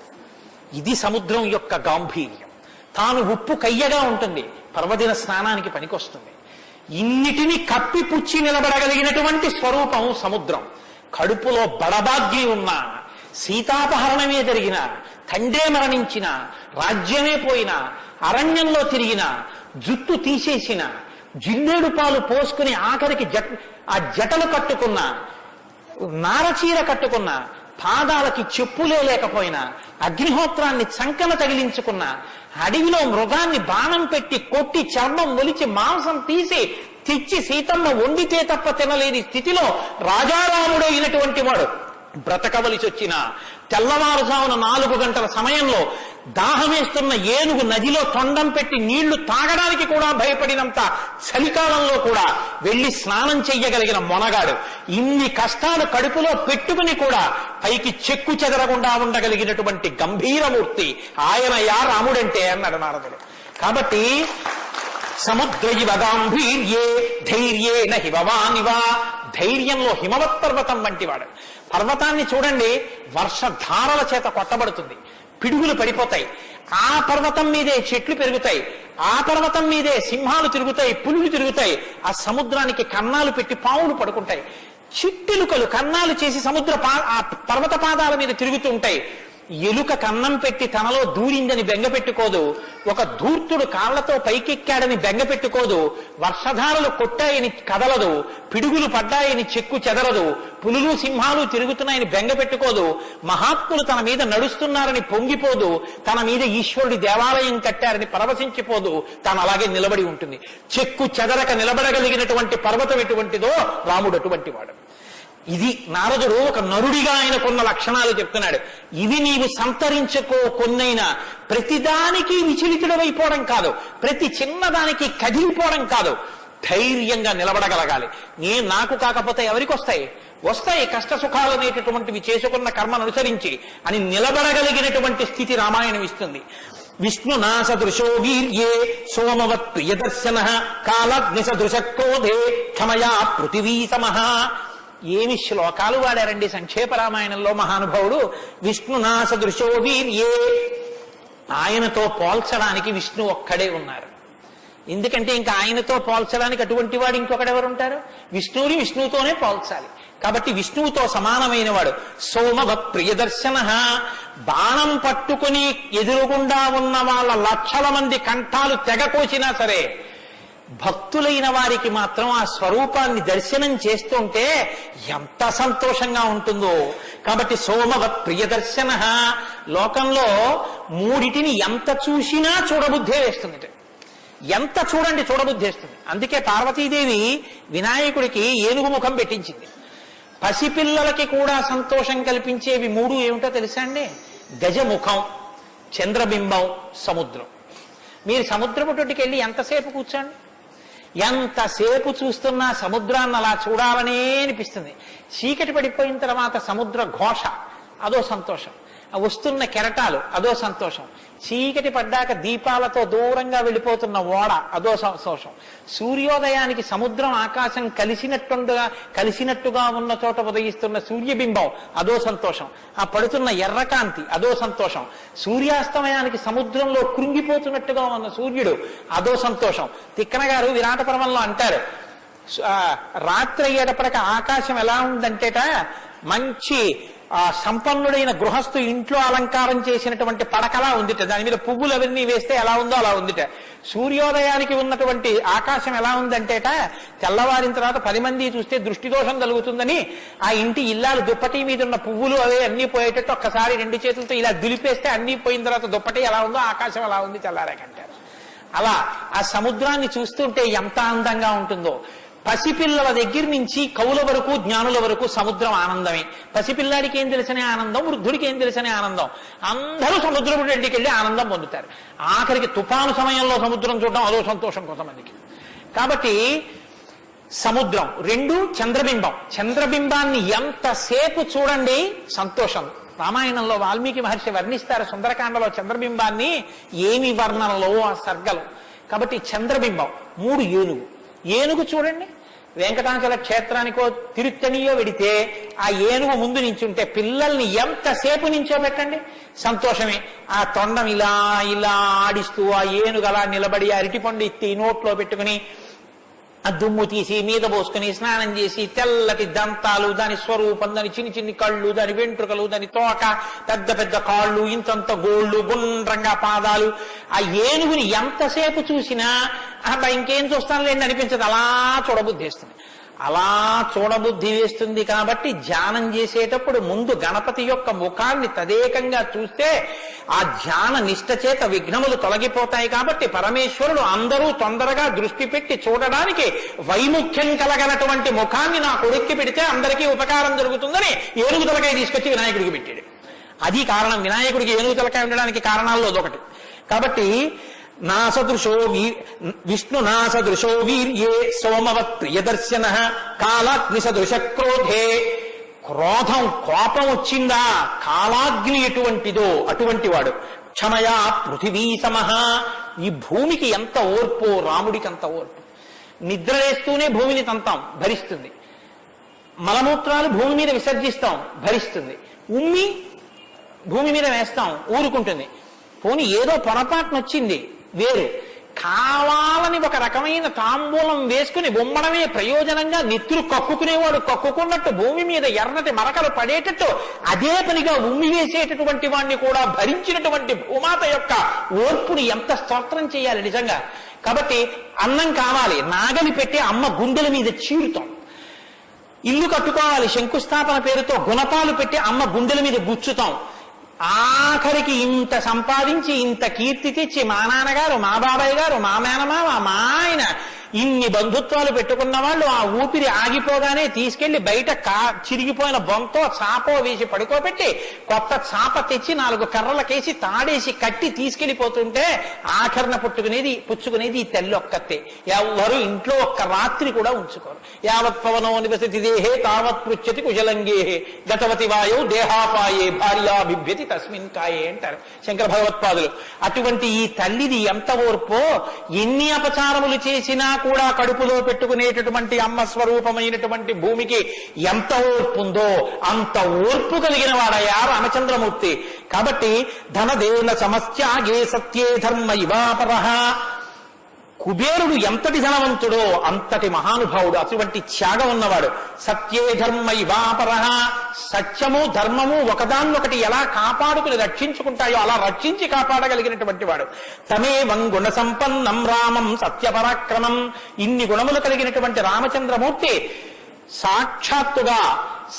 ఇది సముద్రం యొక్క గాంభీర్యం. తాను ఉప్పు కయ్యగా ఉంటుంది, పర్వదిన స్నానానికి పనికొస్తుంది. ఇన్నిటిని కప్పిపుచ్చి నిలబడగలిగినటువంటి స్వరూపం సముద్రం. కడుపులో బడబాగ్ని ఉన్నా, సీతాపహరణమే జరిగిన, తండ్రే మరణించిన, రాజ్యమే పోయినా, అరణ్యంలో తిరిగిన, జుట్టు తీసేసిన, జిల్లేడు పాలు పోసుకుని ఆఖరికి ఆ జటలు కట్టుకున్న, నారచీర కట్టుకున్న, పాదాలకి చెప్పులే లేకపోయినా, అగ్నిహోత్రాన్ని చంకన తగిలించుకున్న, అడవిలో మృగాన్ని బాణం పెట్టి కొట్టి చర్మం ఒలిచి మాంసం తీసి తెచ్చి సీతమ్మ వండితే తప్ప తినలేని స్థితిలో రాజారాముడైనటువంటి వాడు బ్రతకవలసి వచ్చిన తెల్లవారుజామున 4 గంటల సమయంలో దాహమేస్తున్న ఏనుగు నదిలో తొండం పెట్టి నీళ్లు తాగడానికి కూడా భయపడినంత చలికాలంలో కూడా వెళ్లి స్నానం చెయ్యగలిగిన మొనగాడు. ఇన్ని కష్టాలు కడుపులో పెట్టుకుని కూడా పైకి చెక్కు చెదరకుండా ఉండగలిగినటువంటి గంభీరమూర్తి ఆయన యా రాముడంటే అన్నాడు నారదుడు. కాబట్టి సముద్రైవ గాంభీర్యే ధైర్యేణ హిమవానివా, ధైర్యంలో హిమవత్ పర్వతం వంటి వాడు. పర్వతాన్ని చూడండి, వర్షధారల చేత కొట్టబడుతుంది, పిడుగులు పడిపోతాయి. ఆ పర్వతం మీదే చెట్లు పెరుగుతాయి, ఆ పర్వతం మీదే సింహాలు తిరుగుతాయి, పులులు తిరుగుతాయి. ఆ సముద్రానికి కన్నాలు పెట్టి పావులు పడుకుంటాయి. చిట్టెలుకలు కన్నాలు చేసి ఆ పర్వత పాదాల మీద తిరుగుతూ ఉంటాయి. ఎలుక కన్నం పెట్టి తనలో దూరిందని బెంగ పెట్టుకోదు, ఒక ధూర్తుడు కాళ్లతో పైకెక్కాడని బెంగ పెట్టుకోదు, వర్షధారలు కొట్టాయని కదలదు, పిడుగులు పడ్డాయని చెక్కు చెదరదు, పులులు సింహాలు తిరుగుతున్నాయని బెంగ పెట్టుకోదు, మహాత్ములు తన మీద నడుస్తున్నారని పొంగిపోదు, తన మీద ఈశ్వరుడి దేవాలయం కట్టారని పరవశించిపోదు, తాను అలాగే నిలబడి ఉంటుంది. చెక్కు చెదరక నిలబడగలిగినటువంటి పర్వతం ఎటువంటిదో రాముడు అటువంటి వాడు. ఇది నారదుడు ఒక నరుడిగా ఆయనకున్న లక్షణాలు చెప్తున్నాడు. ఇవి నీవు సంతరించుకో, కొన్నైనా ప్రతిదానికి విచలితుడమైపోవడం కాదు, ప్రతి చిన్నదానికి కదిలిపోవడం కాదు, ధైర్యంగా నిలబడగలగాలి. నాకు కాకపోతే ఎవరికి వస్తాయి? వస్తాయి కష్ట సుఖాలు అనేటటువంటివి చేసుకున్న కర్మను అనుసరించి అని నిలబడగలిగినటువంటి స్థితి రామాయణం ఇస్తుంది. విష్ణునా సదృశో వీర్యే సోమవత్ ప్రియదర్శన కాలగ్ని సదృశ క్రోధే క్షమయా పృథివీ సమః. ఏమి శ్లోకాలు వాడారండి సంక్షేప రామాయణంలో మహానుభావుడు. విష్ణునా సదృశో వీర్యే, ఆయనతో పోల్చడానికి విష్ణు ఒక్కడే ఉన్నారు. ఎందుకంటే ఇంకా ఆయనతో పోల్చడానికి అటువంటి వాడు ఇంకొకడెవరు ఉంటారు? విష్ణువుని విష్ణువుతోనే పోల్చాలి. కాబట్టి విష్ణువుతో సమానమైన వాడు. సోమవత్ ప్రియదర్శన, బాణం పట్టుకుని ఎదురుగుండా ఉన్న వాళ్ళ లక్షల మంది కంఠాలు తెగకోసినా సరే భక్తులైన వారికి మాత్రం ఆ స్వరూపాన్ని దర్శనం చేస్తుంటే ఎంత సంతోషంగా ఉంటుందో. కాబట్టి సోమవత్ ప్రియదర్శన, లోకంలో మూడిటిని ఎంత చూసినా చూడబుద్ధే వేస్తుంది. ఎంత చూడండి చూడబుద్ధి వేస్తుంది. అందుకే పార్వతీదేవి వినాయకుడికి ఏనుగు ముఖం పెట్టించింది. పసిపిల్లలకి కూడా సంతోషం కల్పించేవి మూడు ఏమిటో తెలుసా అండి? గజముఖం, చంద్రబింబం, సముద్రం. మీరు సముద్రపుటికి వెళ్ళి ఎంతసేపు కూర్చోండి, ఎంతసేపు చూస్తున్నా సముద్రాన్ని అలా చూడాలనే అనిపిస్తుంది. చీకటి పడిపోయిన తర్వాత సముద్ర ఘోష అదో సంతోషం, వస్తున్న కెరటాలు అదో సంతోషం, చీకటి పడ్డాక దీపాలతో దూరంగా వెళ్ళిపోతున్న ఓడ అదో సంతోషం, సూర్యోదయానికి సముద్రం ఆకాశం కలిసినట్టుగా ఉన్న చోట ఉదయిస్తున్న సూర్యబింబం అదో సంతోషం, ఆ పడుతున్న ఎర్రకాంతి అదో సంతోషం, సూర్యాస్తమయానికి సముద్రంలో కృంగిపోతున్నట్టుగా ఉన్న సూర్యుడు అదో సంతోషం. తిక్కన గారు విరాట పర్వంలో అంటారు, రాత్రి అయ్యేటప్పటికి ఆకాశం ఎలా ఉందంటేట మంచి సంపన్నుడైన గృహస్థు ఇంట్లో అలంకారం చేసినటువంటి పడకలా ఉందిట, దాని మీద పువ్వులు అవన్నీ వేస్తే ఎలా ఉందో అలా ఉందిట. సూర్యోదయానికి ఉన్నటువంటి ఆకాశం ఎలా ఉందంటేట తెల్లవారిన తర్వాత 10 మంది చూస్తే దృష్టిదోషం కలుగుతుందని ఆ ఇంటి ఇల్లాలు దుప్పటి మీద ఉన్న పువ్వులు అవే అన్ని పోయేటట్టు ఒక్కసారి 2 చేతులతో ఇలా దులిపేస్తే అన్ని పోయిన తర్వాత దుప్పటి ఎలా ఉందో ఆకాశం ఎలా ఉంది తెల్లారాకంటారు. అలా ఆ సముద్రాన్ని చూస్తుంటే ఎంత అందంగా ఉంటుందో. పసిపిల్లల దగ్గర నుంచి కవుల వరకు జ్ఞానుల వరకు సముద్రం ఆనందమే. పసిపిల్లాడికి ఏం తెలిసనే ఆనందం, వృద్ధుడికి ఏం తెలిసనే ఆనందం. అందరూ సముద్రపు ఇంటికి వెళ్ళి ఆనందం పొందుతారు. ఆఖరికి తుఫాను సమయంలో సముద్రం చూడడం అదో సంతోషం కొంతమందికి. కాబట్టి సముద్రం. 2 చంద్రబింబం. చంద్రబింబాన్ని ఎంతసేపు చూడండి సంతోషం. రామాయణంలో వాల్మీకి మహర్షి వర్ణిస్తారు సుందరకాండలో చంద్రబింబాన్ని, ఏమి వర్ణనలో ఆ సర్గలు. కాబట్టి చంద్రబింబం. 3 ఏనుగు. ఏనుగు చూడండి, వెంకటాచల క్షేత్రానికో తిరుత్తనియో వెడితే ఆ ఏనుగు ముందు నించుంటే పిల్లల్ని ఎంతసేపు నించోబెట్టండి సంతోషమే. ఆ తొండం ఇలా ఇలా ఆడిస్తూ ఆ ఏనుగు అలా నిలబడి అరటిపండు ఎత్తి నోట్లో పెట్టుకుని ఆ దుమ్ము తీసి మీద పోసుకుని స్నానం చేసి తెల్లటి దంతాలు, దాని స్వరూపం, దాని చిన్ని చిన్ని కళ్ళు, దాని వెంట్రుకలు, దాని తోక, పెద్ద పెద్ద కాళ్ళు, ఇంతంత గోళ్ళు, గుండ్రంగా పాదాలు. ఆ ఏనుగుని ఎంతసేపు చూసినా ఇంకేం చూస్తానులేండి అనిపించదు, అలా చూడబుద్ధి వేస్తుంది. అలా చూడబుద్ధి వేస్తుంది. కాబట్టి ధ్యానం చేసేటప్పుడు ముందు గణపతి యొక్క ముఖాన్ని తదేకంగా చూస్తే ఆ ధ్యాన నిష్ట చేత విఘ్నములు తొలగిపోతాయి. కాబట్టి పరమేశ్వరుడు అందరూ తొందరగా దృష్టి పెట్టి చూడడానికి వైముఖ్యం కలగనటువంటి ముఖాన్ని నా కొడుక్కి పెడితే అందరికీ ఉపకారం జరుగుతుందని ఏనుగు తలకాయ తీసుకొచ్చి వినాయకుడికి పెట్టాడు. అది కారణం. వినాయకుడికి ఏనుగు తలకాయ ఉండడానికి కారణాల్లో అదొకటి. కాబట్టి విష్ణునా సదృశో వీర్యే సోమవత్ ప్రియదర్శన కాలాగ్ని సదృశ క్రోధే. క్రోధం, కోపం వచ్చిందా కాలాగ్ని ఎటువంటిదో అటువంటి వాడు. క్షమయా పృథివీ సమః. ఈ భూమికి ఎంత ఓర్పో రాముడికి అంత ఓర్పు. నిద్ర వేస్తూనే భూమిని తంతాం, భరిస్తుంది. మలమూత్రాలు భూమి మీద విసర్జిస్తాం, భరిస్తుంది. ఉమ్మి భూమి మీద వేస్తాం, ఊరుకుంటుంది. పోనీ ఏదో పొరపాటున వచ్చింది వేరు, కావాలని ఒక రకమైన తాంబూలం వేసుకుని బొమ్మడమే ప్రయోజనంగా నెత్తులు కక్కుకునేవాడు కక్కుకున్నట్టు భూమి మీద ఎర్రటి మరకలు పడేటట్టు అదే పనిగా ఉమ్మి వేసేటటువంటి వాడిని కూడా భరించినటువంటి భూమాత యొక్క ఓర్పుని ఎంత స్తోత్రం చేయాలి నిజంగా. కాబట్టి అన్నం కావాలి, నాగలి పెట్టి అమ్మ గుండెల మీద చీరుతాం. ఇల్లు కట్టుకోవాలి, శంకుస్థాపన పేరుతో గుణపాలు పెట్టి అమ్మ గుండెల మీద గుచ్చుతాం. ఆఖరికి ఇంత సంపాదించి ఇంత కీర్తి తెచ్చి మా నాన్నగారు, మా బాబాయ్ గారు, మా మేనమామ, మా ఆయన ఇన్ని బంధుత్వాలు పెట్టుకున్న వాళ్ళు ఆ ఊపిరి ఆగిపోగానే తీసుకెళ్లి బయట చిరిగిపోయిన బొంతో చాపో వేసి పడుకోబెట్టి కొత్త చాప తెచ్చి 4 కర్రలకేసి తాడేసి కట్టి తీసుకెళ్లిపోతుంటే ఆఖరణ పుచ్చుకునేది ఈ తల్లి ఒక్కతే. ఎవరు ఇంట్లో ఒక్క రాత్రి కూడా ఉంచుకోరు. యావత్ పవనో నివసతి దేహే తావత్ పృచ్ఛతి కుశలంగేహే గతవతి వాయో దేహాపాయే భార్యా బిభ్యతి తస్మిన్ కాయే అంటారు శంకర భగవత్పాదులు. అటువంటి ఈ తల్లిది ఎంత ఓర్పో, ఎన్ని అపచారములు చేసినా కూడా కడుపులో పెట్టుకునేటటువంటి అమ్మ స్వరూపమైనటువంటి భూమికి ఎంత ఓర్పు ఉందో అంత ఓర్పు కలిగిన వాడయ్యా రామచంద్రమూర్తి. కాబట్టి ధనదేన సమస్యాగే సత్యే ధర్మ ఇవాపరః. కుబేరుడు ఎంతటి ధనవంతుడో అంతటి మహానుభావుడు, అటువంటి త్యాగం ఉన్నవాడు. సత్యే ధర్మ ఇవాపరః. సత్యము ధర్మము ఒకదాన్నొకటి ఎలా కాపాడుకుని రక్షించుకుంటాయో అలా రక్షించి కాపాడగలిగినటువంటి వాడు. తమేవం గుణ సంపన్నం రామం సత్యపరాక్రమం. ఇన్ని గుణములు కలిగినటువంటి రామచంద్రమూర్తి సాక్షాత్తుగా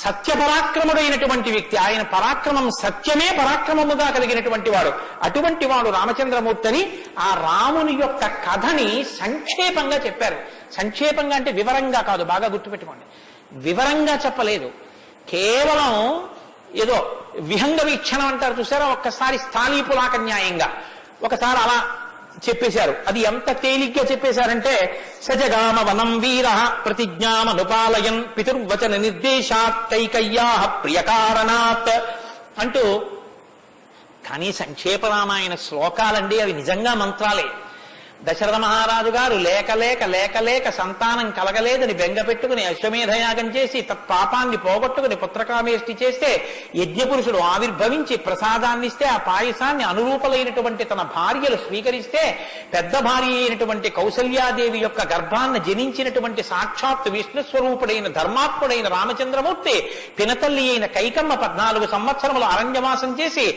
సత్యపరాక్రముడైనటువంటి వ్యక్తి. ఆయన పరాక్రమం సత్యమే పరాక్రమముగా కలిగినటువంటి వాడు. అటువంటి వాడు రామచంద్రమూర్తి అని ఆ రాముని యొక్క కథని సంక్షేపంగా చెప్పారు. సంక్షేపంగా అంటే వివరంగా కాదు, బాగా గుర్తుపెట్టుకోండి. వివరంగా చెప్పలేదు, కేవలం ఏదో విహంగ వీక్షణం అంటారు చూసారా, ఒక్కసారి స్థాళీపులాక న్యాయంగా ఒకసారి అలా చెప్పేశారు. అది ఎంత తేలిగ్గా చెప్పేశారంటే సజగామ వనం వీర ప్రతిజ్ఞామనుపాలయన్ పితుర్వచన నిర్దేశాత్ కైకయ్యా ప్రియకారణాత్ అంటూ. కానీ సంక్షేప రామాయణ శ్లోకాలండి, అవి నిజంగా మంత్రాలే. దశరథ మహారాజు గారు లేక లేక లేక లేక సంతానం కలగలేదని బెంగ పెట్టుకుని అశ్వమేధయాగం చేసి తత్పాపాన్ని పోగొట్టుకుని పుత్రకామేష్టి చేస్తే యజ్ఞపురుషుడు ఆవిర్భవించి ప్రసాదాన్ని ఇస్తే ఆ పాయసాన్ని అనురూపలైనటువంటి తన భార్యలు స్వీకరిస్తే పెద్ద భార్య అయినటువంటి కౌసల్యాదేవి యొక్క గర్భాన్ని జనించినటువంటి సాక్షాత్తు విష్ణుస్వరూపుడైన ధర్మాత్ముడైన రామచంద్రమూర్తి పినతల్లి అయిన కైకమ్మ 14 సంవత్సరములు అరణ్యవాసం చేసి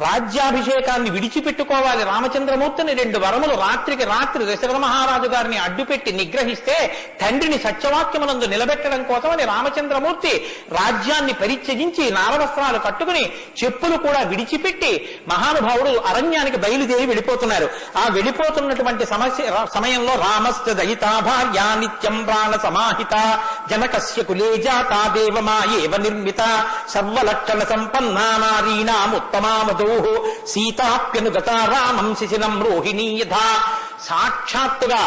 రాజ్యాభిషేకాన్ని విడిచిపెట్టుకోవాలి రామచంద్రమూర్తిని 2 వరములు రాత్రికి రాత్రి దశరథ మహారాజు గారిని అడ్డుపెట్టి నిగ్రహిస్తే తండ్రిని సత్యవాక్యమునందు నిలబెట్టడం కోసమని రామచంద్రమూర్తి రాజ్యాన్ని పరిత్యజించి నారవస్త్రాలు కట్టుకుని చెప్పులు కూడా విడిచిపెట్టి మహానుభావుడు అరణ్యానికి బయలుదేరి వెళ్ళిపోతున్నారు. ఆ వెళ్ళిపోతున్నటువంటి సమయంలో రామస్య దయితా భార్య నిత్యం ప్రాణ సమాహిత జనకస్య కులే జాతా దేవమాయేవ నిర్మిత సర్వలక్షణ సంపన్నా నారీణాముత్తమామధు సీతాప్యనుగత రామం శిశిలం రోహిణీ యథా. సాక్షాత్తుగా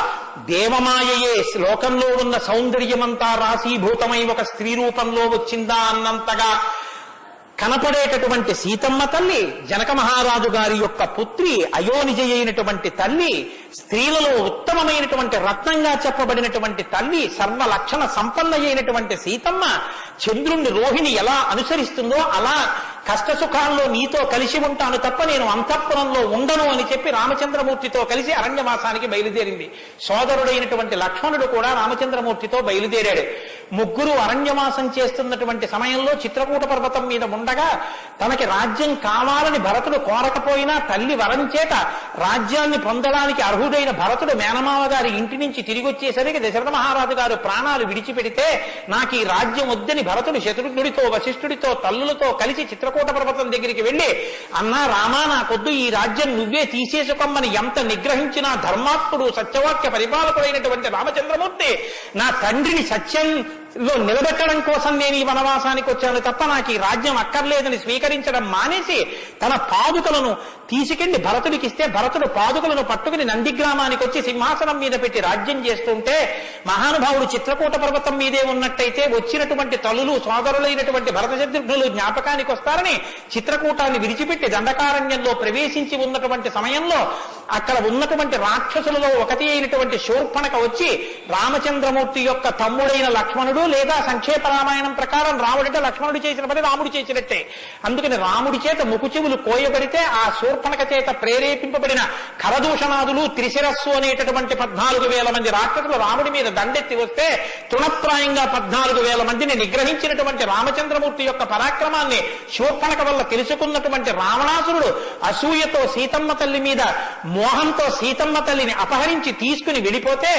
దేవమాయయే లోకంలో ఉన్న సౌందర్యమంతా రాశీభూతమై ఒక స్త్రీ రూపంలో వచ్చిందా అన్నంతగా కనపడేటటువంటి సీతమ్మ తల్లి, జనక మహారాజు గారి యొక్క పుత్రి, అయోనిజ అయినటువంటి తల్లి, స్త్రీలలో ఉత్తమమైనటువంటి రత్నంగా చెప్పబడినటువంటి తల్లి, సర్వలక్షణ సంపన్న అయినటువంటి సీతమ్మ చంద్రుణ్ణి రోహిణి ఎలా అనుసరిస్తుందో అలా కష్టసుఖాల్లో నీతో కలిసి ఉంటాను తప్ప నేను అంతఃపురంలో ఉండను అని చెప్పి రామచంద్రమూర్తితో కలిసి అరణ్యవాసానికి బయలుదేరింది. సోదరుడైనటువంటి లక్ష్మణుడు కూడా రామచంద్రమూర్తితో బయలుదేరాడు. ముగ్గురు అరణ్యవాసం చేస్తున్నటువంటి సమయంలో చిత్రకూట పర్వతం మీద ఉండగా తనకి రాజ్యం కావాలని భరతుడు కోరకపోయినా తల్లి వరం చేత రాజ్యాన్ని పొందడానికి అర్హుడైన భరతుడు మేనమామ గారి ఇంటి నుంచి తిరిగి వచ్చేసరికి దశరథ మహారాజు గారు ప్రాణాలు విడిచిపెడితే నాకు ఈ రాజ్యం వద్దని భరతుడు శత్రుఘ్నుడితో వశిష్ఠుడితో తల్లులతో కలిసి చిత్రకూట పర్వతం దగ్గరికి వెళ్ళి అన్నా రామా నాకొద్దు, ఈ రాజ్యం నువ్వే తీసేసుకోమని ఎంత నిగ్రహించినా ధర్మాత్ముడు సత్యవాక్య పరిపాలకుడైనటువంటి రామచంద్రమూర్తి నా తండ్రిని సత్యంలో నిలబెట్టడం కోసం నేను ఈ వనవాసానికి వచ్చాను తప్ప నాకు ఈ రాజ్యం అక్కర్లేదని స్వీకరించడం మానేసి తన పాదుకలను తీసుకెళ్లి భరతుడికి ఇస్తే భరతుడు పాదుకలను పట్టుకుని నందిగ్రామానికి వచ్చి సింహాసనం మీద పెట్టి రాజ్యం చేస్తుంటే మహానుభావుడు చిత్రకూట పర్వతం మీదే ఉన్నట్టయితే వచ్చినటువంటి తల్లులు సోదరులైనటువంటి భరత శత్రుఘ్నులు జ్ఞాపకానికి వస్తారని చిత్రకూటాన్ని విడిచిపెట్టి దండకారణ్యంలో ప్రవేశించి ఉన్నటువంటి సమయంలో అక్కడ ఉన్నటువంటి రాక్షసులలో ఒకటి అయినటువంటి శూర్పణఖ వచ్చి రామచంద్రమూర్తి యొక్క తమ్ముడైన లక్ష్మణుడు లేదా సంక్షేప రామాయణం ప్రకారం రాముడంటే లక్ష్మణుడు చేసిన పని రాముడు చేసినట్టే. అందుకని రాముడి చేత ముకుచెవులు కోయబడితే ఆ శూర్పణఖ చేత ప్రేరేపింపబడిన ఖరదూషణాదులు త్రిశిరస్సు అనేటటువంటి 14,000 మంది రాక్షసులు రాముడి మీద దండెత్తి వస్తే తృణప్రాయంగా 14,000 మందిని నిగ్రహించినటువంటి రామచంద్రమూర్తి యొక్క పరాక్రమాన్ని శూర్పణఖ వల్ల తెలుసుకున్నటువంటి రావణాసురుడు అసూయతో సీతమ్మ తల్లి మీద మోహంతో సీతమ్మ తల్లిని అపహరించి తీసుకుని వెళ్ళిపోతే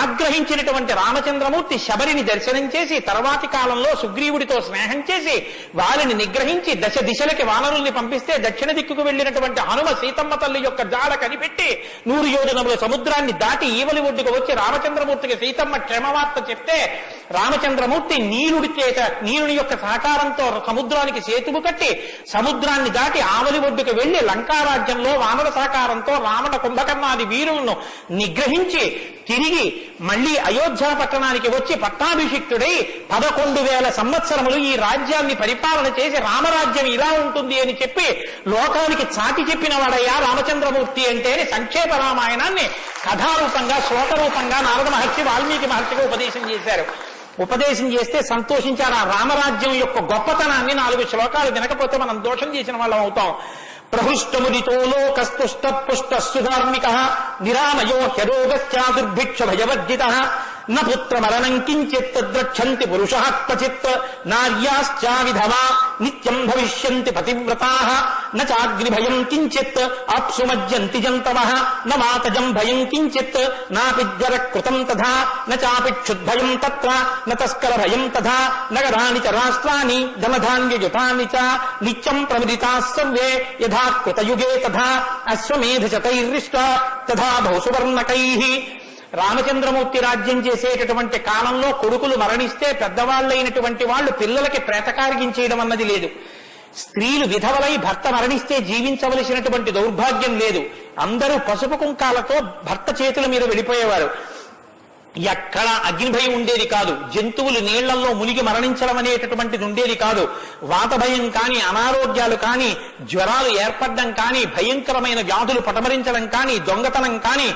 ఆగ్రహించినటువంటి రామచంద్రమూర్తి శబరిని దర్శనం చేసి తర్వాతి కాలంలో సుగ్రీవుడితో స్నేహం చేసి వారిని నిగ్రహించి దశ దిశలకి వానరుల్ని పంపిస్తే దక్షిణ దిక్కుకు వెళ్లినటువంటి హనుమ సీతమ్మ తల్లి యొక్క జాడ కనిపెట్టి 100 యోజనముల సముద్రాన్ని దాటి ఈవలి ఒడ్డుకు వచ్చి రామచంద్రమూర్తికి సీతమ్మ క్షేమవార్త చెప్తే రామచంద్రమూర్తి నీరుని యొక్క సహకారంతో సముద్రానికి సేతువు కట్టి సముద్రాన్ని దాటి ఆవలి ఒడ్డుకు వెళ్లి లంకారాజ్యంలో వానర సహకారంతో రావణ కుంభకర్ణాది వీరులను నిగ్రహించి తిరిగి మళ్లీ అయోధ్య పట్టణానికి వచ్చి పట్టాభిషిక్తుడై 11,000 సంవత్సరములు ఈ రాజ్యాన్ని పరిపాలన చేసి రామరాజ్యం ఇలా ఉంటుంది అని చెప్పి లోకానికి చాటి చెప్పిన వాడయ్యా రామచంద్రమూర్తి అంటే సంక్షేప రామాయణాన్ని కథారూపంగా శ్లోకరూపంగా నారద మహర్షి వాల్మీకి మహర్షిగా ఉపదేశం చేశారు. ఉపదేశం చేస్తే సంతోషించారు. ఆ రామరాజ్యం యొక్క గొప్పతనాన్ని 4 శ్లోకాలు వినకపోతే మనం దోషం చేసిన వాళ్ళం అవుతాం. ప్రహృష్టముదితో లోకస్తుష్ట పుష్ట సుధార్మిక నిరామయో హ్యరోగశ్చా దుర్భిక్ష భయవర్జిత న పుత్రమరణం కించిత్ ద్రక్షంతి పురుషః క్వచిత్ నార్యాశ్చా విధవా నిత్యం భవిష్యంతి పతివ్రతాః న చాగ్నిభయం కించిత్ ఆప్సుమజ్జంతి జంతవః న మాతజం భయం కించిత్ నాపిజ్వర కృతం తథా న చాపిక్షుద్భయం తత్ర న తస్కర భయం తథా నగరాణి చ రాష్ట్రాణి ధనధాన్యయుతాని చ నిత్యం ప్రముదితాః సర్వే యథా కృతయుగే తథా అశ్వమేధశతైర్రిష్టా తథా బహుసువర్ణకైః. రామచంద్రమూర్తి రాజ్యం చేసేటటువంటి కాలంలో కొడుకులు మరణిస్తే పెద్దవాళ్ళైనటువంటి వాళ్ళు పిల్లలకి ప్రేతకార్యం అన్నది లేదు. స్త్రీలు విధవలై భర్త మరణిస్తే జీవించవలసినటువంటి దౌర్భాగ్యం లేదు. అందరూ పసుపు కుంకాలతో భర్త చేతుల మీద వెళ్ళిపోయేవారు. ఎక్కడ అగ్నిభయం ఉండేది కాదు. జంతువులు నీళ్లలో మునిగి మరణించడం అనేటటువంటిది ఉండేది కాదు. వాత భయం కానీ, అనారోగ్యాలు కానీ, జ్వరాలు ఏర్పడడం కానీ, భయంకరమైన వ్యాధులు పటమరించడం కానీ, దొంగతనం కానీ,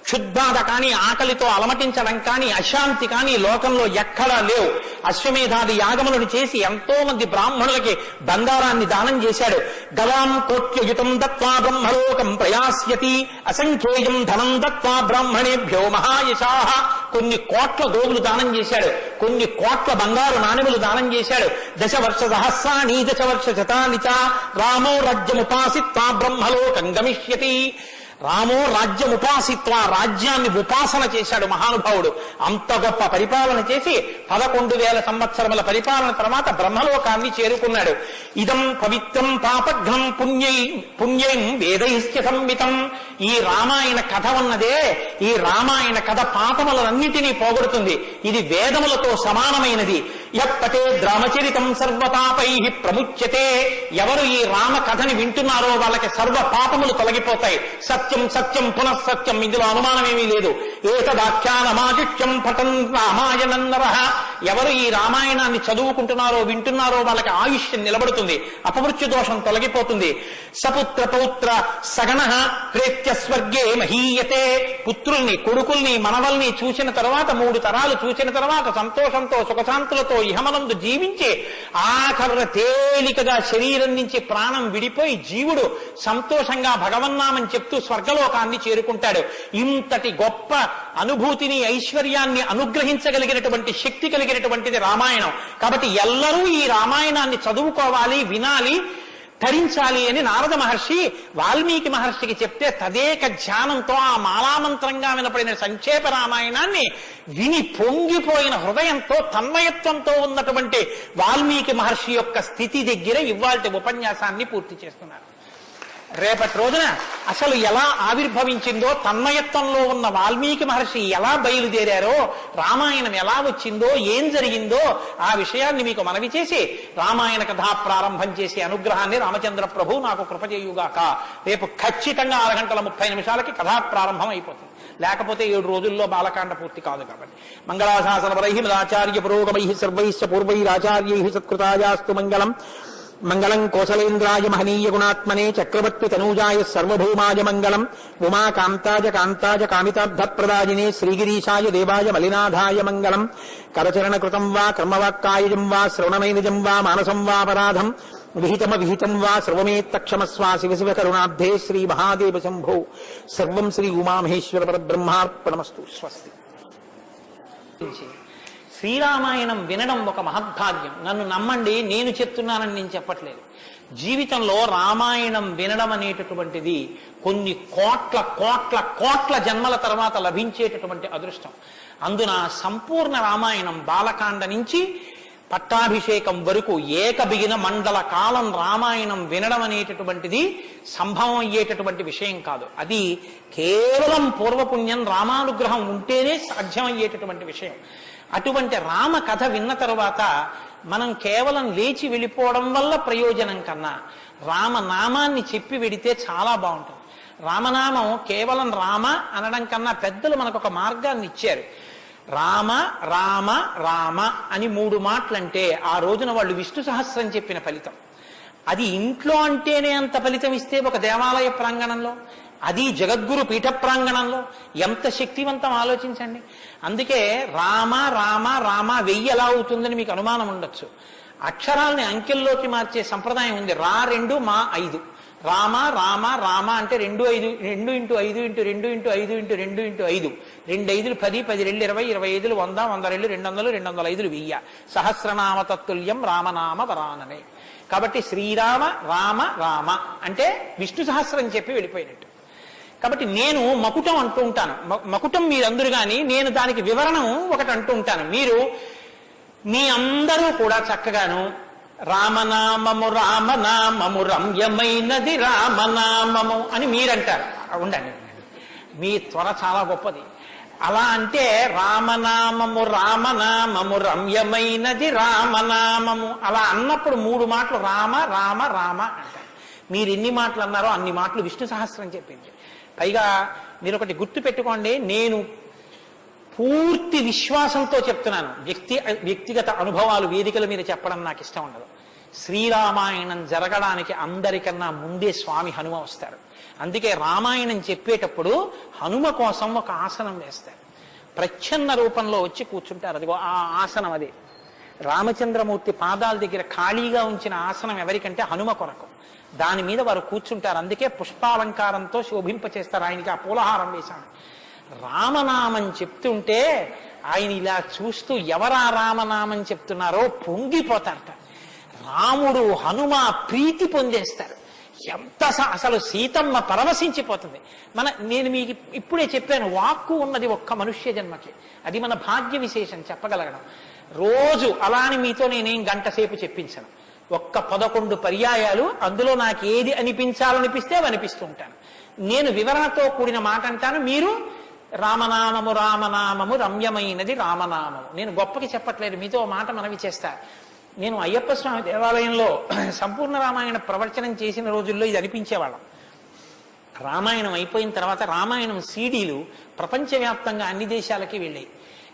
క్షుద్బాధ కానీ, ఆకలితో అలమటించడం కానీ, అశాంతి కానీ లోకంలో ఎక్కడా లేవు. అశ్వమేధాది యాగములను చేసి ఎంతో మంది బ్రాహ్మణులకి బంగారాన్ని దానం చేశాడు. గవాం కోట్యయుతం దత్వా బ్రహ్మలోకం ప్రయాస్యతి అసంఖ్యేయం ధనం దత్వా బ్రాహ్మణేభ్యో మహాయశాః. కొన్ని కోట్ల గోవులు దానం చేశాడు. కొన్ని కోట్ల బంగారు నాణెములు దానం చేశాడు. 10 వర్ష సహస్రాణి 10 వర్ష శతాని చ రామో రాజ్యముపాసిత్వా బ్రహ్మలోకం గమిష్యతి. రామో రాజ్యముపాసిత్వ, రాజ్యాన్ని ఉపాసన చేశాడు మహానుభావుడు. అంత గొప్ప పరిపాలన చేసి 11,000 సంవత్సరముల పరిపాలన తర్వాత బ్రహ్మలోకాన్ని చేరుకున్నాడు. ఇదం పవిత్రం పాపఘ్నం పుణ్యం వేదైశ్చ సంహితం. ఈ రామాయణ కథ ఉన్నదే, ఈ రామాయణ కథ పాపములన్నిటినీ పోగొడుతుంది. ఇది వేదములతో సమానమైనది. యప్పటే రామచరితం సర్వపాపై ప్రముచ్యతే. ఎవరు ఈ రామ కథని వింటున్నారో వాళ్ళకి సర్వ పాపములు తొలగిపోతాయి. సత్యం సత్యం పునఃసత్యం, ఇందులో అనుమానమేమీ లేదు. ఏతదాఖ్యానమాదిత్యం పఠన్ రామాయణం నరః. ఎవరు ఈ రామాయణాన్ని చదువుకుంటున్నారో వింటున్నారో వాళ్ళకి ఆయుష్యం నిలబడుతుంది, అపమృత్యు దోషం తొలగిపోతుంది. సపుత్ర పౌత్ర సగణః ప్రేత్య స్వర్గే మహీయతే. పుత్రుల్ని, కొడుకుల్ని, మనవల్ని చూసిన తర్వాత 3 తరాలు చూసిన తర్వాత సంతోషంతో సుఖశాంతులతో ఇహమనందు జీవించి ఆఖరున తేలికగా శరీరం నుంచి ప్రాణం విడిపోయి జీవుడు సంతోషంగా భగవన్నామని చెప్తూ స్వర్గలోకాన్ని చేరుకుంటాడు. ఇంతటి గొప్ప అనుభూతిని, ఐశ్వర్యాన్ని అనుగ్రహించగలిగినటువంటి శక్తి కలిగినటువంటిది రామాయణం. కాబట్టి ఎల్లరూ ఈ రామాయణాన్ని చదువుకోవాలి, వినాలి, ధరించాలి అని నారద మహర్షి వాల్మీకి మహర్షికి చెప్తే తదేక ధ్యానంతో ఆ మాలామంత్రంగా వినపడిన సంక్షేప రామాయణాన్ని విని పొంగిపోయిన హృదయంతో తన్మయత్వంతో ఉన్నటువంటి వాల్మీకి మహర్షి యొక్క స్థితి దగ్గర ఇవాల్టి ఉపన్యాసాన్ని పూర్తి చేస్తున్నారు. రేపటి రోజున అసలు ఎలా ఆవిర్భవించిందో, తన్మయత్వంలో ఉన్న వాల్మీకి మహర్షి ఎలా బయలుదేరారో, రామాయణం ఎలా వచ్చిందో, ఏం జరిగిందో ఆ విషయాన్ని మీకు మనవి చేసి రామాయణ కథా ప్రారంభం చేసే అనుగ్రహాన్ని రామచంద్ర ప్రభు నాకు కృప చేయుగాక. రేపు ఖచ్చితంగా 6:30 కథా ప్రారంభం అయిపోతుంది. లేకపోతే 7 రోజుల్లో బాలకాండ పూర్తి కాదు. కాబట్టి మంగళాశాసనపరై మదాచార్య పురోగమై సర్వైశ్చ పూర్వైరాచార్యై సత్కృతాయాస్తు మంగళం. మంగళం కోసలేంద్రాయ మహనీయ గుణాత్మనే చక్రవర్తి తనూజాయ సర్వభౌమాయ మంగళం ఉమాకాంతాయ కాంతాయ కామితార్థప్రదాయినే శ్రీగిరీశాయ దేవాయ మలినాథాయ మంగళం కరచరణ కృతం వా కర్మవాక్కాయజం వా శ్రవణమైనజం వా మానసం వా పరాధం విహితం వా సర్వమేత్తక్షమస్వా శివ శివ కరుణాబ్ధే శ్రీ మహాదేవ శంభో సర్వం శ్రీ ఉమామహేశ్వర పరబ్రహ్మార్పణమస్తు. స్వస్తి. శ్రీరామాయణం వినడం ఒక మహద్భాగ్యం. నన్ను నమ్మండి, నేను చెప్తున్నానని నేను చెప్పట్లేదు. జీవితంలో రామాయణం వినడం అనేటటువంటిది కొన్ని కోట్ల కోట్ల కోట్ల జన్మల తర్వాత లభించేటటువంటి అదృష్టం. అందున సంపూర్ణ రామాయణం బాలకాండ నుంచి పట్టాభిషేకం వరకు ఏకబిగిన మండల కాలం రామాయణం వినడం అనేటటువంటిది సంభవం అయ్యేటటువంటి విషయం కాదు. అది కేవలం పూర్వపుణ్యం రామానుగ్రహం ఉంటేనే సాధ్యమయ్యేటటువంటి విషయం. అటువంటి రామ కథ విన్న తరువాత మనం కేవలం లేచి వెళ్ళిపోవడం వల్ల ప్రయోజనం కన్నా రామనామాన్ని చెప్పి వెడితే చాలా బాగుంటుంది. రామనామం కేవలం రామ అనడం కన్నా పెద్దలు మనకు ఒక మార్గాన్ని ఇచ్చారు. రామ రామ రామ అని 3 మాటలంటే ఆ రోజున వాళ్ళు విష్ణు సహస్రం చెప్పిన ఫలితం. అది ఇంట్లో అంటేనే అంత ఫలితం ఇస్తే ఒక దేవాలయ ప్రాంగణంలో, అది జగద్గురు పీఠ ప్రాంగణంలో ఎంత శక్తివంతం ఆలోచించండి. అందుకే రామ రామ రామ 1000 ఎలా అవుతుందని మీకు అనుమానం ఉండొచ్చు. అక్షరాల్ని అంకెల్లోకి మార్చే సంప్రదాయం ఉంది. 2 మా 5 రామ రామ రామ అంటే 2 5 2 × 5 × 2 × 5 × 2 × 5 2 5 10 10 2 20 20 100 100 200 205 1000 సహస్రనామ తత్తుల్యం రామనామ వరాననే. కాబట్టి శ్రీరామ రామ రామ అంటే విష్ణు సహస్రం చెప్పి వెళ్ళిపోయినట్టు. కాబట్టి నేను మకుటం అంటూ ఉంటాను. మకుటం మీరందరూ కానీ నేను దానికి వివరణం ఒకటి అంటూ ఉంటాను. మీరు మీ అందరూ కూడా చక్కగాను రామనామము రామనామము రమ్యమైనది రామనామము అని మీరంటారు. ఉండండి, మీ త్వర చాలా గొప్పది. అలా అంటే రామనామము రామనామము రమ్యమైనది రామనామము అలా అన్నప్పుడు 3 మాటలు రామ రామ రామ అంటారు. మీరు ఎన్ని మాటలు అన్నారో అన్ని మాటలు విష్ణు సహస్రం చెప్పింది. పైగా మీరు ఒకటి గుర్తు పెట్టుకోండి, నేను పూర్తి విశ్వాసంతో చెప్తున్నాను. వ్యక్తిగత అనుభవాలు వేదికల మీద చెప్పడం నాకు ఇష్టం ఉండదు. శ్రీరామాయణం జరగడానికి అందరికన్నా ముందే స్వామి హనుమ వస్తారు. అందుకే రామాయణం చెప్పేటప్పుడు హనుమ కోసం ఒక ఆసనం వేస్తారు. ప్రచ్ఛన్న రూపంలో వచ్చి కూర్చుంటారు. అదిగో ఆ ఆసనం అదే. రామచంద్రమూర్తి పాదాల దగ్గర ఖాళీగా ఉంచిన ఆసనం ఎవరికంటే హనుమ కొరకు. దాని మీద వారు కూర్చుంటారు. అందుకే పుష్పాలంకారంతో శోభింపచేస్తారు. ఆయనకి ఆ పూలహారం వేశాను. రామనామం చెప్తుంటే ఆయన ఇలా చూస్తూ ఎవరా రామనామం చెప్తున్నారో పొంగిపోతారట. రాముడు హనుమ ప్రీతి పొందేస్తారు. ఎంత అసలు సీతమ్మ పరవశించిపోతుంది. నేను మీకు ఇప్పుడే చెప్పాను, వాక్కు ఉన్నది ఒక్క మనుష్య జన్మకి. అది మన భాగ్య విశేషం చెప్పగలగడం. రోజు అలాని మీతో నేనేం గంట సేపు చెప్పించను. ఒక్క 11 పర్యాయాలు అందులో నాకు ఏది అనిపించాలనిపిస్తే అవి అనిపిస్తూ ఉంటాను. నేను వివరణతో కూడిన మాట అంటాను, మీరు రామనామము రామనామము రమ్యమైనది రామనామము. నేను గొప్పకి చెప్పట్లేదు, మీతో మాట మనవి చేస్తా. నేను అయ్యప్ప స్వామి దేవాలయంలో సంపూర్ణ రామాయణ ప్రవచనం చేసిన రోజుల్లో ఇది అనిపించేవాళ్ళం. రామాయణం అయిపోయిన తర్వాత రామాయణం సీడీలు ప్రపంచవ్యాప్తంగా అన్ని దేశాలకి వెళ్ళాయి.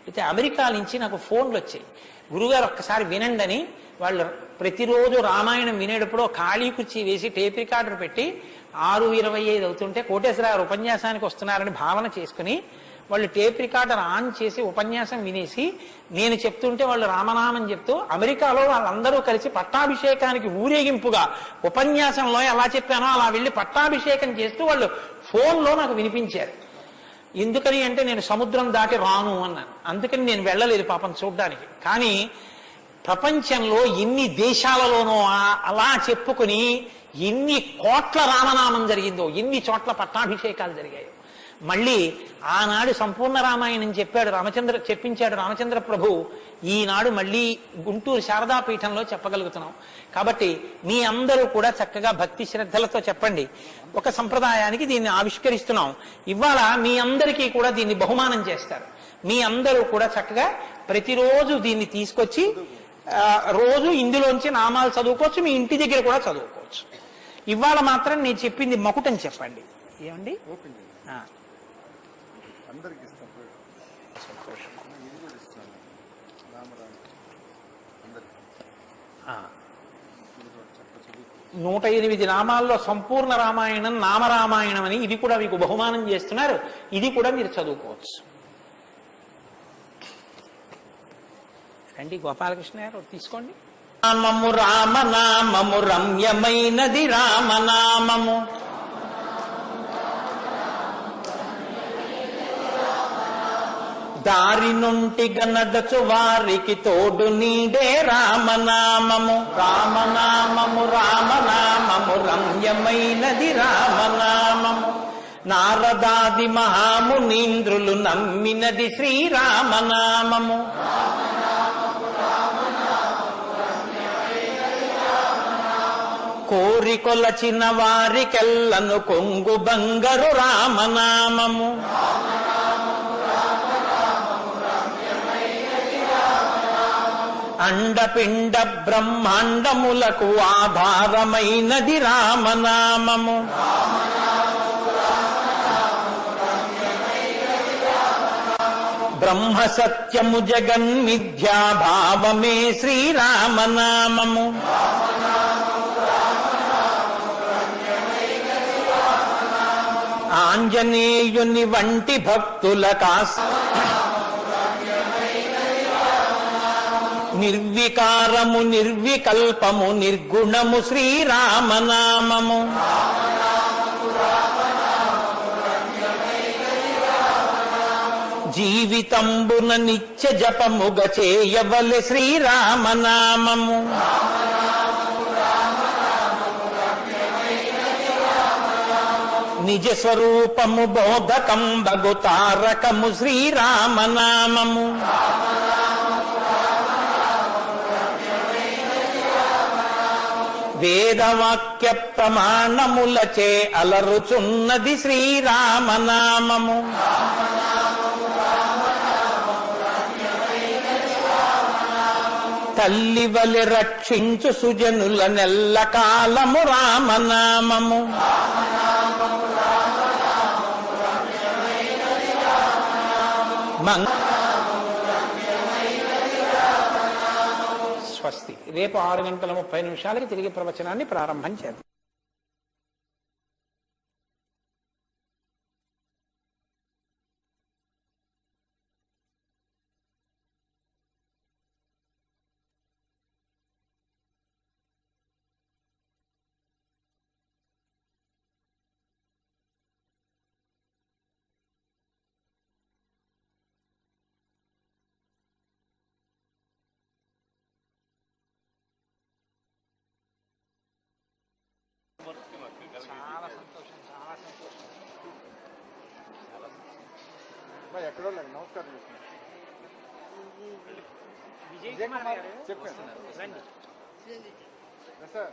అయితే అమెరికా నుంచి నాకు ఫోన్లు వచ్చాయి, గురుగారు ఒక్కసారి వినండి అని. వాళ్ళు ప్రతిరోజు రామాయణం వినేటప్పుడు ఖాళీ కుర్చీ వేసి టేప్ రికార్డర్ పెట్టి 6:25 అవుతుంటే కోటేశ్వరరావు ఉపన్యాసానికి వస్తున్నారని భావన చేసుకుని వాళ్ళు టేప్ రికార్డర్ ఆన్ చేసి ఉపన్యాసం వినేసి నేను చెప్తుంటే వాళ్ళు రామనామం చెప్తూ అమెరికాలో వాళ్ళందరూ కలిసి పట్టాభిషేకానికి ఊరేగింపుగా ఉపన్యాసంలో ఎలా చెప్పానో అలా వెళ్ళి పట్టాభిషేకం చేస్తూ వాళ్ళు ఫోన్లో నాకు వినిపించారు. ఎందుకని అంటే నేను సముద్రం దాటి రాను అన్నాను. అందుకని నేను వెళ్ళలేదు పాపం చూడ్డానికి. కానీ ప్రపంచంలో ఎన్ని దేశాలలోనో అలా చెప్పుకుని ఎన్ని కోట్ల రామనామం జరిగిందో, ఎన్ని చోట్ల పట్టాభిషేకాలు జరిగాయో. మళ్ళీ ఆనాడు సంపూర్ణ రామాయణం చెప్పించాడు రామచంద్ర ప్రభు. ఈనాడు మళ్ళీ గుంటూరు శారదాపీఠంలో చెప్పగలుగుతున్నాం. కాబట్టి మీ అందరూ కూడా చక్కగా భక్తి శ్రద్ధలతో చెప్పండి. ఒక సంప్రదాయానికి దీన్ని ఆవిష్కరిస్తున్నాం. ఇవాళ మీ అందరికీ కూడా దీన్ని బహుమానం చేస్తారు. మీ అందరూ కూడా చక్కగా ప్రతిరోజు దీన్ని తీసుకొచ్చి రోజు ఇందులోంచి నామాలు చదువుకోవచ్చు, మీ ఇంటి దగ్గర కూడా చదువుకోవచ్చు. ఇవాళ మాత్రం నేను చెప్పింది మకుటం చెప్పండి. ఏమండి అందరికి సంతోషం. ఇది కూడా ఇస్తాను. రామరామ అందరికి 108 నామాల్లో సంపూర్ణ రామాయణం నామరామాయణం అని ఇది కూడా మీకు బహుమానం చేస్తున్నారు. ఇది కూడా మీరు చదువుకోవచ్చు. రండి గోపాలకృష్ణ గారు తీసుకోండి. నామము రామనామము రమ్యమైనది రామనామము, దారి నుండి గనదచు వారికి తోడు నీడే రామనామము. రామనామము రామనామము రమ్యమైనది రామనామము, నారదాది మహామునీంద్రులు నమ్మినది శ్రీరామనామము. కోరికొలచిన వారికెల్లను కొంగు బంగరు రామనామము. అండపిండ బ్రహ్మాండములకు ఆధారమైనది రామనామము. బ్రహ్మ సత్యము జగన్మిథ్యాభావమే శ్రీరామనామము. ఆంజనేయుని వంటి భక్తులకా నిర్వికారము నిర్వికల్పము నిర్గుణము శ్రీరామనామము. జీవితంబున నిత్య జపముగ చేయవలె శ్రీరామనామము. నిజ స్వరూపము బోధకంబగు తారకము శ్రీరామనామము. వేదవాక్య ప్రమాణములచే అలరుచున్నది శ్రీరామనామము. తల్లివలె రక్షించు సుజనుల నెల్ల కాలము రామనామము. స్వస్తి. రేపు 6:30 తిరిగి ప్రవచనాన్ని ప్రారంభం చేద్దాం. చాలా సంతోషం, చాలా సంతోషం. ఎక్కడో లేదు. నమస్కారం విజయ్ కుమార్ గారు చెప్పండి రండి. సార్.